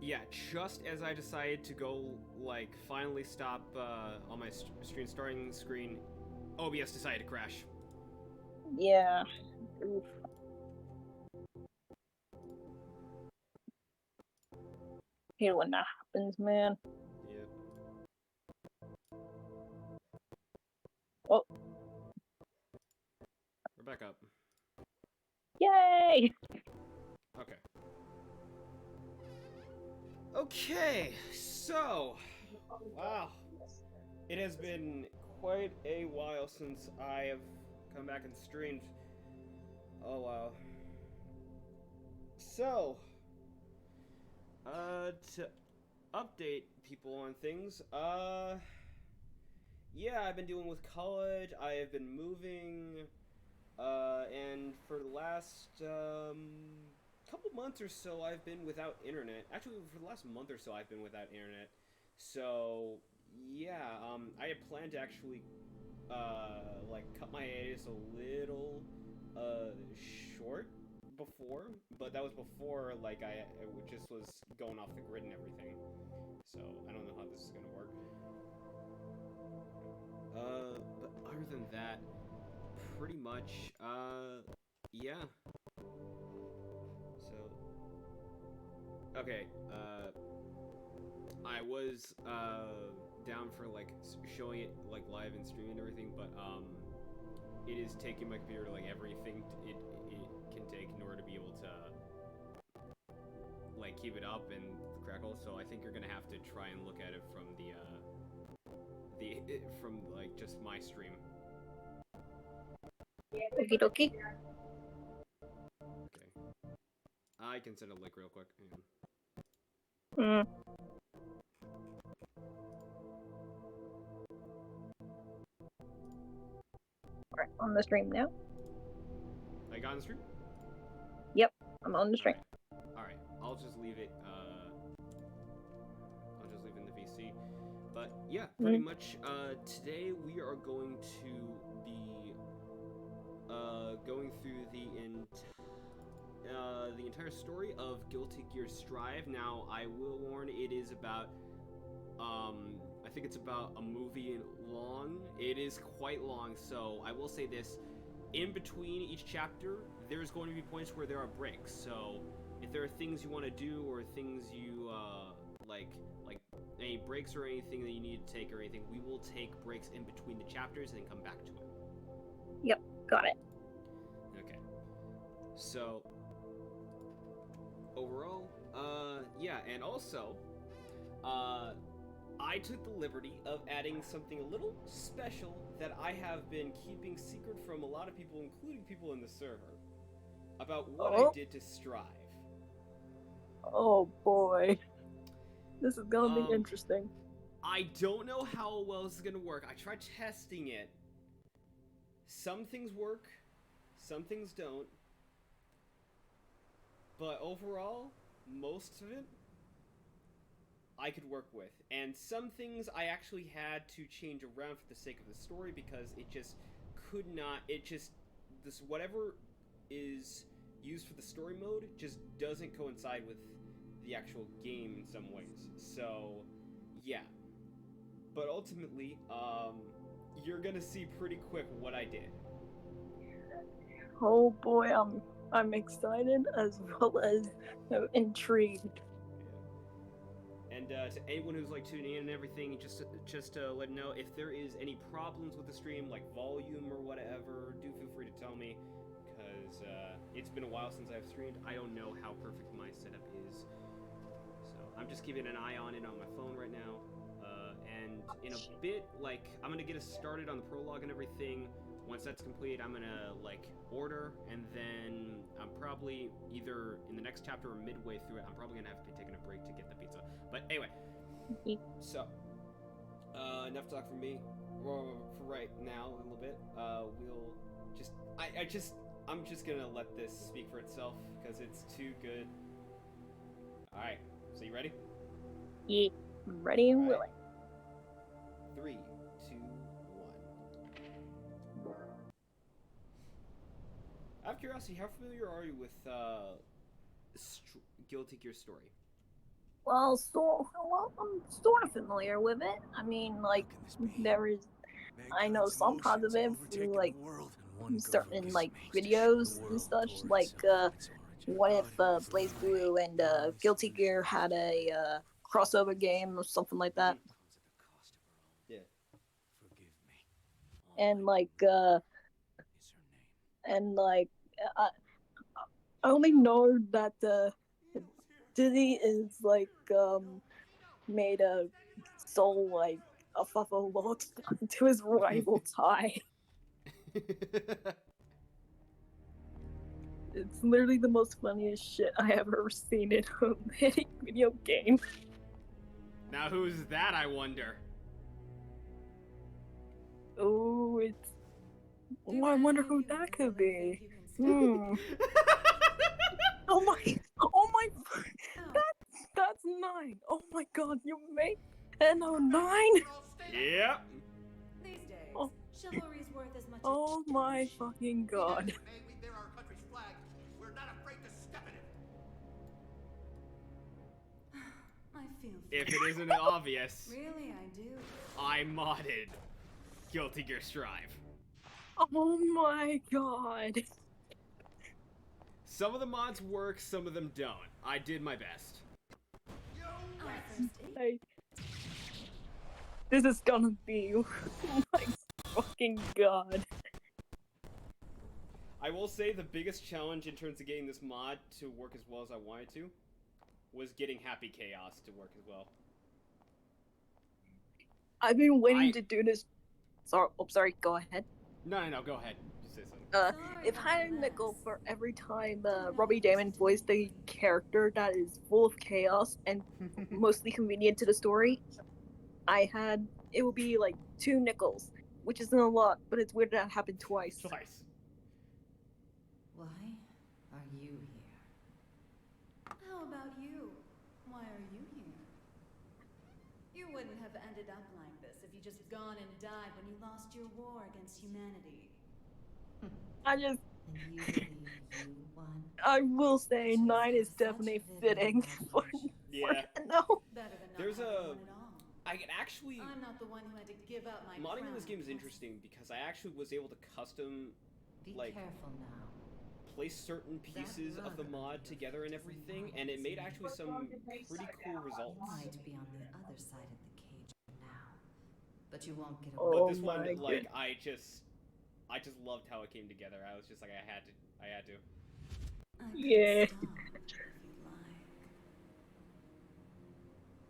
Yeah, just as I decided to go, like, finally stop on my stream starting screen, OBS decided to crash. Yeah. Oof. Hate when that happens, man. Yep. Oh, We're back up. yay! Okay. Okay, so, wow. It has been quite a while since I have come back and streamed. Oh, wow. So, to update people on things, yeah, I've been dealing with college, I have been moving, and for the last, couple months or so, I've been without internet. Actually, for the last month or so, I've been without internet. So, yeah, I had planned to actually, like, cut my hiatus a little, short before, but that was before, like, I just was going off the grid and everything. So, I don't know how this is gonna work. But other than that, pretty much, yeah. So, okay, I was, down for, like, showing it, like, live and streaming and everything, but, it is taking my computer, like, everything it can take in order to be able to, like, keep it up and crackle, so I think you're gonna have to try and look at it from from, like, just my stream. Okie dokie. Okay. I can send a link real quick. Hang on. Mm. Alright, on the stream now. I got on the stream? Yep, I'm on the stream. Alright. I'll just leave it, I'll just leave it in the VC. But yeah, pretty much, today we are going to be, going through the entire story of Guilty Gear Strive. Now, I will warn, it is about, I think it's about a movie long. It is quite long, so I will say this. In between each chapter, there's going to be points where there are breaks. So, if there are things you want to do or things you, like any breaks or anything that you need to take or anything, we will take breaks in between the chapters and then come back to it. Yep, got it. Okay. So, overall, yeah, and also, I took the liberty of adding something a little special that I have been keeping secret from a lot of people, including people in the server, about what I did to Strive. Oh boy. This is gonna be interesting. I don't know how well this is gonna work. I tried testing it. Some things work, some things don't. But overall, most of it I could work with. And some things I actually had to change around for the sake of the story because it just could not, this whatever is used for the story mode just doesn't coincide with the actual game in some ways. So, yeah. But ultimately, you're gonna see pretty quick what I did. Oh boy, I'm excited as well as intrigued. And to anyone who's like tuning in and everything, just to let them know if there is any problems with the stream, like volume or whatever, do feel free to tell me, because it's been a while since I've streamed. I don't know how perfect my setup is, so I'm just keeping an eye on it on my phone right now. And in a bit, like, I'm gonna get us started on the prologue and everything. Once that's complete, I'm gonna, like, order, and then I'm probably either in the next chapter or midway through it, I'm probably gonna have to be taking a break to get the pizza. But anyway, so, enough talk from me for right now, a little bit. We'll just, I'm just gonna let this speak for itself, because it's too good. Alright, so you ready? Yeah, I'm ready and willing. 3, 2, 1. Out of curiosity, how familiar are you with Guilty Gear Story? Well, I'm sort of familiar with it. I mean, like, there is, I know some positives through, like, certain, like, videos and such, like, what if, Blaze Blue and, Guilty Gear had a, crossover game or something like that? Yeah. And, like, I only know that, Diddy is, like, made a soul, like, a Fuffalo to his rival Ty. It's literally the most funniest shit I have ever seen in a video game. Now who's that, I wonder? Oh, it's. Oh, I wonder who that could be. Hmm. Oh my. Oh my. That's 9. Oh my god, you made NO9? Yep. These days, Oh. chivalry's worth as much Oh my fucking god. We bear our country's flag. We're not afraid to step in it. I feel If it isn't obvious, really I do. I modded Guilty Gear Strive. Oh my god. Some of the mods work, some of them don't. I did my best. This is gonna be. Oh my fucking god. I will say the biggest challenge in terms of getting this mod to work as well as I wanted to was getting Happy Chaos to work as well. I've been waiting to do this. Sorry, go ahead. No, go ahead. Just say something. If I had a nickel for every time Robbie Damon voiced a character that is full of chaos and mostly convenient to the story, it would be like 2 nickels, which isn't a lot, but it's weird that happened twice. Twice. Why are you here? How about you? Why are you here? You wouldn't have ended up like this if you just gone and died when you lost your war against humanity. And you believe you won? I will say 9 is definitely fitting for Yeah. no. Better than not There's having a- one at all. I can actually... I'm not the one who had to give up my Modding in crown this game is because- interesting because I actually was able to custom, Be like, careful now. place certain pieces of the mod together and everything, and it made actually some pretty cool results. You might be on the other side of the cage now, but you won't get Oh away. But this one, my like, I just loved how it came together. I was just like, I had to. I could Yeah. stop if you'd like.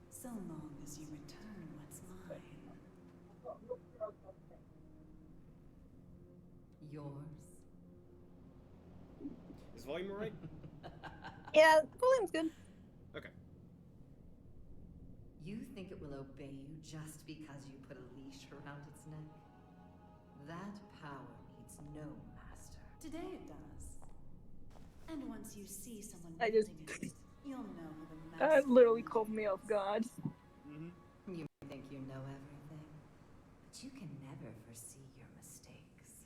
So long as you return what's mine. Yours. Is volume alright? Yeah, volume's good. Okay. You think it will obey you just because you put a leash around its neck? That power needs no master. Today it does. And once you see someone I just- wielding it, you'll know who the That master literally is. caught me off guard. Mm-hmm. You think you know everything, but you can never foresee your mistakes.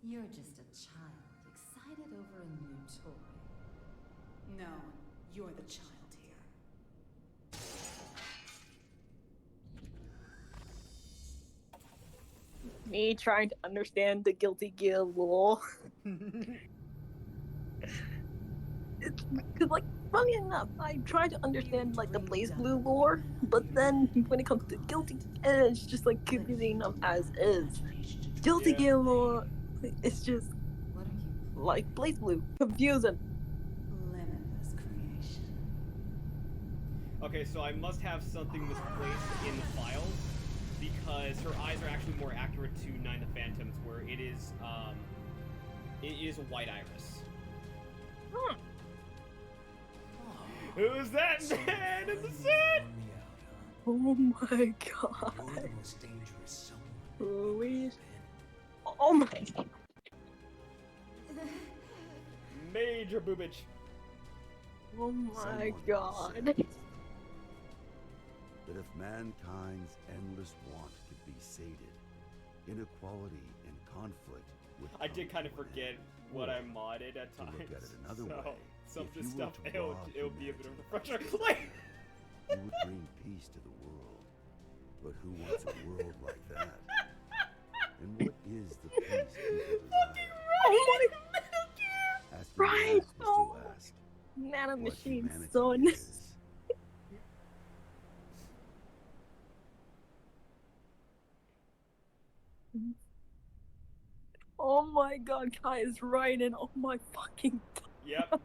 You're just a child excited over a new toy. No, you're the child here. Me trying to understand the Guilty Gear lore. It's because, like, funny enough, I tried to understand like the Blaze Blue lore, but then when it comes to Guilty Gear, it's just like confusing enough as is. Guilty Yeah. Gear lore, it's just What are you? like Blaze Blue, confusing. Limitless creation. Okay, so I must have something misplaced in the files because her eyes are actually more accurate to Nine the Phantoms, where it is a white iris. Hmm. Who's that man in the suit? Oh my god. You're the most dangerous Louise. Oh my god. Major boobage. Oh my Someone god. said that if mankind's endless want could be sated, inequality and conflict would I did kind of come to an forget end. what Or, I modded at to times. look at it another so way, some of if this you were stuff to it'll rob be a bit of a humanity refresher. Like, You would bring peace to the world. But who wants a world like that? And what is the peace people desire? Oh Asking Right, that is oh. to ask my Nano what Machine, humanity son. is. Oh my god, Kai is right, and oh my fucking Yep.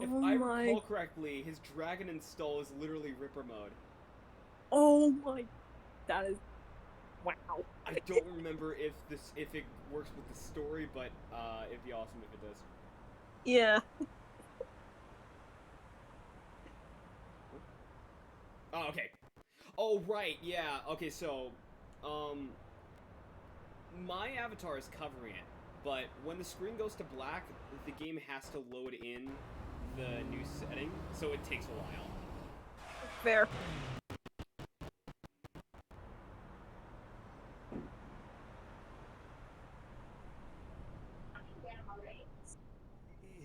If oh I my, recall correctly, his dragon install is literally Ripper mode. oh my, that is, wow. I don't remember if it works with the story, but it'd be awesome if it does. Yeah. Oh, okay. Oh, right, yeah. Okay, so, my avatar is covering it, but when the screen goes to black, the game has to load in the new setting, so it takes a while. Fair.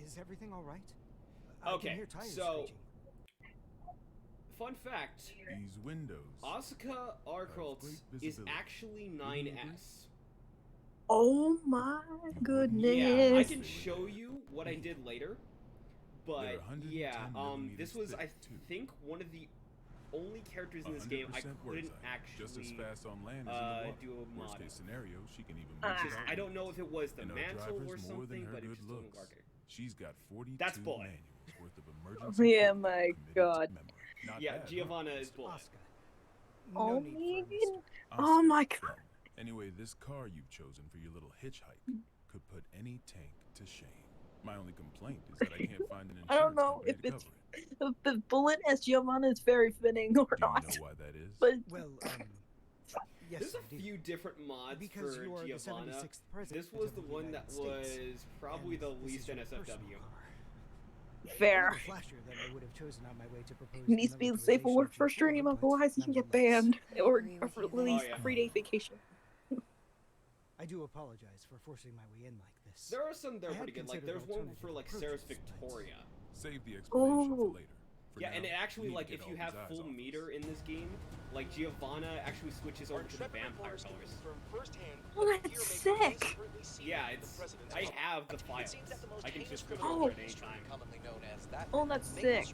Is everything all right? Okay, I can hear tires so- screeching. Fun fact, These windows. Asuka Arkroltz great is visibility. actually you 9S. Oh my goodness. Yeah, I can show you what I did later, but They're 110 yeah, this was, millimeters I thick, too. think, one of the only characters in this game I 100% couldn't works actually just as fast on land as in the water. do a mod. Worst case scenario, she can even Ah. move it I don't know if it was the And our mantle or driver's more than something, her but it good just doesn't looks. work. She's got 42 That's bullet. manuals worth of emergency Yeah, equipment my committed to god. memory. Not Yeah, bad, huh? Giovanna is bullet. Asuka. Oh No need for a mystery. Oh Oscar, my god. then. Anyway, this car you've chosen for your little hitchhike could put any tank to shame. My only complaint is that I can't find an insurance I don't know company if to it's- cover it. The bullet as Giovanna is very fitting or Do you not. know why that is? But Well, yes, There's I a do. few different mods Because for you are the Giovanna. 76th president This was of the one United that States, was probably and the this least is your NSFW. personal car. fair. A little flashier than I would have chosen on my way to propose It needs to be the safer militarization word of for your stream, floor, but otherwise he can get nonetheless. banned I or agree with you at there. least Oh, yeah. a 3-day vacation. I do apologize for forcing my way in like this. There are some that are I had pretty good. Like, considered there's one alternative for, like, approaches, Sarah's but- Victoria. Save the explanation Oh. for later. For Yeah, now, and it actually, we need like, to if get you all have these eyes full off us. meter in this game, like, Giovanna actually switches over to the vampire colors. Oh, that's sick. Yeah, it's... I have the files. I can just switch Oh. over at any time. Oh, that's sick.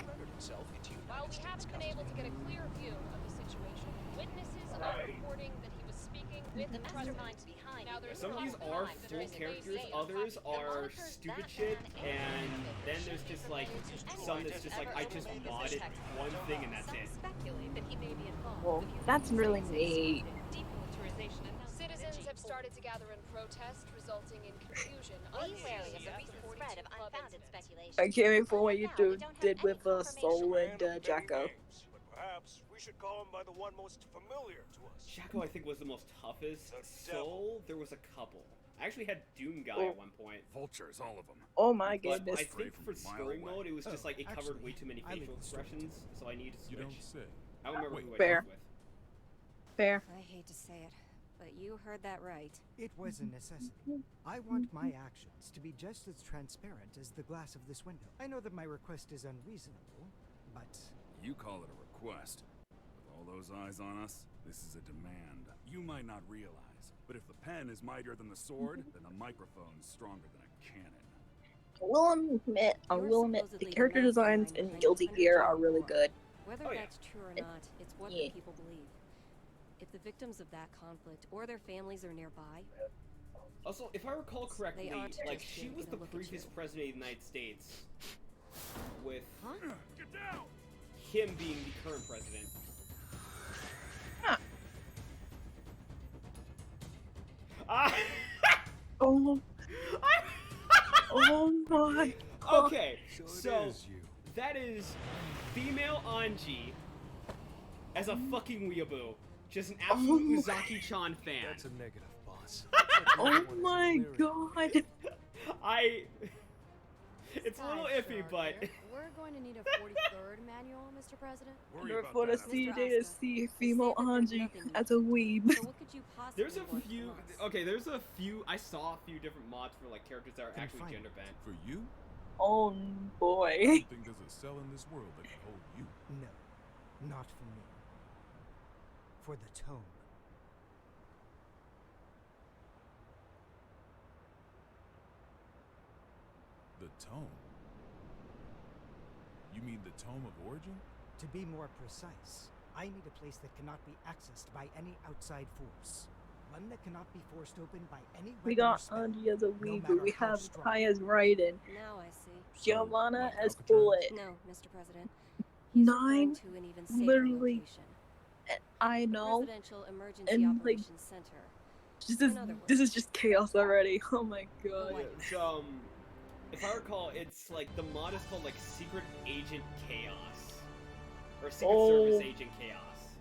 While we haven't been able to get a clear view of the situation, witnesses are reporting that he was speaking with the masterminds behind. Now, there's Some of these talk are behind that full there's a characters, way others the are monikers stupid that shit, man and then should there's be just, like, familiar to some anyone that's who's just like, ever I just overlaid this modded text one with thing and that's Some it. speculate that he may be involved Well, with that's really neat. demilitarization and now citizens have started to gather in protest, resulting in confusion. Be wary of the recent spread of unfounded speculation. I can't wait for what you Right now, we do, don't have did any with confirmation. Soul and Jacko. But perhaps we should call him by the one most familiar to us. Shaco, I think, was the most toughest. The Soul, there was a couple. I actually had Doom Guy Oh. at one point. Vultures, all of them. Oh my But goodness. I think for story mode, it was just Oh, like it covered actually, way too many I facial like the story expressions, so I needed to You don't switch. say. I don't remember Wait. who I Fair. talked with. Fair. I hate to say it, but you heard that right. It was a necessity. I want my actions to be just as transparent as the glass of this window. I know that my request is unreasonable, but You call it a request. With all those eyes on us, this is a demand. You might not realize, but if the pen is mightier than the sword, then the microphone's stronger than a cannon. I will You're admit, the supposedly character the designs mastermind in behind Guilty the Gear are Undertale really War. good. Whether Oh, yeah. that's true or not, it's what Yeah. the people believe. If the victims of that conflict or their families are nearby, Also, if I recall correctly, aren't like, just she here was to the look at previous you. president of the United States, with Get down! him being the current president. Huh. Ah! Oh, oh my. Okay, so that is female Anji as a fucking weeaboo. Just an absolute Oh my- Uzaki-chan fan. that's a negative, boss. Oh my god. It's a little Besides, iffy, Shark but here, we're going to need a 43rd manual, Mr. President. Worry Never about for the that. sea Mr. day to Asuka, see they female say that there's Anji nothing as a weeb. So what could you possibly there's a want few. from us? Okay, there's a few. I saw a few different mods for like characters that are actually Confine gender bent. For you? Oh, boy. I don't think there's a cell in this world that can hold you. No, not for me. For the tome. The tome? You mean the tome of origin? To be more precise, I need a place that cannot be accessed by any outside force. One that cannot be forced open by any We weapon or got spell, Andy as a no Weaver. matter We how have strong. Kai as Raiden. Now I see. Giovanna like as Alcatraz? Bullet. No, Mr. President. He's referring 9 to an even safer literally- location. I The know. Presidential Emergency And, like, Operations Center. This is just chaos already. Oh my god. White It's, if I recall, it's like the mod is called like Secret Agent Chaos, or Secret Service Agent Chaos.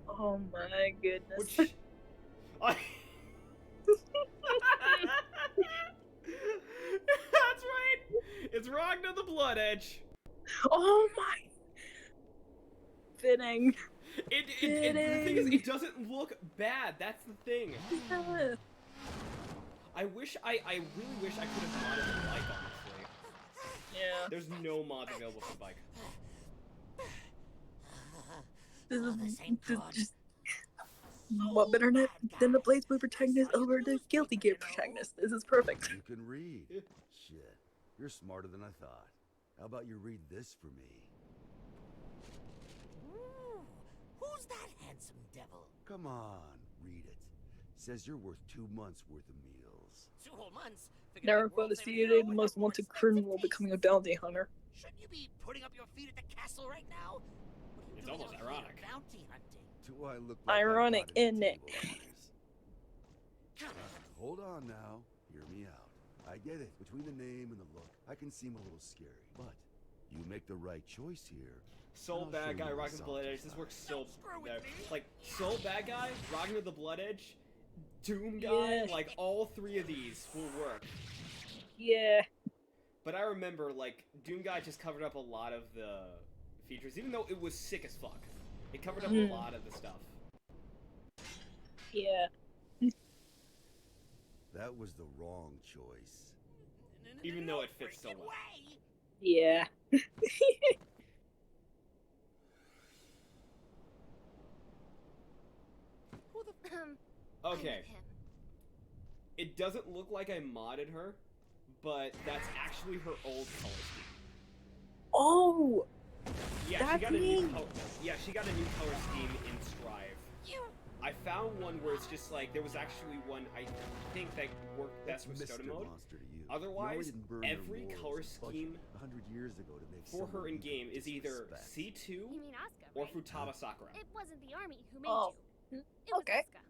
Oh my goodness. Which I. That's right. It's Ragnar the Blood Edge. Oh my. Fitting. The thing is, it doesn't look bad. That's the thing. Yeah. I really wish I could have modded the bike, honestly. Yeah. There's no mods available for the bike. This is just what better than the Blaze Blue protagonist over the Guilty Gear protagonist. This is perfect. You can read. Shit, you're smarter than I thought. How about you read this for me? Who's that handsome devil? Come on, read it. Says you're worth 2 months worth of meals. 2 whole months? Never felt associated the most wanted criminal becoming a bounty hunter. Shouldn't you be putting up your feet at the castle right now? What are you It's doing almost out here ironic. bounty hunting? Do I look like Ironic, I got isn't it? Hold on now. Hear me out. I get it. Between the name and the look, I can seem a little scary. But you make the right choice here. Soul I'll Bad show Guy, you Ragnar the the Blood softer Edge. This side. works so screw with me. like Soul Bad Guy, Ragnar the Blood Edge, Doom Guy. Yeah. Like all 3 of these will work. Yeah. But I remember like Doom Guy just covered up a lot of the features, even though it was sick as fuck. It covered up a lot of the stuff. Yeah. That was the wrong choice. Even though it fits so well. Yeah. Who the Okay. It doesn't look like I modded her, but that's actually her old color scheme. Oh. Yeah, That's she got a new neat. she got a new color scheme in Strive. I found one where it's just like there was actually one I think that worked best with Mr. Stoda mode. Monster to you. Otherwise, No, I didn't burn your every morals color a bunch scheme 100 years ago to make for her someone in you game is either disrespect. C2 You mean Asuka, or right? Futaba Sakura. It wasn't the army who made Oh. you. It was Okay. Asuka.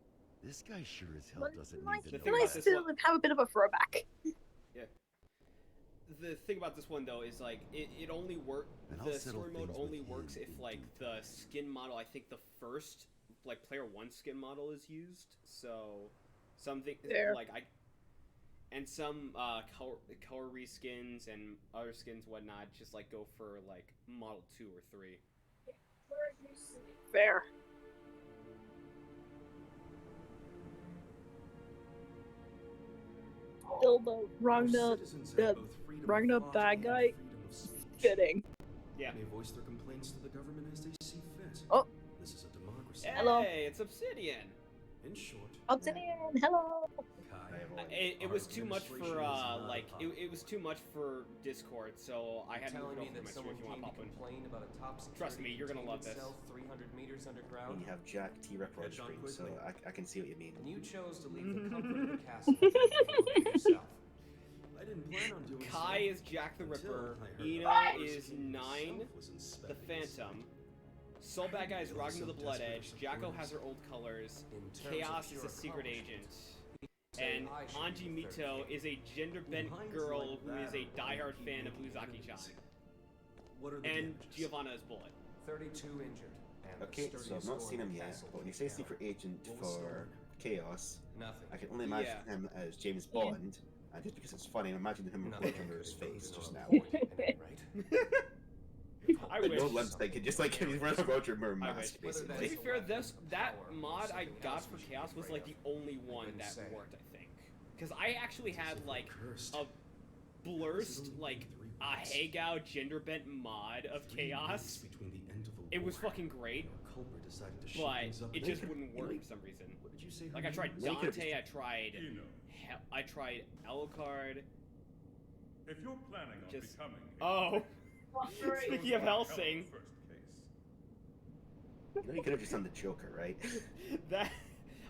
This guy sure as hell But doesn't nice, need The to thing know about nice this to one- have a bit of a throwback. Yeah. The thing about this one though is like it only works. And I'll The settle story mode things only with works him if in like due the skin model. I think the first like player 1 skin model is used. So something Fair. like and some color reskins and other skins whatnot just like go for like model 2 or 3. Fair. Still the Ragnar, bad guy, fitting. Yeah. May voice their complaints to the government as they see fit. Oh. This is a democracy. Hello. Hey, it's Obsidian. In short, Obsidian, hello. It was too much for like it was too much for Discord, so I had to move it over to my stream if you want to pop in. about a top Trust me, you're gonna love this. 300 meters underground. And you have Jack T-Rep on Head on stream, so quickly. I can see what you mean. And you chose to leave the comfort of the castle to for yourself. I didn't plan on doing Kai so is Jack the until Ripper, I heard Ina that the is king 9, himself was the inspecting Phantom, Soul Bad Guy is Ragnar the Blood Edge, Jacko has her old colors, Chaos is a secret agent, and Anji Mito is a gender-bent girl who is a diehard fan of Uzaki-chan. What are the And damages? Giovanna is Bullet. 32 injured. And Okay, the so I've not seen him yet, castle but when you say down. secret agent What was for stolen? Chaos, Nothing. I can only imagine Yeah. him as James Bond, and just because it's funny, I'm imagining him Nothing recording under his face just now. I But wish. no lipstick, just like he's running Roger Moore mask, To basically. be fair, that mod I got for Chaos was like the only one that worked, I think. Because I actually had like a blurst, like Hagao gender bent mod of chaos. Between the end of the It was war, fucking great, our culprit decided to shake but things up it again. just wouldn't work for some reason. What did you say? Like I tried Dante, I tried Alucard. If you're planning on Just becoming oh, speaking of Helsing, You know, you could have just done the Joker, right? that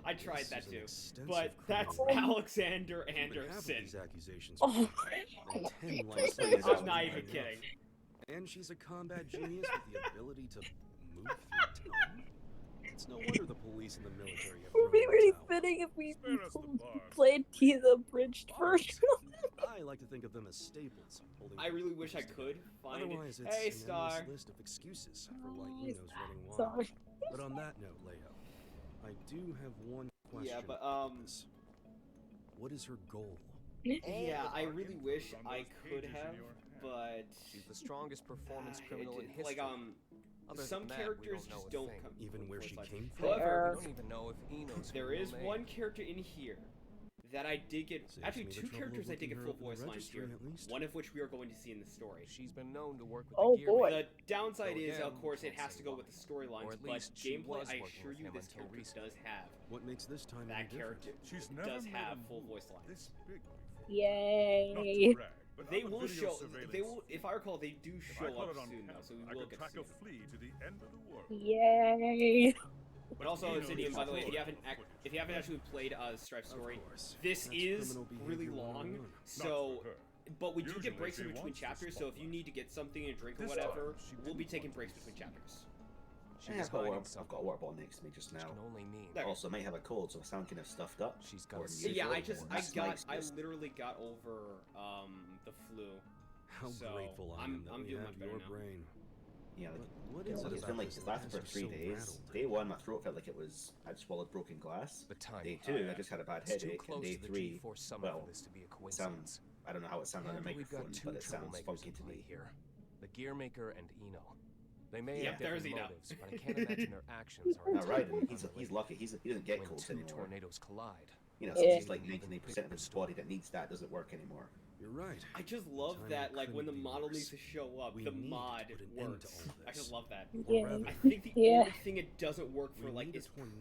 I tried that too, extensive but that's criminal Alexander You've been having Anderson. these accusations Oh. and 10 life I'm sentences I'm not are even enough. kidding. And she's a combat genius with the ability to move through time. It's no wonder the police and the military have It would be thrown in the really towel. fitting if we Spare us the bar. played the abridged version. I like to think of them as staples. holding I really wish I things could together. find Otherwise, it. it's Hey, an Star. endless list of excuses for why Eno's running wild. Sorry. But on that note, Leo, I do have one question. Yeah, but for this. What is her goal? Yeah, I really wish I could have, but She's the strongest performance criminal in history. like Other some than that, characters we don't know just a don't thing. come. Even where she like- came from? However, We don't even know if Eno's her there real is name. one character in here that I did get. Saves Actually, me the two trouble characters of I did get looking her full up in the voice lines registry, here. at least. One of which we are going to see in the story. She's been known to work with Oh, the gear boy. The downside So is, of again, course, it can't has say to go why. with the storylines, Or at but least she gameplay, was I working assure with you, him this until character recently. does have. What makes this time That any different? character She's never does made have a full move voice lines. this big before. Not to Yay. brag, but They other will video show. surveillance- They will. If I recall, they do If show I caught up it on soon, camera, though, so we I will could get track to a see them. flea to the end of the world. Yay. But also, Eno Obsidian, is by the way, if you destroyed haven't for footage. if you haven't actually played Strife Story, course. this That's is criminal really behavior long. 101. Not So, for her. but we do Usually get breaks in she between wants the chapters. So if you spotlight. need to get something to drink or This time, whatever, she we'll be didn't taking want breaks the between chapters. She Yeah, was I've got, hiding I've something. got a water bottle next to me just Which now. can only mean There. Also, may have a cold, so I sound kind of stuffed up. she's more got than Yeah, usual, I just or this mic's I just- literally got over the flu. How So, grateful I I'm- am that I'm we doing have much better your now. brain. Yeah, like, What you is know, it it's about been like this it that lasted has for you 3 so days. rattled? Day 1, my throat felt like I'd swallowed broken glass. But time. Day 2, I just had a bad It's too headache, close and day to the 3, G4 summit well, for this to be a it coincidence. sounds. I don't know how it sounds on a And we've microphone, got two but it sounds troublemakers funky in to play me. here. The Gearmaker and Eno. They may Yeah, have there's different Eno. motives, but I can't imagine their actions are Now, Raiden, entirely he's unrelated. lucky. He doesn't get When colds two anymore. tornadoes collide. You know, Yeah. since he's like 99% of his body that needs that doesn't work anymore. You're right. I just love Time that, like, when the couldn't be model worse. needs to show up, We the need to mod put an end to works. all I just this. love that. Or Yeah. rather, I think the Yeah. only thing it doesn't work for, we like, need a is tornado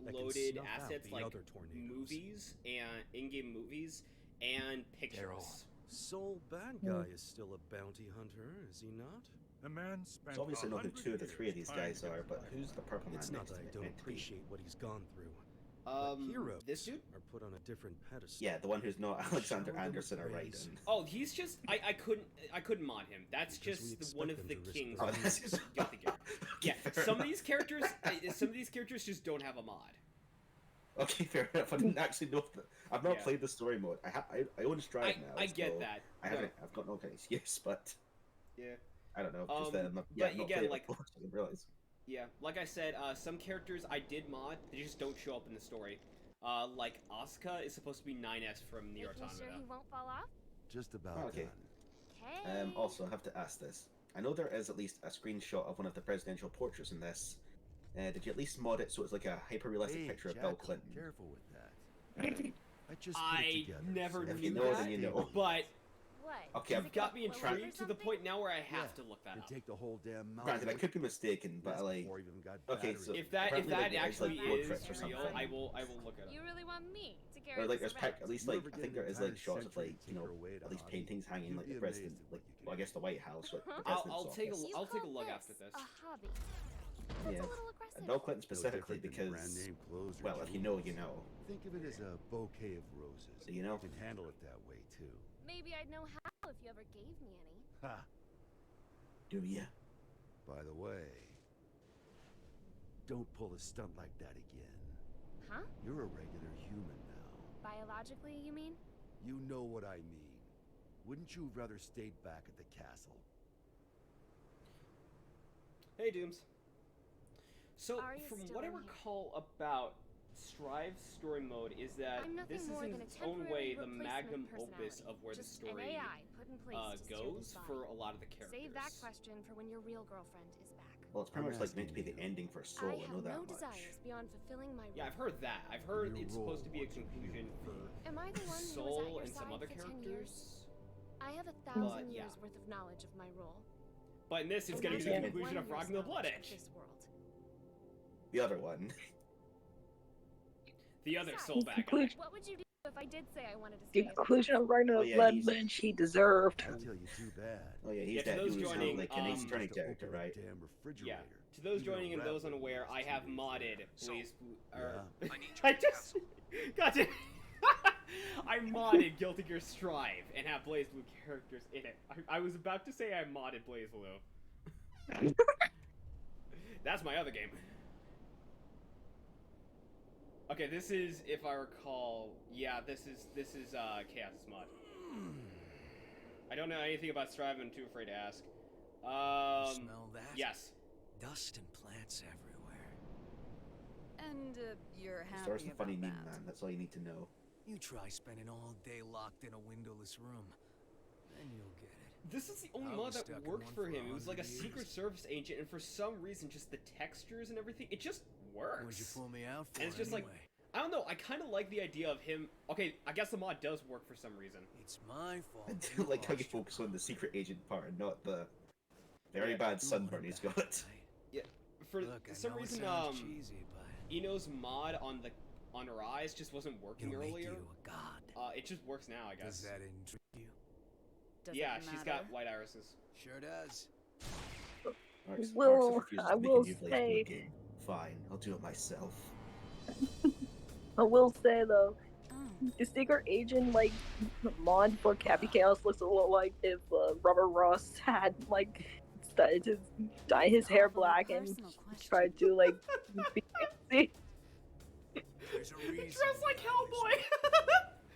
that can preloaded snuff out assets the like other tornadoes. movies and in-game movies and pictures. Soul bad guy is still a bounty hunter, is he not? The man spent So obviously, I know who 100 2 of the 3 of years these trying guys to get are, his but life who's the purple man It's not next that to I me don't meant to be? appreciate what he's gone through. But heroes this dude? are put on a different pedestal. Yeah, the one who's not Alexander Shower them Anderson or with praise. Raiden. Oh, he's just I couldn't mod him. That's Because we just one of expect the them to risk kings. their of lives. who's got the gear. Yeah, Fair some of enough. these characters just don't have a mod. Okay, fair enough. I didn't actually know that. I've not Yeah. played the story mode. I own Strive now. I get so that. I haven't. I've got no kind of excuse, but Yeah. I don't know. Just that I'm not, but I've not again, played it like- before, so I didn't realize. Yeah, like I said, some characters I did mod, they just don't show up in the story. Like Asuka is supposed to be 9S from Nier Making sure he Automata. won't fall off? Just about Oh, okay. done. Okay. Also, I have to ask this. I know there is at least a screenshot of one of the presidential portraits in this. Did you at least mod it so it's like a hyper-realistic Hey, picture of Bill Jack, Clinton? careful with that. I just put it I together. never so If you knew know, that, then you know. but What? Okay, you've got me Well, intrigued to the something? point now where I have Yeah, to look that could up. take the whole damn mountain. Granted, I could be mistaken, but That's like, before we even got okay, batteries. so If that apparently, like, there's, actually like, road is trips or real, something. I will look it up. You really want me to carry Or like this there's around? at least You like ever I get think an there is like entire shots of century like to tinker away at a at least hobby? paintings hanging You'd like be the amazed president, at like what you can well, I get. guess the White House, like the I'll president's take office. You I'll take a call look this after this. a hobby. That's Yeah. a little aggressive. Bill Clinton No specifically different than because, brand name clothes or well, if you jewelry. know, you know. Think of it as a bouquet of roses. So you know. You can handle it that way too. Maybe I'd know how if you ever gave me any. Ha! Do ya? By the way, don't pull a stunt like that again. Huh? You're a regular human now. Biologically, you mean? You know what I mean. Wouldn't you have rather stayed back at the castle? Hey, Dooms. So, Arya's from still what I in here. recall about Strive's story mode is that I'm nothing this is more in than a its own way temporary the replacement magnum opus personality. of where Just the story an AI put in place to steer goes this body. for a lot of the characters. Save that question for when your real girlfriend is back. Well, it's pretty I'm much like meant to be asking the you. ending for Soul. I I know have that no much. desires beyond fulfilling my Yeah, role. I've heard that. I've heard Your it's supposed to be a role, what you conclusion do. for Am I the one who was at Soul your and some side other for 10 characters. years? I have 1,000 yeah. years worth of knowledge of my role. But in this, it's gonna be the conclusion of Rocking the Blood Edge. The other one. The other soulback guy. What would you do if I did say I wanted to The stay? conclusion of Ragnar Oh, yeah, Blood he's- Lynch he deserved. I tell you, too bad. Oh yeah, he's Yeah, to that those dude who's joining, like an Ace Attorney Just to character, open a right? damn refrigerator. Yeah. To those Even a joining and rat those would unaware, last I 2 have days. modded Blaze. Yeah. I just. Gotcha. I modded Guilty Gear Strive and have Blaze Blue characters in it. I was about to say I modded Blaze Blue. That's my other game. Okay, this is, if I recall, yeah, this is Chaos' mod. I don't know anything about Strive, I'm too afraid to ask. Smell that? Yes. Dust and plants everywhere. And you're happy Star's a funny about meme, that. man. That's all you need to know. You try spending all day locked in a windowless room, then you'll get it. This is the only I mod was that stuck in worked one for for him. It was like a 100 years. Secret Service agent, and for some reason, just the textures and everything, it just works. What'd you pull me out for And it's just anyway? like, I don't know, I kind of like the idea of him. Okay, I guess the mod does work for some reason. It's my fault. I do like how you focus on the secret agent part and not the very Yeah. bad sunburn he's got. Yeah, for Look, I some know it reason, sounds cheesy, but Eno's mod on her eyes just wasn't working it'll make earlier. you a god. It just works now, I guess. Does that intrigue you? Does Yeah, it she's matter? got white irises. Sure does. Mark's Will- refuses I to make a will new Blaze say- Blue game. Fine, I'll do it myself. I will say though, Oh. the secret agent like mod for Cappy Chaos looks a lot like if Robert Ross had like started to dye his hair black and Personal question. tried to like be fancy. There's a reason. Dressed like why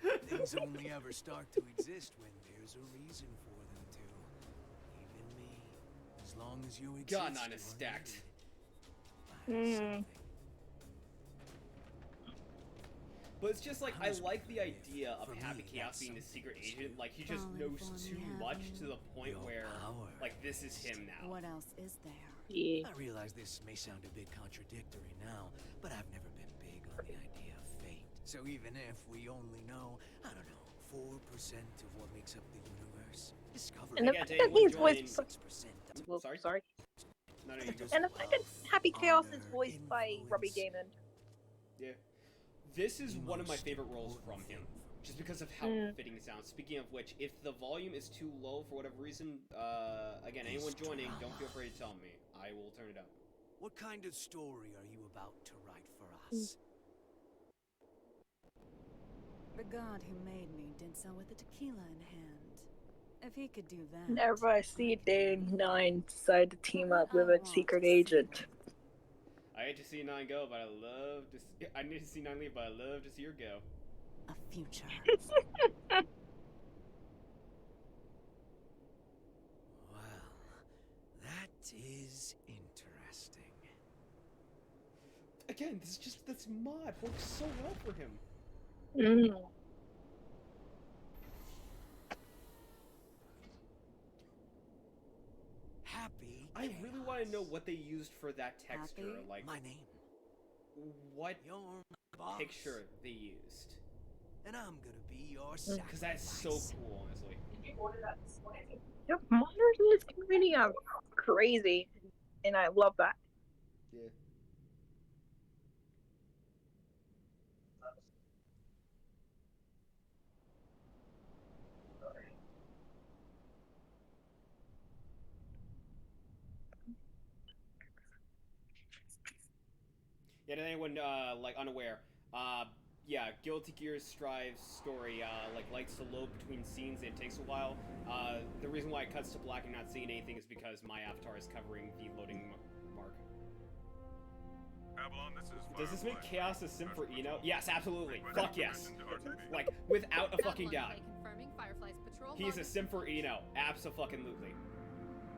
Hellboy! Things only ever start to exist when there's a reason for them to. Even me. As long as you exist. God, none you're is stacked. needed. Hmm. But it's just like, I like the idea of For Happy me, Chaos that's being the something secret that's agent. Like, he just Falling knows for too me, much having to the point your where, power like, this is him now. What else is there? Yeah. I realize this may sound a bit contradictory now, but I've never been big on the idea of fate. So even if we only know, I don't know, 4% of what makes up the universe, discover And the Yeah, fact Dave, that we'll he's voiced join- 6%. well, Sorry? sorry. No, you go. And the fact that Happy Chaos is honor, voiced by Robbie influence. Damon. Yeah. This is The one of my most favorite roles from important him. thing Just because of how fitting it sounds. Speaking of which, if the volume is too low for whatever reason, again, anyone Is joining, drama. don't feel afraid to tell me. I will turn it up. What kind of story are you about to write for us? The god who made me did so with a tequila in hand. If he could do that. Whenever I see Day 9 decide to team up with I a want secret to see agent. I hate to see 9 go, but I love to see, I need to see 9 leave, but I love to see her go. a future. Well, that is interesting. Again, this mod works so well for him. Mm. Happy. I really want to know what they used for that texture. Happy? Like, My name. what You're my boss. picture they used. And I'm gonna be your Because sacrifice. that's so cool, honestly. Yeah, modders in this community are crazy, and I love that. Yeah. Yeah, to anyone like unaware, yeah, Guilty Gear Strive's story like likes to load between scenes. It takes a while. The reason why it cuts to black and not seeing anything is because my avatar is covering the loading mark. Avalon, this is Does this make Firefly. Chaos a sim for Eno? Yes, absolutely. Requesting Fuck yes. permission to RTB. Like without a fucking doubt. Confirming Firefly's patrol. He's a sim for Eno. Abso-fucking-lutely.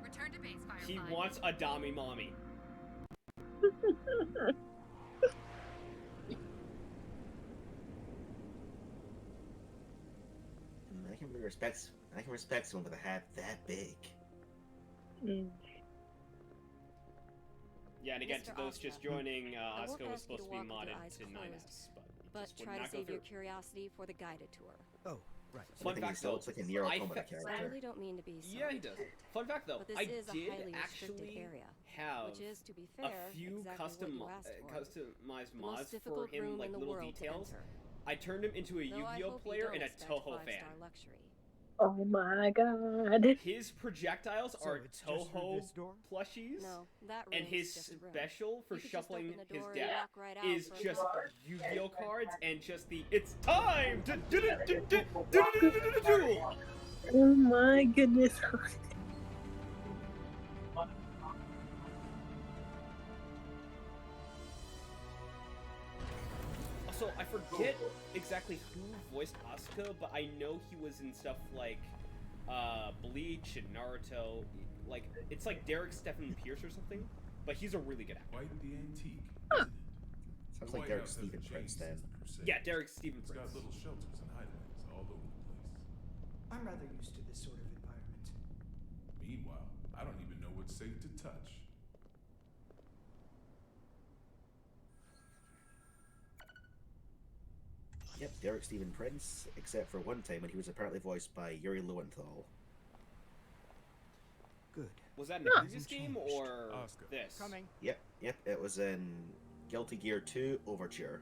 Return to base, Firefly. He wants a Dami mommy. I can respect someone with a hat that big. Mm. Yeah, and again, to Mr. those just Asuka, joining, I won't Asuka was ask you supposed to to be walk with your modded eyes to closed, 9S, but it But just would try to not go save your through. curiosity for the guided tour. Oh, Right. Fun I think he fact still though, looks like a Nier I Automata fa- I character. really don't mean to be so. Yeah, he does. Fun fact though, But this I is a did highly restricted actually area, have which is, to be a fair, few exactly what you asked for. customized The mods most for difficult him, room like in the little world to details. enter. I turned him into a Though I Yu-Gi-Oh hope you player don't and a expect Toho fan. five-star luxury. Oh my god. His projectiles So are it's just through Toho this door? plushies, No, that and room's his just a room. special for You could just shuffling open the his door and deck walk right out is for a just moment. Yu-Gi-Oh cards and just the "It's time to duel." Oh my goodness. Also, I forget exactly who voiced Asuka, but I know he was in stuff like Bleach and Naruto. Like, it's like Derek Stephen Pierce or something, but he's a really good actor. Quite the antique, Huh. isn't it? Sounds The like White Derek House Stephen hasn't Prince changed then. since the Crusade. Yeah, Derek Stephen It's got Prince. little shelters and hideaways all over the place. I'm rather used to this sort of environment. Meanwhile, I don't even know what's safe to touch. Yep, Derek Stephen Prince, except for one time when he was apparently voiced by Yuri Lowenthal. Good. Was that in the previous game or Asuka. this? Coming. Yep, it was in Guilty Gear 2 Overture.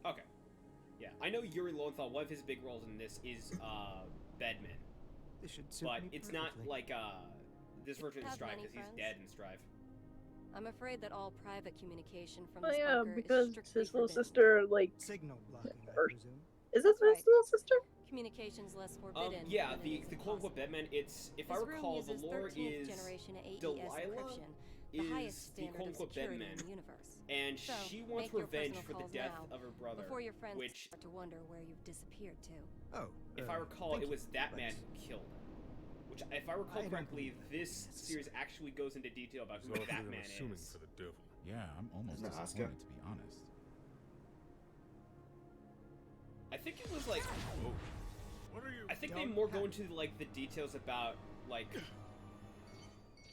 Okay. Yeah, I know Yuri Lowenthal. One of his big roles in this is Bedman, This should suit but me it's not perfectly. like this version of Have Strive many because he's friends? dead in Strive. I'm afraid that all private communication from Oh this yeah, bunker because is strictly his little forbidden. sister, like, Signal blocking, I Or- presume. is this That's his little sister? Communication's less forbidden. Yeah, than it the is quote unquote impossible. Bedman. It's if I This room recall, the uses lore 13th is generation AES Delilah encryption, the is highest the standard quote of unquote security Bedman, in the universe. and So, she wants make your revenge personal for the calls death now, of her brother. before your friends which, start to wonder where you've disappeared to. Oh. if I recall, thank it was you, that but man who killed her. Which, if I recall I don't correctly, believe this that's series actually goes into detail about who So that I'm man assuming is. for the devil. Yeah, I'm almost Isn't that disappointed, Asuka? to be honest. I think it was like. Whoa. What are you? I think they Don't more go panic. into like the details about like.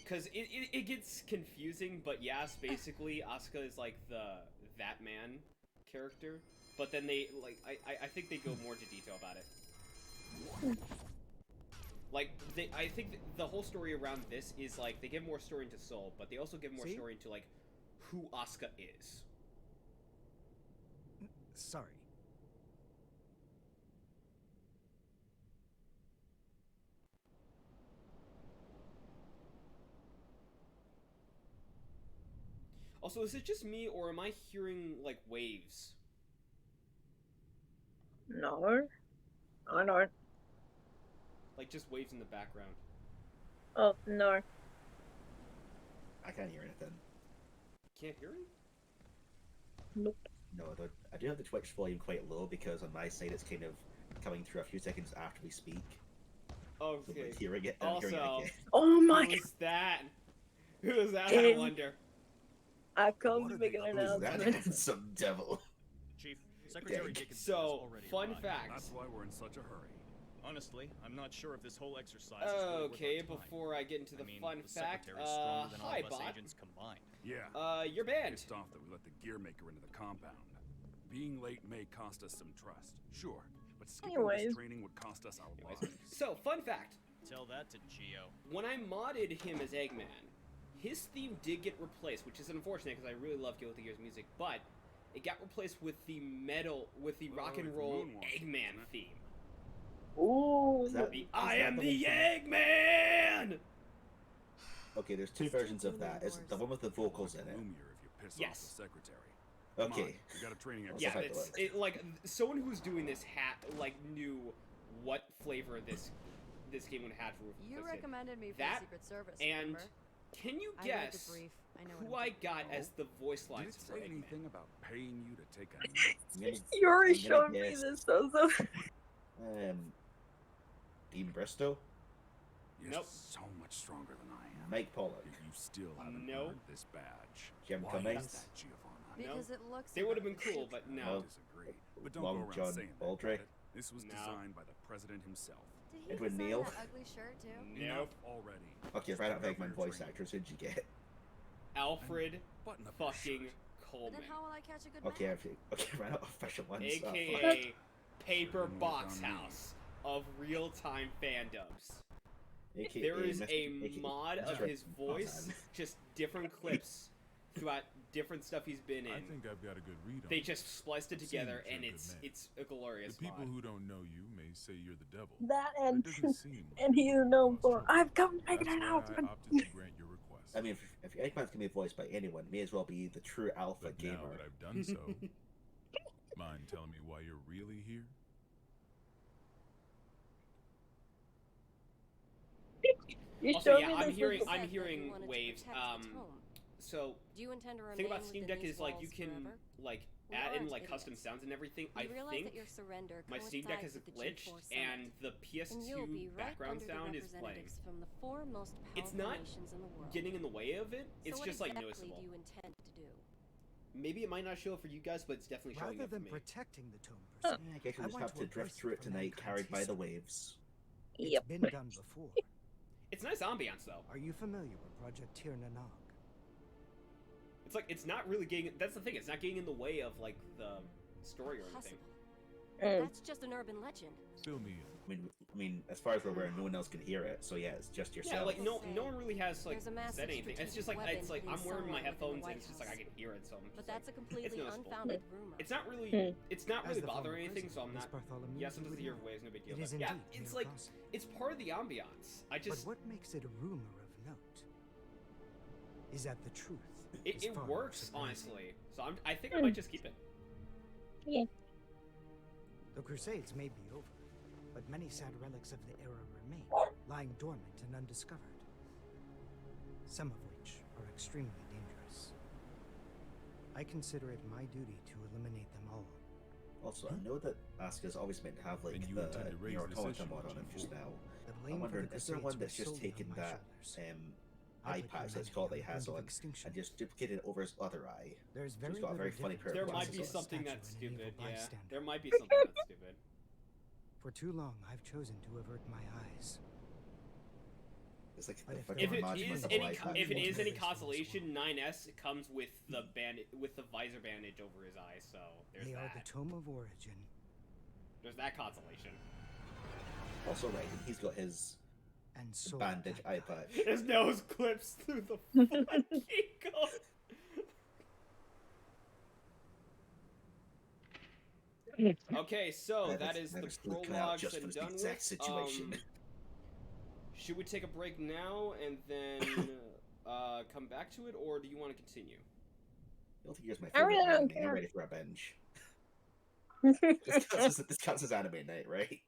Because it gets confusing, but yes, basically Asuka is like that man character, but then they like I think they go more into detail about it. Like I think the whole story around this is like they give more story into Soul, but they also give more See? story into like who Asuka is. Sorry. Also, is it just me or am I hearing like waves? No. I don't. Like just waves in the background. Oh, no. I can't hear anything. Can't hear it? Nope. No, I do have the Twitch volume quite low because on my side it's kind of coming through a few seconds after we speak. So Okay. I'm hearing it, I'm hearing it Also, again. Oh my god. who's that? Who is that? I wonder. I've come What to are make they- an who's that announcement. handsome devil? Chief, Secretary Okay. Dickinson has So, already fun arrived. fact. That's why we're in such a hurry. Honestly, I'm not sure if this whole exercise is really worth Okay, our time. before I get into the I mean, fun the fact, Secretary's stronger than all hi of us bot. agents combined. Yeah. You're banned. Pissed off that we let the gear maker into the compound. Being late may cost us some trust, sure, but skipping Anyways. this training would cost us our lives. So, fun fact. Tell that to Geo. When I modded him as Eggman, his theme did get replaced, which is unfortunate because I really love Guilty Gear's music, but it got replaced with the rock and roll Eggman theme. Ooh. Is that- The is I that am the the one Eggman! Okay, there's two versions of that. Is it the one with the vocals in it? Gloomier if you piss Yes. off the secretary. Come on, Okay. we got a training Yeah, exercise. it's like someone who's doing this knew what flavor this game would have for You replace it. recommended me for That the Secret Service, and remember? can you I read the guess brief. I know who what I I'm got doing. as the voice Did lines it for say Eggman? anything about paying you to take a Yuri I'm gonna showed me guess. this, so. Dean Bristow? You're Nope. so much stronger than I am. Mike Pollock? Yet you still haven't Nope. earned this badge. Jim Why Cummings? is that, Giovanna? Because it looks. They would have been cool, but I no. disagree. But don't Long go around John saying that, Baldry? got it? This was No. designed by the president himself. Did he Edwin design Neal? that ugly shirt too? Nope. Enough already. Okay, Just right out prepare for Eggman your voice training. actors, who'd you get? Alfred Button up your fucking shirt. But Coleman, then how will I catch a good Okay, man? okay, right out official ones. aka Paper Box House, of real-time fan dubs. AKA There is Mr. a AKA mod of Mr. his voice, just different clips throughout different stuff he's been in. I think I've got a good read on They you. just spliced it I've seen together, that you're and a good man. it's a glorious The people mod. who don't know you may say you're the devil. That but and it doesn't seem like and you're he's looking to known cause for trouble. I've come to make That's an why announcement. I opted to grant your request. I mean, if Eggman's gonna be voiced by anyone, it may as well be the true alpha But gamer. now that I've done so, mind telling me why you're really here? You Also, showed yeah, me I'm this hearing was- Said that you hearing wanted to waves. protect the tome. So Do you intend to the remain thing about Steam within Deck these is like you walls can forever? like We add in aren't like custom idiots. sounds and everything. We I realize think that your surrender my Steam Deck has coincides with the glitched G4 summit, and the and you'll be PS2 right background under the sound is playing. representatives from the four most It's powerful not nations in the world. getting in the way of it. So It's what just like exactly noticeable. do you intend to do? Maybe it might not show up for you guys, but it's definitely showing Rather up for than me. protecting the tome per se, I guess we just want have to drift embrace through it for tonight, carried by the mankind's waves. history. Yep. It's been done before. It's nice ambiance though. Are you familiar with Project Tir Nanog? It's like it's not really getting. That's the thing. It's not getting in the way of like the story or anything. Possible. That's just an urban legend. Fill me in. I mean, as far as we're aware, no one else can hear it. So yeah, it's just yourself. Yeah, like no one really has like There's a massive said anything. It's just like strategic it's like weapon I'm wearing my hidden somewhere headphones within and the it's just White like I can hear it. So I'm just But that's a like, completely it's noticeable. unfounded rumor. It's not really. It's not As really the bothering former anything. So I'm president, not. Miss Bartholomew, Yeah, sometimes you the hear would waves, no big deal. It But is yeah, indeed it's near like gossip. it's part of the ambiance. I just But what makes it a rumor of note is that the truth is it far more works surprising. honestly. So I think I might just keep it. Yeah. The Crusades may be over, but many sad relics of the era remain, lying dormant and undiscovered. Some of which are extremely dangerous. I consider it my duty to eliminate them all. Also, I know that Asuka's always meant to have like And you the intend to raise Nier this Automata issue mod with on it just G4. now. The I'm blame for wondering, the is there Crusades one that's was just solely taken on my that shoulders. eye I put patch, let's humanity call it, on that he the has brink of on, extinction. and just duplicated it over his other eye? There's So very he's got a very little funny difference pair of There might glasses be on. something statue that's and an evil stupid. Yeah, bystander. there might be something that's stupid. For too long, I've chosen to avert my eyes. It's like But the if fucking there are Majima any- double eye any- patch. If it is any Multiple consolation, 9S comes with the visor bandage over his eye. So there's They are the that. Tome of Origin. There's that consolation. Also, right, and he's got his And so bandage eye patch. His nose clips through the fucking eagle. Okay, so that is the prologues just for and this done exact with. situation. Should we take a break now and then come back to it, or do you want to continue? I don't think here's my I favorite really don't anime. I'm care. ready for a binge. This counts as anime night, right?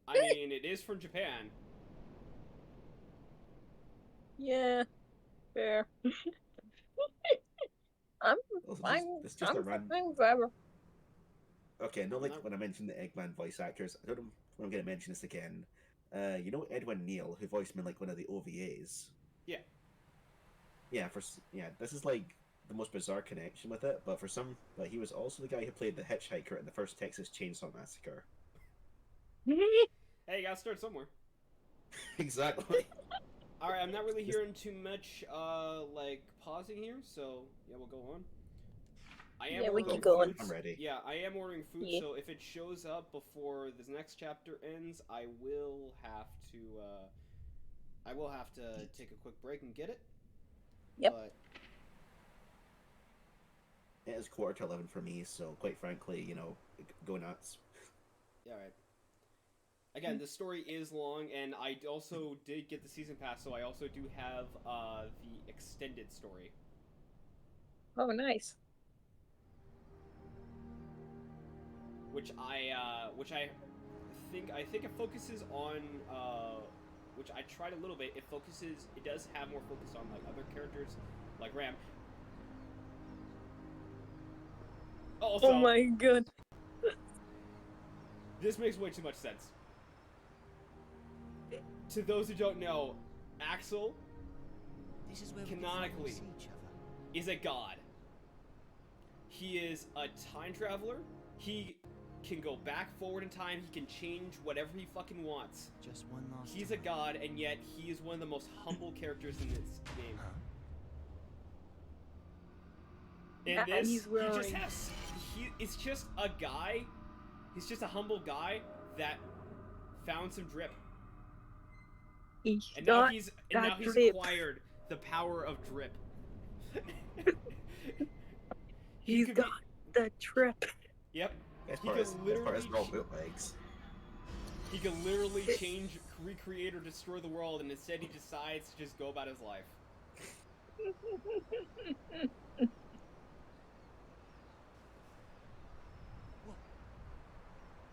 I mean, it is from Japan. Yeah. Fair. I'm Also, fine. it's just a I'm run. fine forever. Okay, no, like when I mentioned the Eggman voice actors, I don't know when I'm going to mention this again. You know Edwin Neal, who voiced him in like one of the OVAs. Yeah. Yeah, this is like the most bizarre connection with it, but he was also the guy who played the hitchhiker in the first Texas Chainsaw Massacre. Hey, you gotta start somewhere. Exactly. Alright, I'm not really hearing too much, like, pausing here, so, yeah, we'll go on. I am Yeah, we ordering keep going. food. I'm ready. Yeah, I am ordering food, Yeah. so if it shows up before this next chapter ends, I will have to take a quick break and get it. Yep. But It is 11:15 for me, so quite frankly, go nuts. yeah, alright. Again, the story is long, and I also did get the season pass, so I also do have the extended story. Oh, nice. Which I think it focuses on which I tried a little bit. It does have more focus on like other characters, like Ram. Also, Oh my god. this makes way too much sense. To those who don't know, Axel This is where canonically we can finally see each other. is a god. He is a time traveler. He can go back, forward in time. He can change whatever he fucking wants. Just one last He's a god, and yet he is one of the most humble characters in this game. In this, he's he just roaring. has. It's just a guy. He's just a humble guy that found some drip. He's And now got he's that drip. acquired the power of drip. He's got the drip. Yep. Best He part could is literally they're all bootlegs. He can literally change, recreate, or destroy the world, and instead he decides to just go about his life.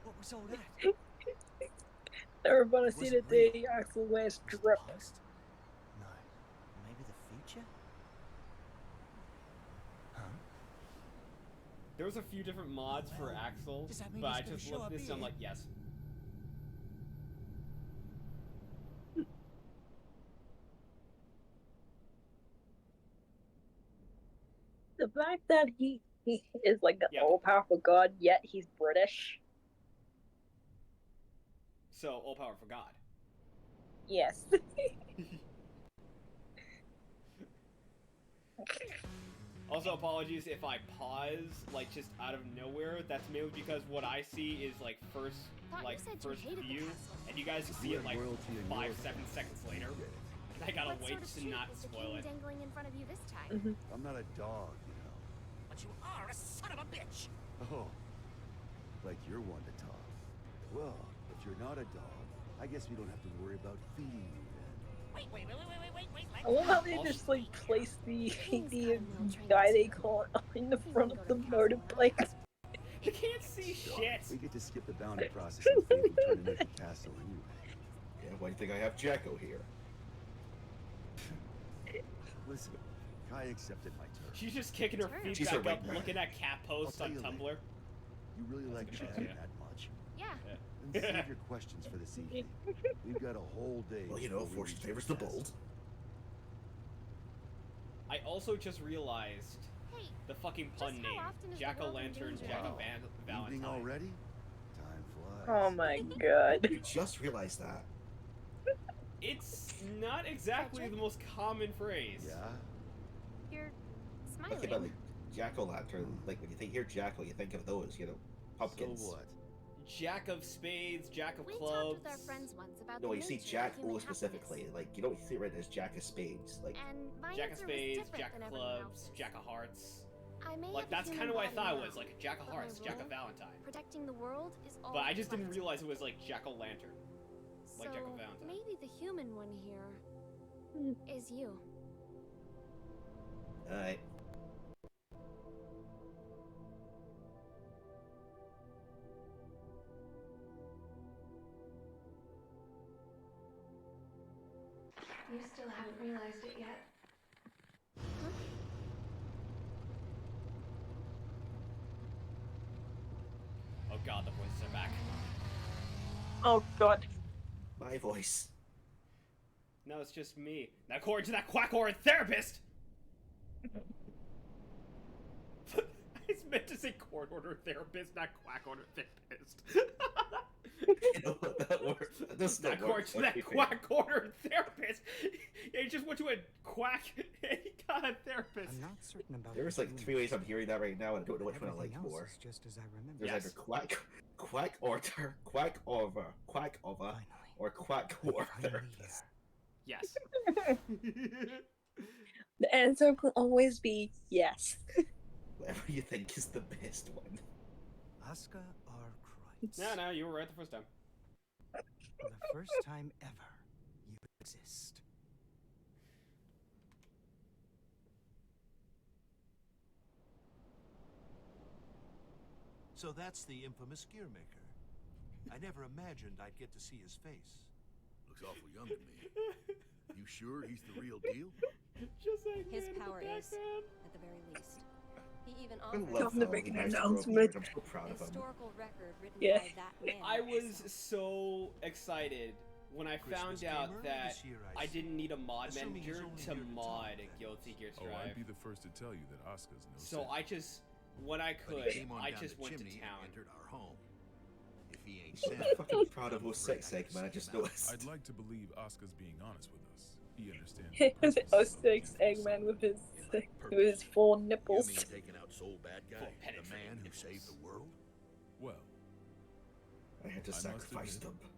What was all that? Everybody see the day Axel wears drip. No. Maybe the future? Huh? There was a few different mods for Axel, does that mean but he's I gonna just show looked up at this and I'm here? like, yes. The fact that he is like the all-powerful god, yet he's British. So, all power for God. Yes. Also, apologies if I pause, like, just out of nowhere. That's mainly because what I see is, like, first view, and you guys see it, like, 5-7 seconds later. And I gotta wait to not spoil it. Dangling in front of you this time? I'm not a dog, you know. But you are a son of a bitch! Oh, like you're one to talk. Well, if you're not a dog, I guess we don't have to worry about feeding you then. Wait. I love how they just like place the guy they call in the front of the motorbike. You can't see shit! We get to skip the boundary process and fate and turn into the castle anyway. Yeah, why do you think I have Jacko here? Listen, Kai accepted my turn. She's just kicking her feet She's back a up, right looking at cat posts on Tumblr. You really like Chad that much? Yeah. Then save your questions for this evening. We've got a whole day. Well, you know, before we fortune reach favors the the bold. castle. I also just realized Hey, the fucking pun just how name. often is the Jack world in O-Lantern, danger? Jack Wow. O-Valentine. Evening already? Time flies. Oh my god. You just realized that. It's not exactly the most common phrase. Yeah? You're Okay, but like Jack-o'-lantern, like when you hear Jack-o', you think of those, you know, pumpkins. So what? Jack of spades, Jack of We clubs. talked with our friends once about No, the you see nature of Jack-o human specifically. happiness. Like, you don't see it right as Jack of spades. Like, And my Jack of answer was spades, different Jack than of everyone clubs, else's. Jack of hearts. I may Like, have a that's human kind of what I body thought it now, was, like a Jack of but my hearts, Jack of role, Valentine. Protecting the world is all But I just didn't left. realize it was like Jack O-Lantern. Like So Jack of Valentine. maybe the human one here is you. alright. You still haven't realized it yet. Oh god, the voices are back. Oh god. My voice. No, it's just me. Now, according to that quack or therapist! It's meant to say court order therapist, not quack order therapist. You know what that works? That still Not according works. to that quack order therapist. Yeah, he just went to a quack and he got a therapist. I'm not certain about There's the like 3 ways I'm hearing that right now, and I don't know which one I Everything like else more. is just as I remember. There's Yes. either quack order, quack over, or quack war therapist. Yes. The answer will always be yes. Whatever you think is the best one. Asuka R. Kreutz. No, you were right the first time. For the first time ever, you exist. So that's the infamous gear maker. I never imagined I'd get to see his face. Looks awful young to me. You sure he's the real deal? Just like His man in the power is, background. at the very least. He even I offers love to how make he an managed to grow announcement. beard. I'm so proud of him. historical record written Yeah. by that man. I was so excited when I found out Gamer, that this year I didn't need a mod Assuming he's manager only to here to mod talk, Guilty Gear Oh, Strive. I'd be the first to tell you that Asuka's no So saint. I just, when I But he could, came on I down just the went to chimney town. and entered our home. If he ain't I'm Santa, fucking proud of 06 Eggman, I just noticed. I'd like to believe Asuka's being honest with us. He understands the The purpose of 06 the Eggman with his full you nipples. mean taking out Soul Bad Guy, Full the penetrating man who nipples. saved the world? Well, I had to I must sacrifice admit, them.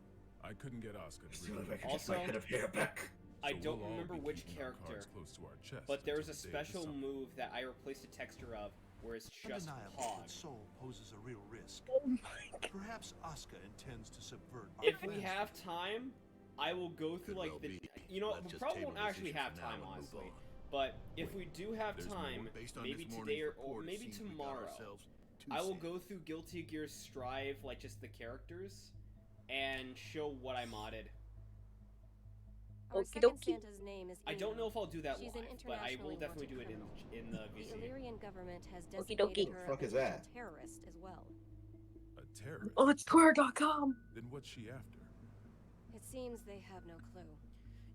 I couldn't get Asuka to Still, if I really could get my head of hair back. I So don't we'll all remember be which keeping our character, cards close to our chest but there's a until the day of the special summit. move that I replaced the texture of, where it's just Undeniable Pog. that Soul poses a real risk. Perhaps Asuka intends to subvert our If we plans. have time, I will go through like the. You know, we probably won't actually have time, honestly. But if we do have time, maybe today or maybe tomorrow, I will go through Guilty Gear Strive, like just the characters, and show what I modded. Our Okie second dokie. Santa's name is I don't know if I'll do that She's live, an but I will internationally definitely do wanted it criminal. in the The VC. Illyrian government has Okie designated dokie. her Fuck a is potential that? terrorist as well. A terrorist? Oh, it's Twitter.com. Then what's she after? It seems they have no clue.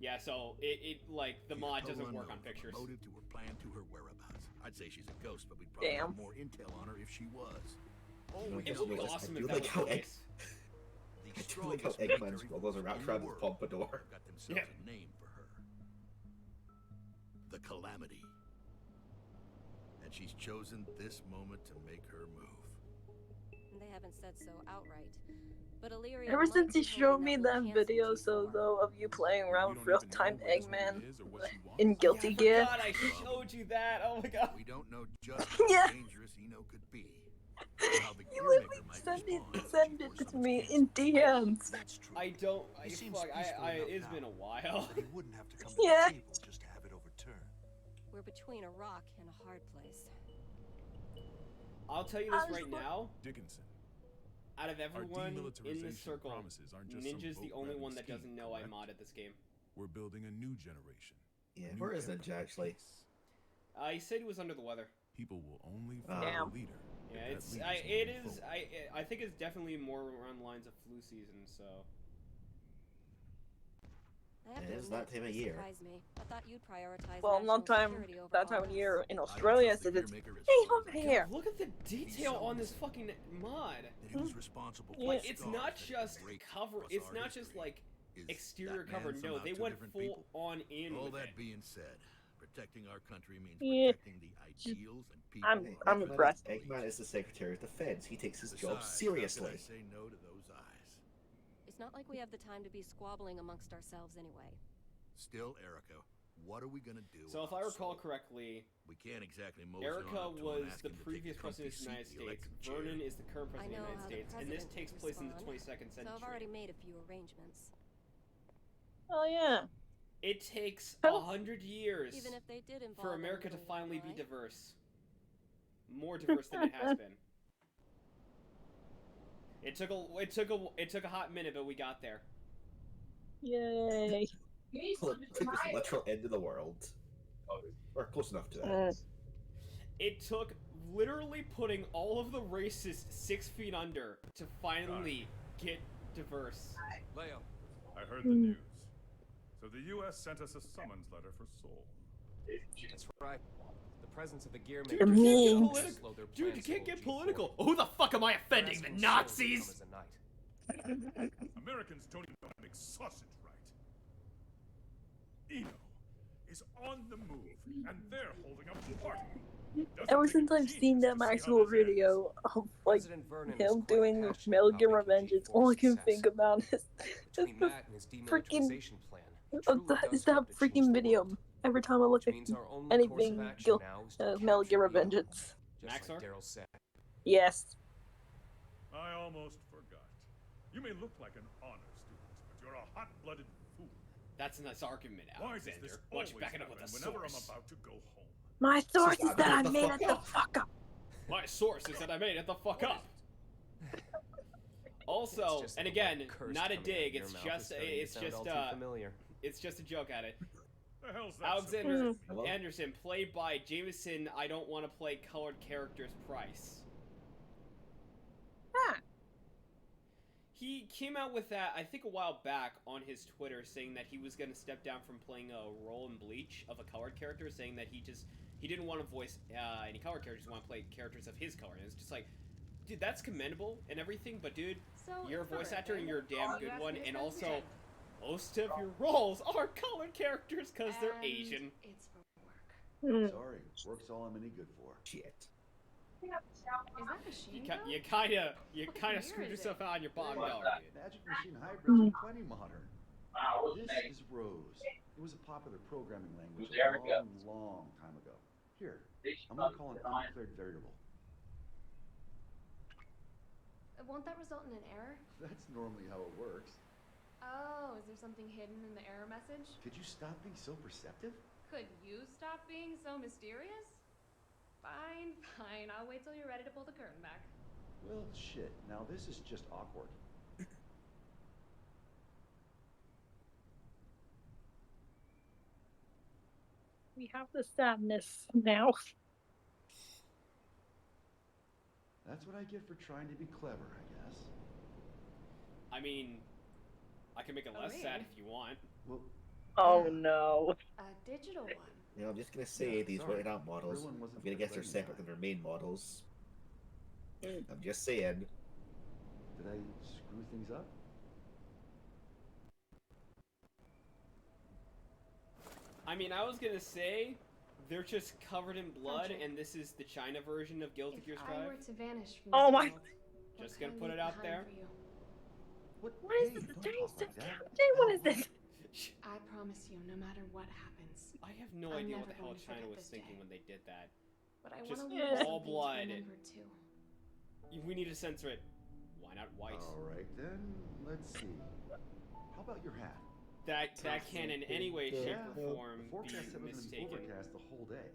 Yeah, so it like the mod doesn't work on pictures. Motive to her plan to her whereabouts. I'd say she's a ghost, but we'd probably Damn. have more intel on her if she was. It would be awesome I if do that like was how the case. I do like how Eggman's brothers are wrapped around with Pompadour. Got themselves a name for her. The Calamity. And she's chosen this moment to make her move. They haven't said so outright. But Illyria Ever might since be you showed hoping me we'll that cancel video, G4. though, of you playing around with We don't even real-time know what this Eggman woman is or what she wants. in Guilty Gear. God, I showed you that. Oh my god. We don't know just how Yeah. dangerous Eno could be. How the You Gearmaker literally might send respond. it to me in DMs. That's true. I don't. He seems Fuck. peaceful enough It's now been a while. that he wouldn't have to come to Yeah. the table just to have it overturned. We're between a rock and a hard place. I'll tell you this I was right wa- now. Dickinson. Out of everyone in demilitarization this circle, promises aren't just some Ninja's the boat only grabbing one that scheme, doesn't know I correct? modded this game. We're building a new generation. Yeah, a new where is era Ninja of actually? peace. He said he was under the weather. People will only follow Damn. a leader. Yeah, if it's. that I. leader's It moving is. forward. I think it's definitely more around the lines of flu season. So. I have It to is admit, that time of this year. surprised me. I thought you'd prioritize Well, national not time security over that time all of else. year in I don't Australia, trust the says it's Gearmaker as hey far over as here. Look at the detail on this fucking mod. That he was responsible for Like, the it's scars not that just break cover. across It's our not just history. like Is exterior that cover. man No, somehow they two went different full people? on in All with that it. being said, protecting our country means Yeah. protecting the ideals and people. I'm of I'm our impressed. beliefs. Eggman is the Secretary of Defense. He takes his job Besides, seriously. How could I say no to those eyes? It's not like we have the time to be squabbling amongst ourselves anyway. Still, Erica, what are we gonna do? So if I about recall Soul? correctly, We can't exactly mosey Erica on up to him was and ask the him to take previous a president comfy of the United seat in the States. electric chair. Vernon is the current I president know of the how United the States, and this president takes would place in the respond, 22nd So century. I've already made a few arrangements. Oh yeah. It takes Oh. 100 years Even if they did involve for America to a finally be right? diverse. More diverse than it has been. It took a hot minute, but we got there. Yay. Well, it took this literal end of the world. Or close enough to that. It took literally putting all of the racists 6 feet under to finally get diverse. Leo. I heard the news. So the U.S. sent us a summons letter for Seoul. That's right. The presence of the gear Dude, maker you can't get will political. slow their Dude, you plans can't to get G4. political. Who the fuck am I offending? The Asking Nazis? Seoul to come as a knight. Americans don't even know how to make sausage right. Eno is on the move, and they're holding a party. Doesn't Ever take a since I've genius seen to that see how actual this ends. video of like President Vernon was him quite doing passionate Metal about Gear making Revengeance, G4 all I can success. think about is Between that and his freaking demilitarization plan, it truly is does that help to change freaking the video. world. Every time I look Which at means our only course of anything action now is to Metal Gear capture Eno, Revengeance. just like Maxar? Daryl said. Yes. I almost forgot. You may look like an honor student, but you're a hot-blooded fool. That's a nice argument, Why does Alexander. this Why don't you always back it up with happen a whenever source? I'm about to go home? My source is Stop that it I the made fuck it the up. fuck up. My source is that I made it the fuck up. Also, It's just and the again, word curse not a coming out of dig. your It's mouth just is starting to sound all too familiar. it's just a joke at it. The hell's that? Alexander Hello? Anderson, played by Jameson. I don't want to play colored characters. Price. Huh. He came out with that, I think, a while back on his Twitter, saying that he was going to step down from playing a role in Bleach of a colored character, saying that he didn't want to voice any colored characters, he wanted to play characters of his color. And it's just like, dude, that's commendable and everything, but dude, So you're a it's the voice actor and birthday. you're a damn Are you good asking one, this and question? also, most of your roles are colored characters because they're And Asian. It's for work. Hmm. Sorry, work's all I'm any good for. Shit. that machine You code? kind of What year screwed is yourself it? out on your bottom dollar, dude. Magic machine hybrids are plenty modern. This is Rose. It was a popular programming language a long, long time ago. Here, I'm gonna call an uncleared variable. Won't that result in an error? That's normally how it works. Oh, is there something hidden in the error message? Could you stop being so perceptive? Could you stop being so mysterious? Fine, fine. I'll wait till you're ready to pull the curtain back. Well, shit. Now this is just awkward. We have the sadness now. That's what I get for trying to be clever, I guess. I mean, I can make it less sad if you want. Well, oh no. A digital one. You know, I'm just gonna say these sorry. weighted out models. Real one wasn't I'm gonna quite guess they're ready in separate time. than their main models. I'm just saying. Did I screw things up? I mean, I was gonna say they're just covered in blood, and this is the China version of Guilty Gear If I Strive. were to vanish from Oh this my- world, Just what gonna could I put it leave out behind there. for you? What is this? Don't Chinese talk stuff? like that. What is this? I promise you, no matter what happens, I have no I'm idea what never the hell going to China forget was this thinking day. when they did that. but I want Just to leave you all something blood. to remember too. We need to censor it. Why not white? All right, then. Let's see. How about your hat? That can in any way, shape, Yeah, or form the forecast said be it was gonna be mistaken. overcast the whole day.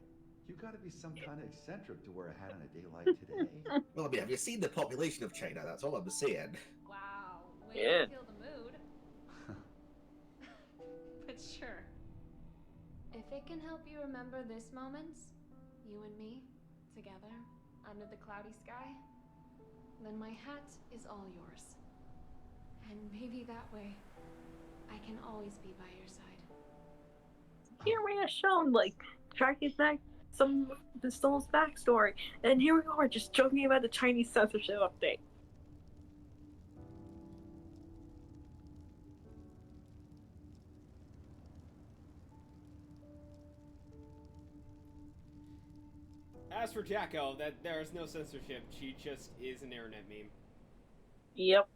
You gotta be some kind of eccentric to wear a hat on a day like today. Well, I mean, have you seen the population of China? That's all I'm saying. Wow, way Yeah. to kill the mood. But sure. If it can help you remember this moment, you and me, together, under the cloudy sky, then my hat is all yours. And maybe that way, I can always be by your side. Here we are shown, like, tracking back some of the Stone's backstory. And here we are just joking about the Chinese censorship update. As for Jacko, that there is no censorship. She just is an internet meme. Yep.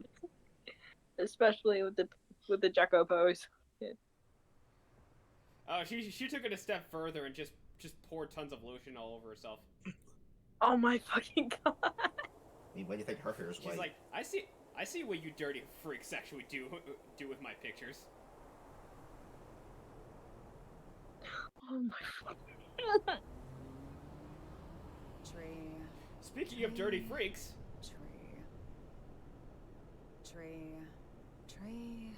Especially with the Jacko pose. Yeah. Oh, she took it a step further and just poured tons of lotion all over herself. Oh my fucking god. I mean, why do you think her hair is She's white? like, I see what you dirty freaks actually do with my pictures. Oh my fucking Tree. Speaking of dirty freaks. Tree. Tree.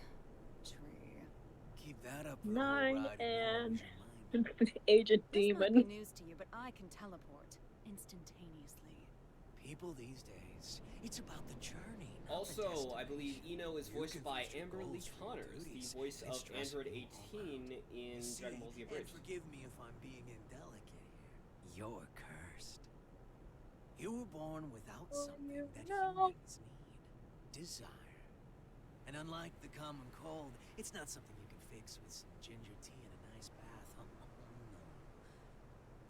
Tree. Keep that up. 9 ride and your Agent This might Demon. be news to you, but I can teleport instantaneously. People these days, it's about the journey. not the Also, I destination. believe Eno is You voiced by confuse your Amber Lee goals with your Connors, the duties. voice of It's stressing Android you all 18 out. in You see, Dragon Ball Z and Abridged. forgive me if I'm being indelicate here. You're cursed. You were born without something that humans need. Desire. And unlike the common cold, it's not something you can fix with some ginger tea and a nice bath. Oh,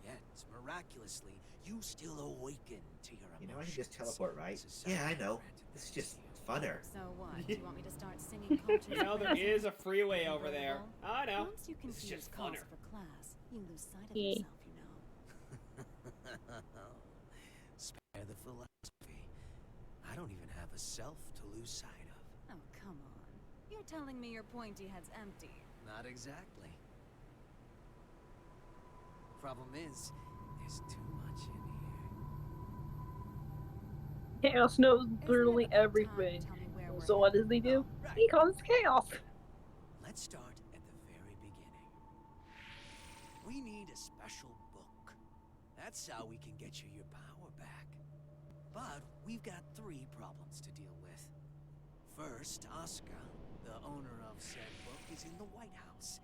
no. Yet, miraculously, you still awaken to your emotions. You know, I can just teleport, right? Yeah, I know. This is just funner. So what? Do you want me to start singing cultures? You know, there is a freeway over there. I know. Once you This is confuse just calls funner. for class, you lose sight of Yeah. yourself, you know. Spare the philosophy. I don't even have a self to lose sight of. Oh, come on. You're telling me your pointy head's empty. Not exactly. Problem is, there's too much in here. Chaos knows literally everything. So what does he do? He calls Chaos. Let's start at the very beginning. We need a special book. That's how we can get you your power back. But we've got 3 problems to deal with. First, Oscar, the owner of said book, is in the White House,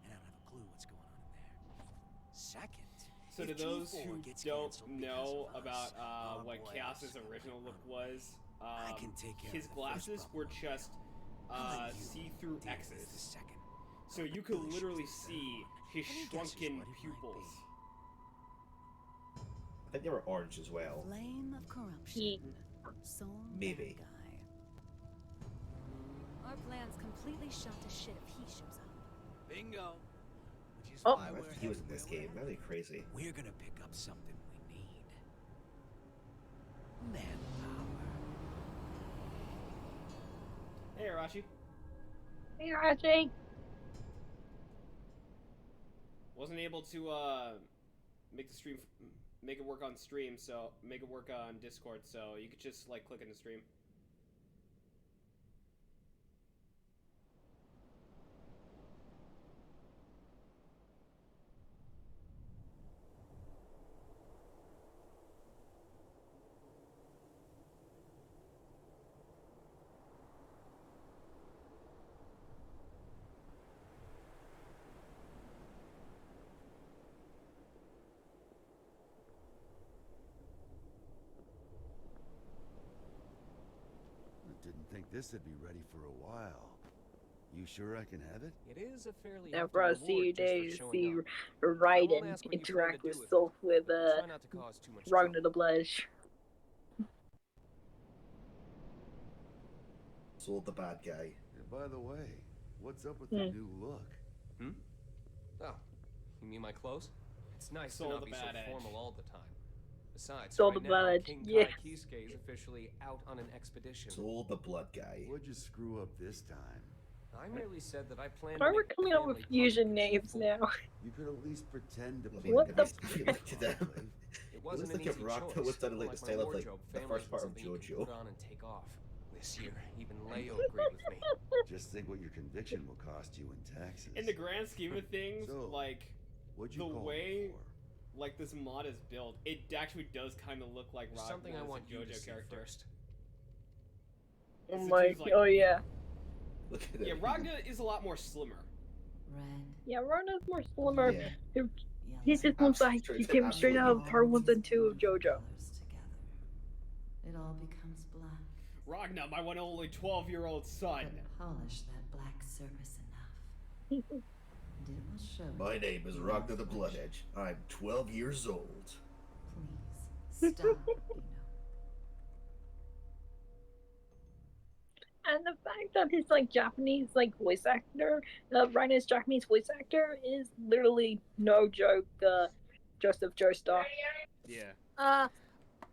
and I don't have a clue what's going on in there. Second, So to if those G4 who gets don't canceled because know of us, about our what boy Chaos's Oscar original might look run was, I can take care his of the glasses first were problem. just I'll let you see-through deal with the X's. second. So you could Delicious literally is the see his Any guesses shrunken what it might pupils. I think they were orange as well. Flame of corruption. Soul Maybe. bad guy. Our plan's completely shot to shit if he shows up. Bingo. Which is Oh, why we're he was in headed this where game. we're That'd be crazy. We're gonna pick up something we need. Manpower. Hey, Arashi. Hey, Archie. Wasn't able to make the stream, make it work on stream, so make it work on Discord. So you could just like click in the stream. Didn't think this would be ready for a while. You sure I can have it? It is a fairly Never hefty see reward just days for see showing up. Raiden ask what you plan to interact do with with Sylph with Try not to cause too much Ragnar the Blush. Sold the bad guy. And by the way, what's up with the new look? Hmm? Oh, you mean my clothes? It's nice Sold to not the be so bad edge. formal all the time. Besides, Sold right the now, blood, King yeah. Kai Kisuke is officially out on an expedition. Sold the blood guy. What'd you screw up this time? I merely said that I plan to Why we're make coming up with family fusion names now? You could at least pretend to I play mean, What it the makes me look to them. It It wasn't looks an like if easy Rocco choice. was done in like Like the my style of like wardrobe, the family first isn't part of something you can JoJo. put on and take off. This year, even Leo agreed with me. Just think what your conviction will cost you in taxes. In the grand scheme of things, So, like what'd you the call way me for? like this mod is built, it actually does kind of look like There's Ragnar something I as want a you to JoJo see character. first. I'm So like, she's like- oh yeah. Look at Yeah, it. Ragnar is a lot more slimmer. Red. Yeah, Ragnar's more slimmer. Yeah. He just looks like he came straight out of part 1 and 2 of JoJo. Colors together. It all becomes black. Ragnar, my one and only 12-year-old son. But polish that black surface enough. And it will show. My name is you Ragnar the as Blood much. Edge. I'm 12 years old. Please stop. And the fact that his like Japanese like voice actor, Ragnar's Japanese voice actor is literally no joke. Joseph Joestar. Yeah.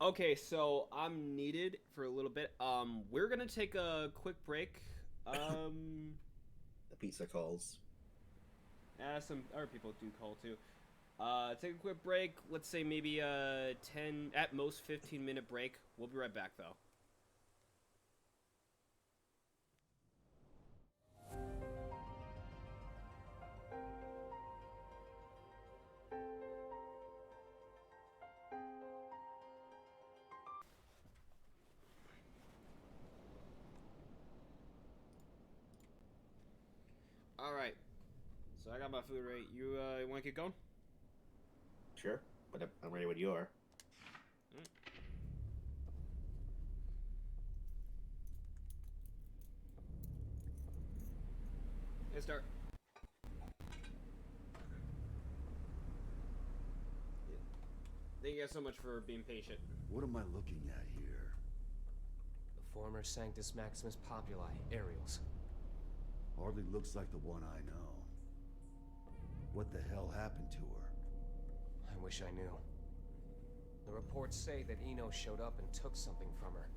Okay, so I'm needed for a little bit. We're gonna take a quick break. The pizza calls. Some other people do call too. Take a quick break. Let's say maybe 10, at most 15-minute break. We'll be right back though. All right. So I got my food ready. You want to get going? Sure, but I'm ready when you are. Let's start. Thank you guys so much for being patient. What am I looking at here? The former Sanctus Maximus Populi, Aerials. Hardly looks like the one I know. What the hell happened to her? I wish I knew. The reports say that Eno showed up and took something from her.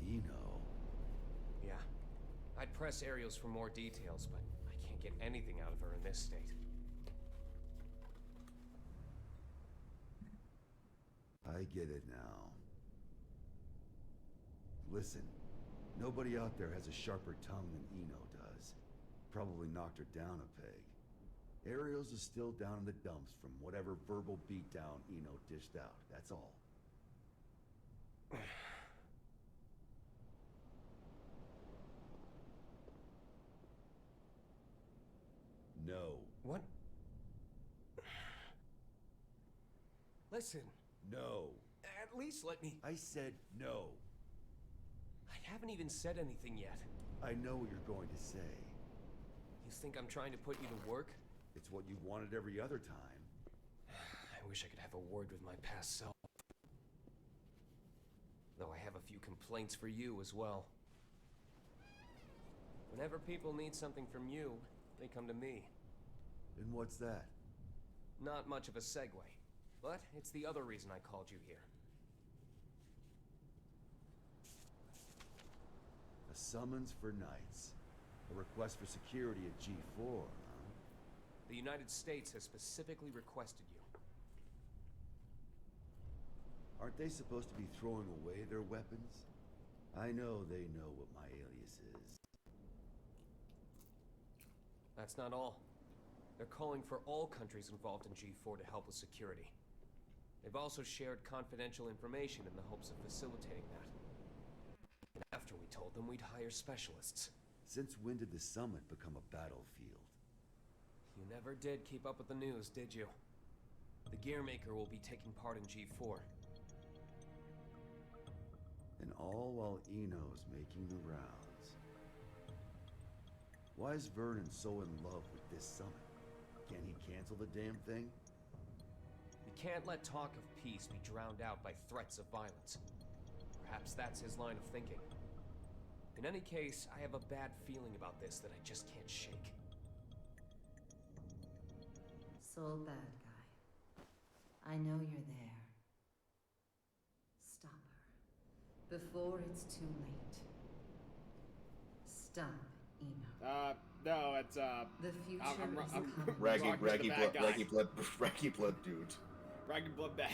Eno? Yeah. I'd press Aerials for more details, but I can't get anything out of her in this state. I get it now. Listen, nobody out there has a sharper tongue than Eno does. Probably knocked her down a peg. Ariel's is still down in the dumps from whatever verbal beatdown Eno dished out, that's all. No. What? Listen. No. At least let me... I said no. I haven't even said anything yet. I know what you're going to say. You think I'm trying to put you to work? It's what you wanted every other time. I I wish I could have a word with my past self. Though I have a few complaints for you as well. Whenever people need something from you, they come to me. And what's that? Not much of a segue, but it's the other reason I called you here. A summons for knights. A request for security at G4, huh? The United States has specifically requested you. Aren't they supposed to be throwing away their weapons? I know they know what my alias is. That's not all. They're calling for all countries involved in G4 to help with security. They've also shared confidential information in the hopes of facilitating that. And after we told them we'd hire specialists. Since when did the summit become a battlefield? You never did keep up with the news, did you? The Gearmaker will be taking part in G4. And all while Eno's making the rounds. Why is Vernon so in love with this summit? Can he cancel the damn thing? We can't let talk of peace be drowned out by threats of violence. Perhaps that's his line of thinking. In any case, I have a bad feeling about this that I just can't shake. Soul bad guy. I know you're there. Stop her. Before it's too late. Stop, Eno. No, it's, The future I'm is coming. Raggy blood dude. Raggy blood bad.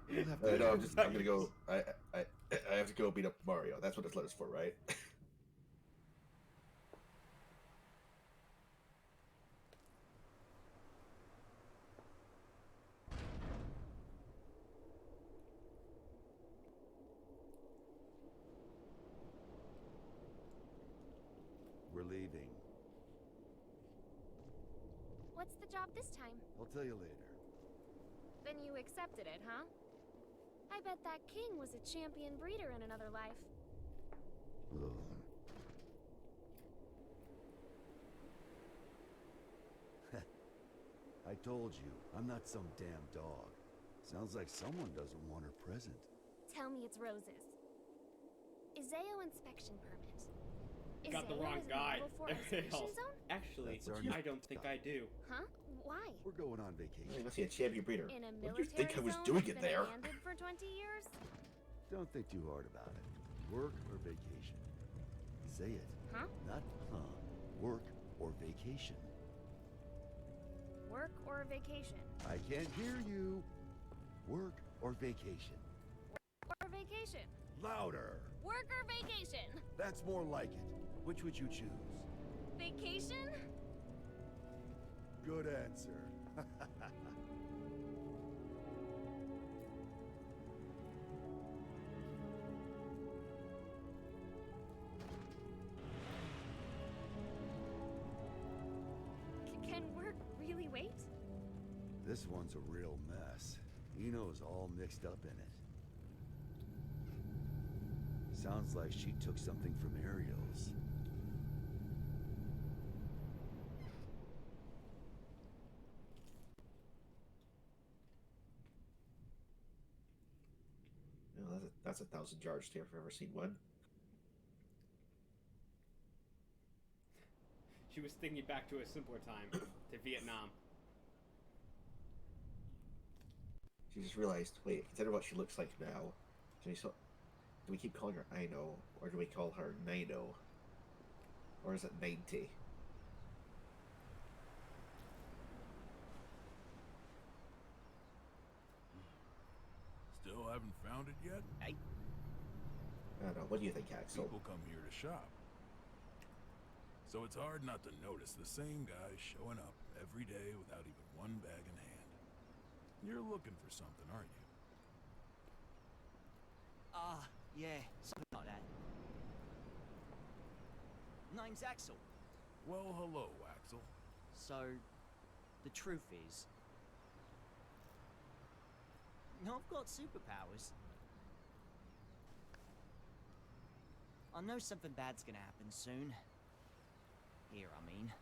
No, I'm gonna go, I have to go beat up Mario. That's what this letter's for, right? We're leaving. What's the job this time? I'll tell you later. Then you accepted it, huh? I bet that king was a champion breeder in another life. Ugh. I told you, I'm not some damn dog. Sounds like someone doesn't want her present. Tell me it's roses. Iseo inspection permit. Got the Iseo wrong is in guy. level 4 isolation zone? Actually, That's our I don't think I do. Huh? Why? We're going on vacation. I must see a champion breeder. In a What do you military think I was zone doing that's in been there? abandoned for 20 years? Don't think too hard about it. Work or vacation? Say it. Huh? Not huh. Work or vacation. Work or vacation? I can't hear you. Work or vacation? Or vacation? Louder. Work or vacation? That's more like it. Which would you choose? Vacation? Good answer. Can work really wait? This one's a real mess. Eno's all mixed up in it. Sounds like she took something from Ariel's. No, that's 1,000 yards to if I've ever seen one. She was thinking back to a simpler time, to Vietnam. She just realized, wait, consider what she looks like now. Do we keep calling her Ino, or do we call her Nino? Or is it 90? Still haven't found it yet? I don't know. What do you think, Axel? People come here to shop. So it's hard not to notice the same guys showing up every day without even one bag in hand. You're looking for something, aren't you? Yeah, something like that. Name's Axel. Well, hello, Axel. So, the truth is, I've got superpowers. I know something bad's gonna happen soon. Here, I mean.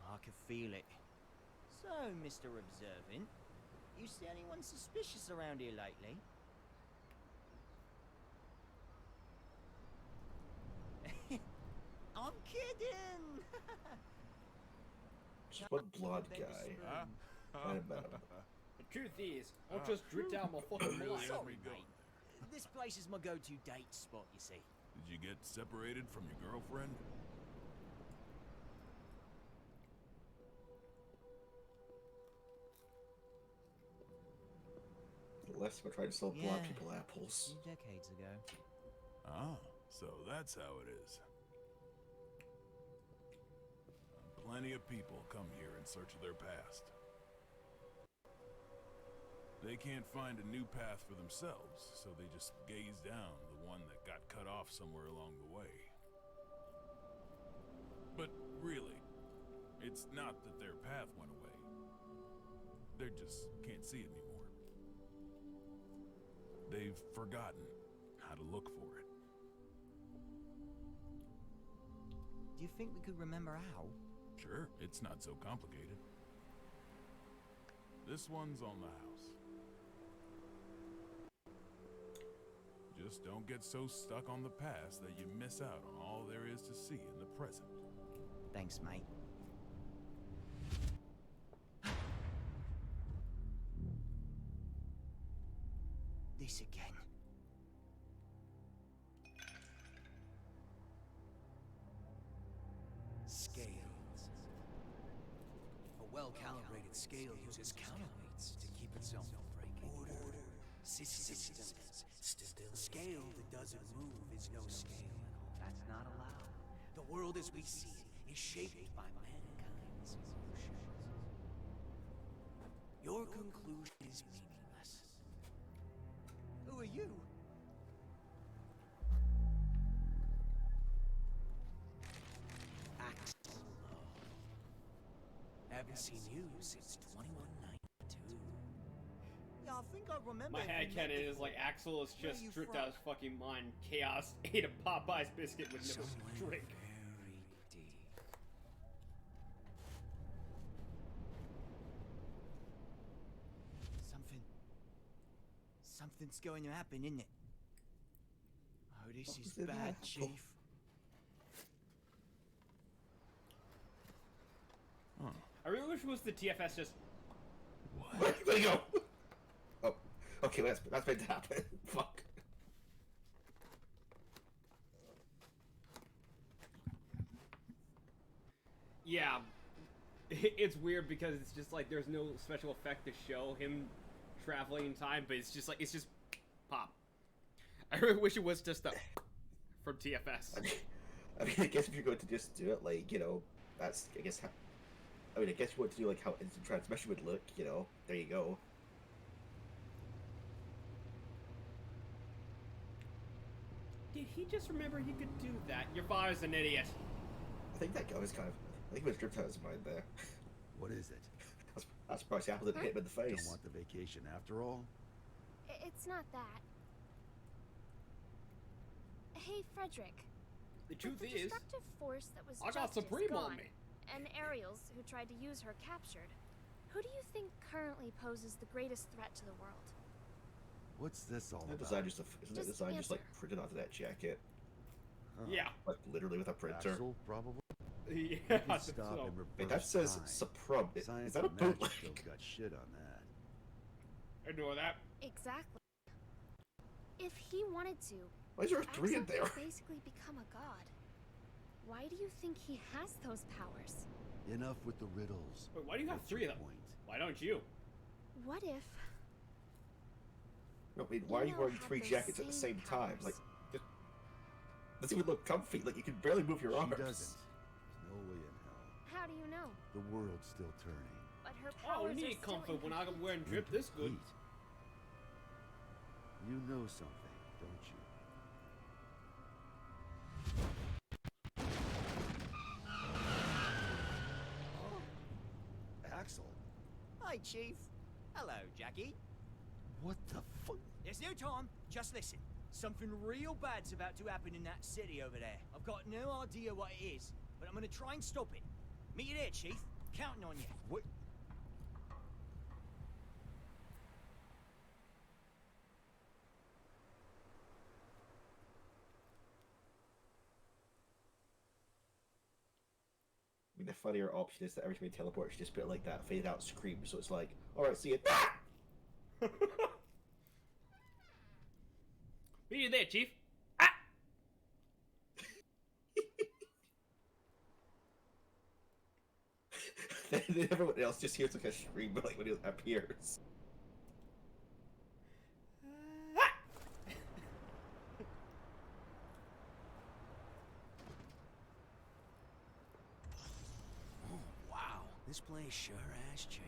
I can feel it. So, Mr. Observant, You see anyone suspicious around here lately? I'm kidding! Just one blonde guy. I met him. The truth is, I'll just drip down my fucking mind. Sorry, mate. This place is my go-to date spot, you see. Did you get separated from your girlfriend? Last time I tried to sell blonde people apples. 2 decades ago. Ah, so that's how it is. Plenty of people come here in search of their past. They can't find a new path for themselves, so they just gaze down the one that got cut off somewhere along the way. But really, it's not that their path went away. They just can't see it anymore. They've forgotten how to look for it. Do you think we could remember how? Sure, it's not so complicated. This one's on the house. Just don't get so stuck on the past that you miss out on all there is to see in the present. Thanks, mate. This again. Scales. A well-calibrated scale uses counterweights to keep itself from breaking. Order, systems. A scale that doesn't move is no scale. That's not allowed. The world as we see it is shaped by mankind's emotions. Your conclusion is meaningless. Who are you? Axel. Haven't seen you since 2192. Yeah, I think I remember. My headcanon is like Axel is just stripped out his fucking mind. Chaos ate a Popeye's biscuit with no drink. Very deep. Something's going to happen, isn't it? Oh, this is was bad, that? Chief. Huh. I really wish it was the TFS just. Where are you gonna go? Oh, okay, that's meant to happen. Fuck. Yeah, it's weird because it's just like there's no special effect to show him traveling in time, but it's just pop. I really wish it was just the from TFS. I mean, I guess if you're going to just do it, like, you know, that's, I guess, I mean, I guess you want to do, like, how instant transmission would look, you know, there you go. Did he just remember he could do that? Your father's an idiot. I think that guy was kind of, I think he was dripped out of his mind there. What is it? I'm surprised Apple didn't hit him in the face. Don't want the vacation after all? It's not that. Hey, Frederick. The truth the is, destructive force that was I got Justice Supreme gone, on me. and Ariels, who tried to use her, captured. Who do you think currently poses the greatest threat to the world? What's this all That about? design just, isn't that design just, like, answer. printed onto that jacket? Huh. Yeah. Like, literally with a printer. Axel, probably? Yeah, You can stop and reverse Wait, that says time. Suprum. Is Science that a and magic bootleg? don't got shit on that. Ignore that. Exactly. If he wanted to, Why is there a 3 in Axel there? could basically become a god. Why do you think he has those powers? Enough with the riddles. Wait, why do you have What's 3 your of them? point? Why don't you? What if No, I mean, why are you know, wearing have 3 those jackets at the same same time? powers. Like, just, doesn't even look comfy. Like, you can barely move your She arms. doesn't. No way in hell. How do you know? The world's still turning. But her Oh, powers we are need still comfort when I'm incomplete. wearing drip this good. Incomplete. You know something, don't you? Axel, Hi, Chief. Hello, Jackie. what the fuck? There's no time. Just listen. Something real bad's about to happen in that city over there. I've got no idea what it is, but I'm gonna try and stop it. Meet you there, Chief. Counting on you. What? the funnier option is that every time he teleports, you just put like that faded out scream, so it's like, alright, see you. What are you there, Chief? Then everyone else just hears like a scream like when he appears. Oh, wow. This place sure has changed.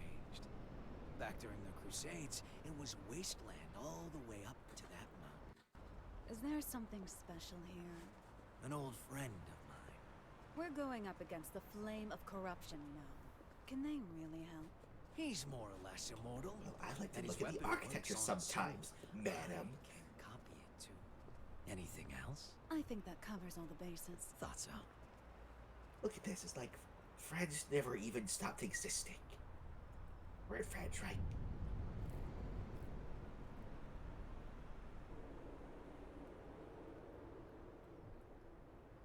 Back during the Crusades, it was wasteland all the way up to that mountain. Is there something special here? An old friend of mine. We're going up against the flame of corruption, you know. Can they really help? He's more or less immortal. Well, I like to and his look at the weapon architecture works on its sometimes, own. madam. I can copy it too. Anything else? I think that covers all the bases. Thought so. Look at this, it's like France never even stopped existing. We're in France, right?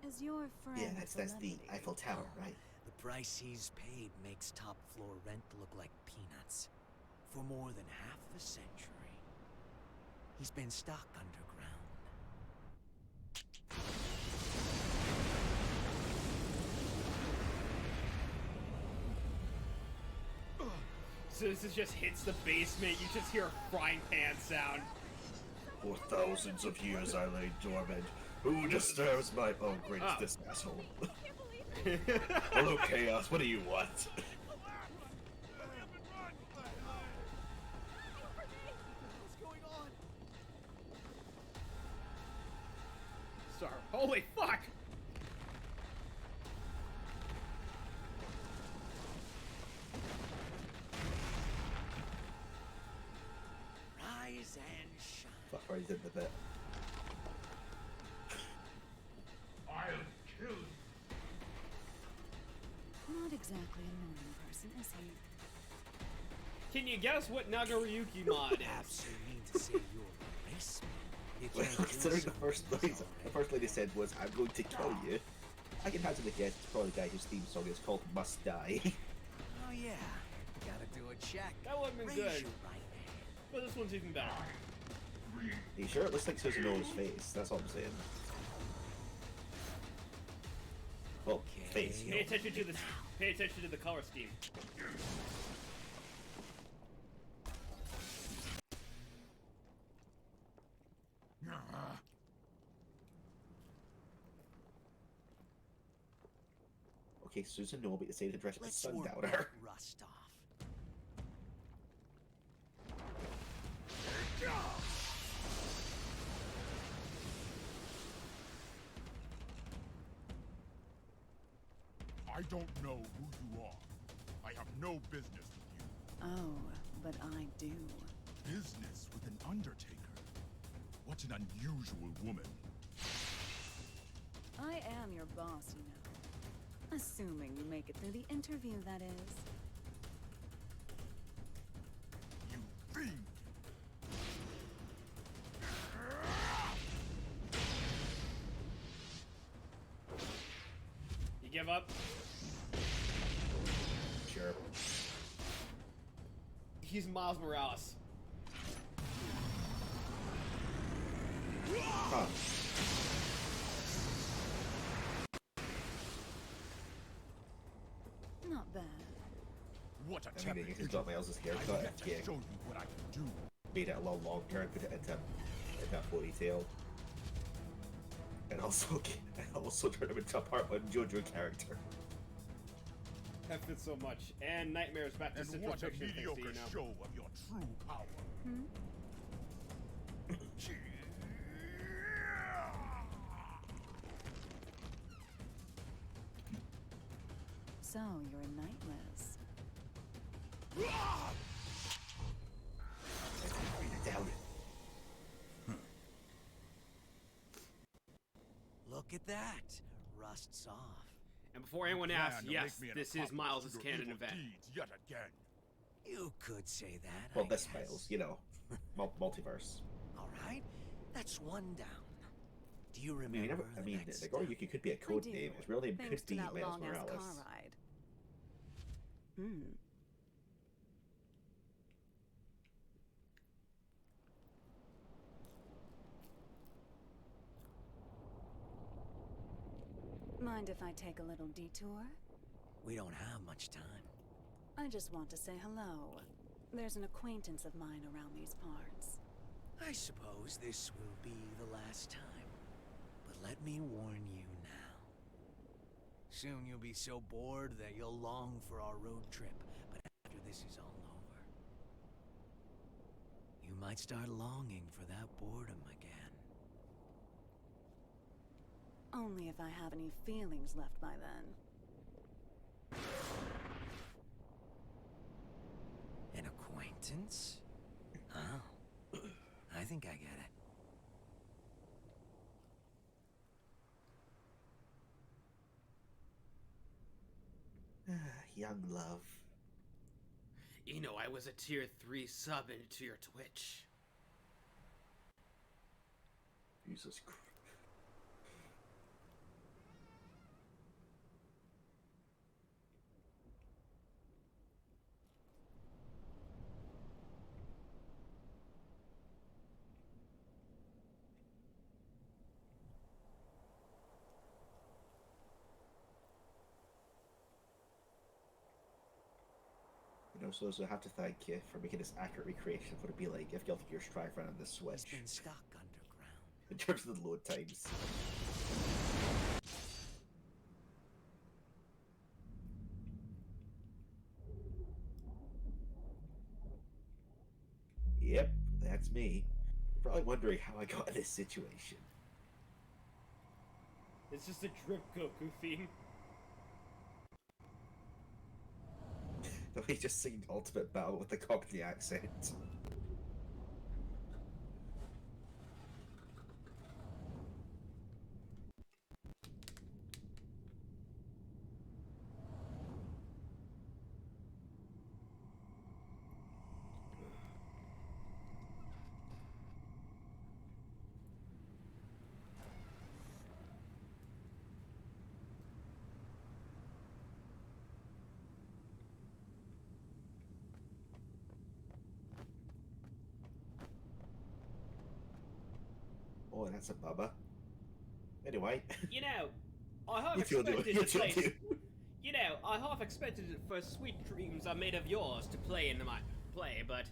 Is your friend Yeah, that's the Eiffel Tower, right? The price he's paid makes top floor rent look like peanuts. For more than half a century, he's been stuck underground. So this just hits the basement, you just hear a frying pan sound. For thousands of years I lay dormant. Who disturbs my... Oh, great, it's this asshole. Hello, Chaos, what do you want? What's going on? Sorry. Holy fuck! Rise and shine. Fuck, already did the bit. I'll kill you. Not exactly a normal person, is he? Can you guess what Nagaryuki mod is? Perhaps you mean to say you're a raceman. You Well, can't considering do the first lady said was, I'm going to kill you, I can hazard a guess it's probably the guy whose theme song is called Must Die. Oh yeah, gotta do a check. That would've been Raise good. your right hand. But this one's even better. Are you sure? It looks like Susan O's face, that's all I'm saying. Well, face, you know. Pay attention to the color scheme. Okay, Susan No will be the same address as Let's work Sundowner. that rust off. I don't know who you are. I have no business with you. Oh, but I do. Business with an undertaker? What an unusual woman. I am your boss, you know. Assuming you make it through the interview, that is. You fiend! You give up? Sure. He's Miles Morales. Huh. Not bad. What a I mean, you can drop Miles' haircut and to yeah, show you what I can do. made it a lot longer and put it into that ponytail. And also turn him into a part one JoJo character. That fits so much. And Nightmare's back to And Central what a Fiction, thanks to mediocre you now. show of your true power. So, you're a Nightless. Down. Look at that. Rust's off. And before anyone Plan asks, to yes, make me an this is accomplice Miles' to your canon evil event. deeds yet again. You could say that. Well, I this guess. Miles, you know, multiverse. All right, that's one down. Do you I mean, remember the Nagoriyuki could be a code I do, name. His real name thanks could to be that Miles long-ass Morales. car ride. Mind if I take a little detour? We don't have much time. I just want to say hello. There's an acquaintance of mine around these parts. I suppose this will be the last time. But let me warn you now. Soon you'll be so bored that you'll long for our road trip. But after this is all over, you might start longing for that boredom again. Only if I have any feelings left by then. An acquaintance? Oh, I think I get it. Young love. You know, I was a tier 3 sub into your Twitch. Jesus Christ. You know, so I have to thank you for making this accurate recreation of what it'd be like if Guilty Gear Strive ran on the Switch. He's been stuck underground. In terms of the load times. Yep, that's me. You're probably wondering how I got in this situation. It's just a drip Goku theme. The way he just singing Ultimate Battle with the Cockney accent. Oh, that's a bubba. Anyway. You know, I half You two do it. expected You to two play. do. You know, I half expected it for Sweet Dreams I Made of Yours to play in my play, but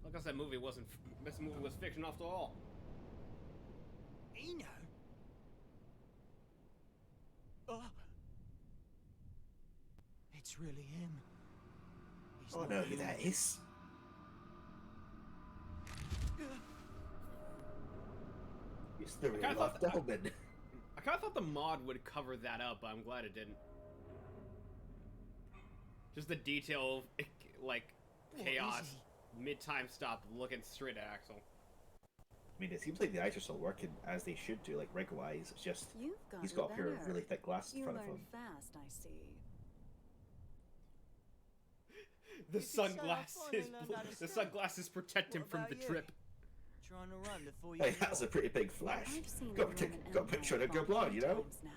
like I said, movie wasn't. This movie was fiction after all. Eno? Oh. It's really him. He's Oh not no, who the that old- is? It's the real kinda life thought- Delman. I kind of thought the mod would cover that up, but I'm glad it didn't. Just the detail of, like, What chaos, is mid-time stop, looking straight at Axel. I mean, it seems like the eyes are still working as they should do, like rig-wise. It's just You've he's gotten got a pair of better. really thick glasses in You front of learn him. fast, I see. The sunglasses protect him What from about the you? drip. Trying to run before you Hey, can that's a walk. pretty big flash. I've seen Got the a, Roman got a picture of a Empire good blind, you know? times now.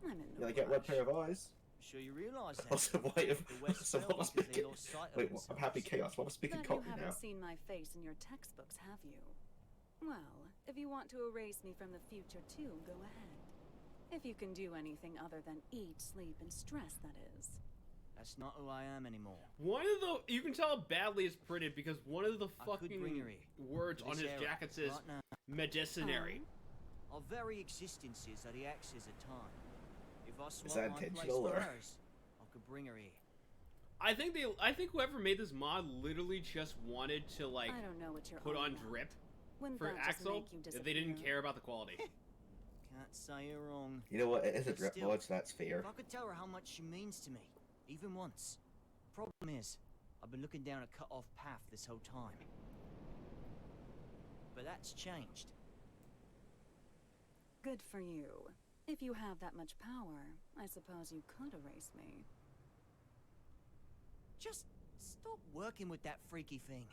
I'm in You no only get one rush. pair of eyes. Sure you realise that? Also, why if The West so fell what was because they speaking? lost sight of Wait, what, I'm happy themselves. chaos. What was speaking Bet you Cockney haven't now? seen my face in your textbooks, have you? Well, if you want to erase me from the future too, go ahead. If you can do anything other than eat, sleep, and stress, that is. That's not who I am anymore. One of the, you can tell how badly it's printed because one of the I could fucking bring her here. words on This his era, jacket says right now. medicinary. Our very existences are the axes of time. If I that swap my place intentional, for or- hers, I could bring her here. I think whoever made this mod literally just wanted to like I don't know what you're put on about. drip Wouldn't for that just Axel make you if they didn't disappear? care about the quality. Can't say you're wrong. You know what? It is a But drip still, mod, so that's fair. If I could tell her how much she means to me, even once. Problem is, I've been looking down a cut-off path this whole time. But that's changed. Good for you. If you have that much power, I suppose you could erase me. Just stop working with that freaky thing.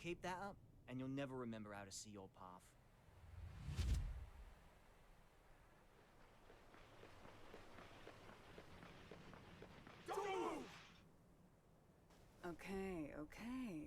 Keep that up, and you'll never remember how to see your path. Okay, okay.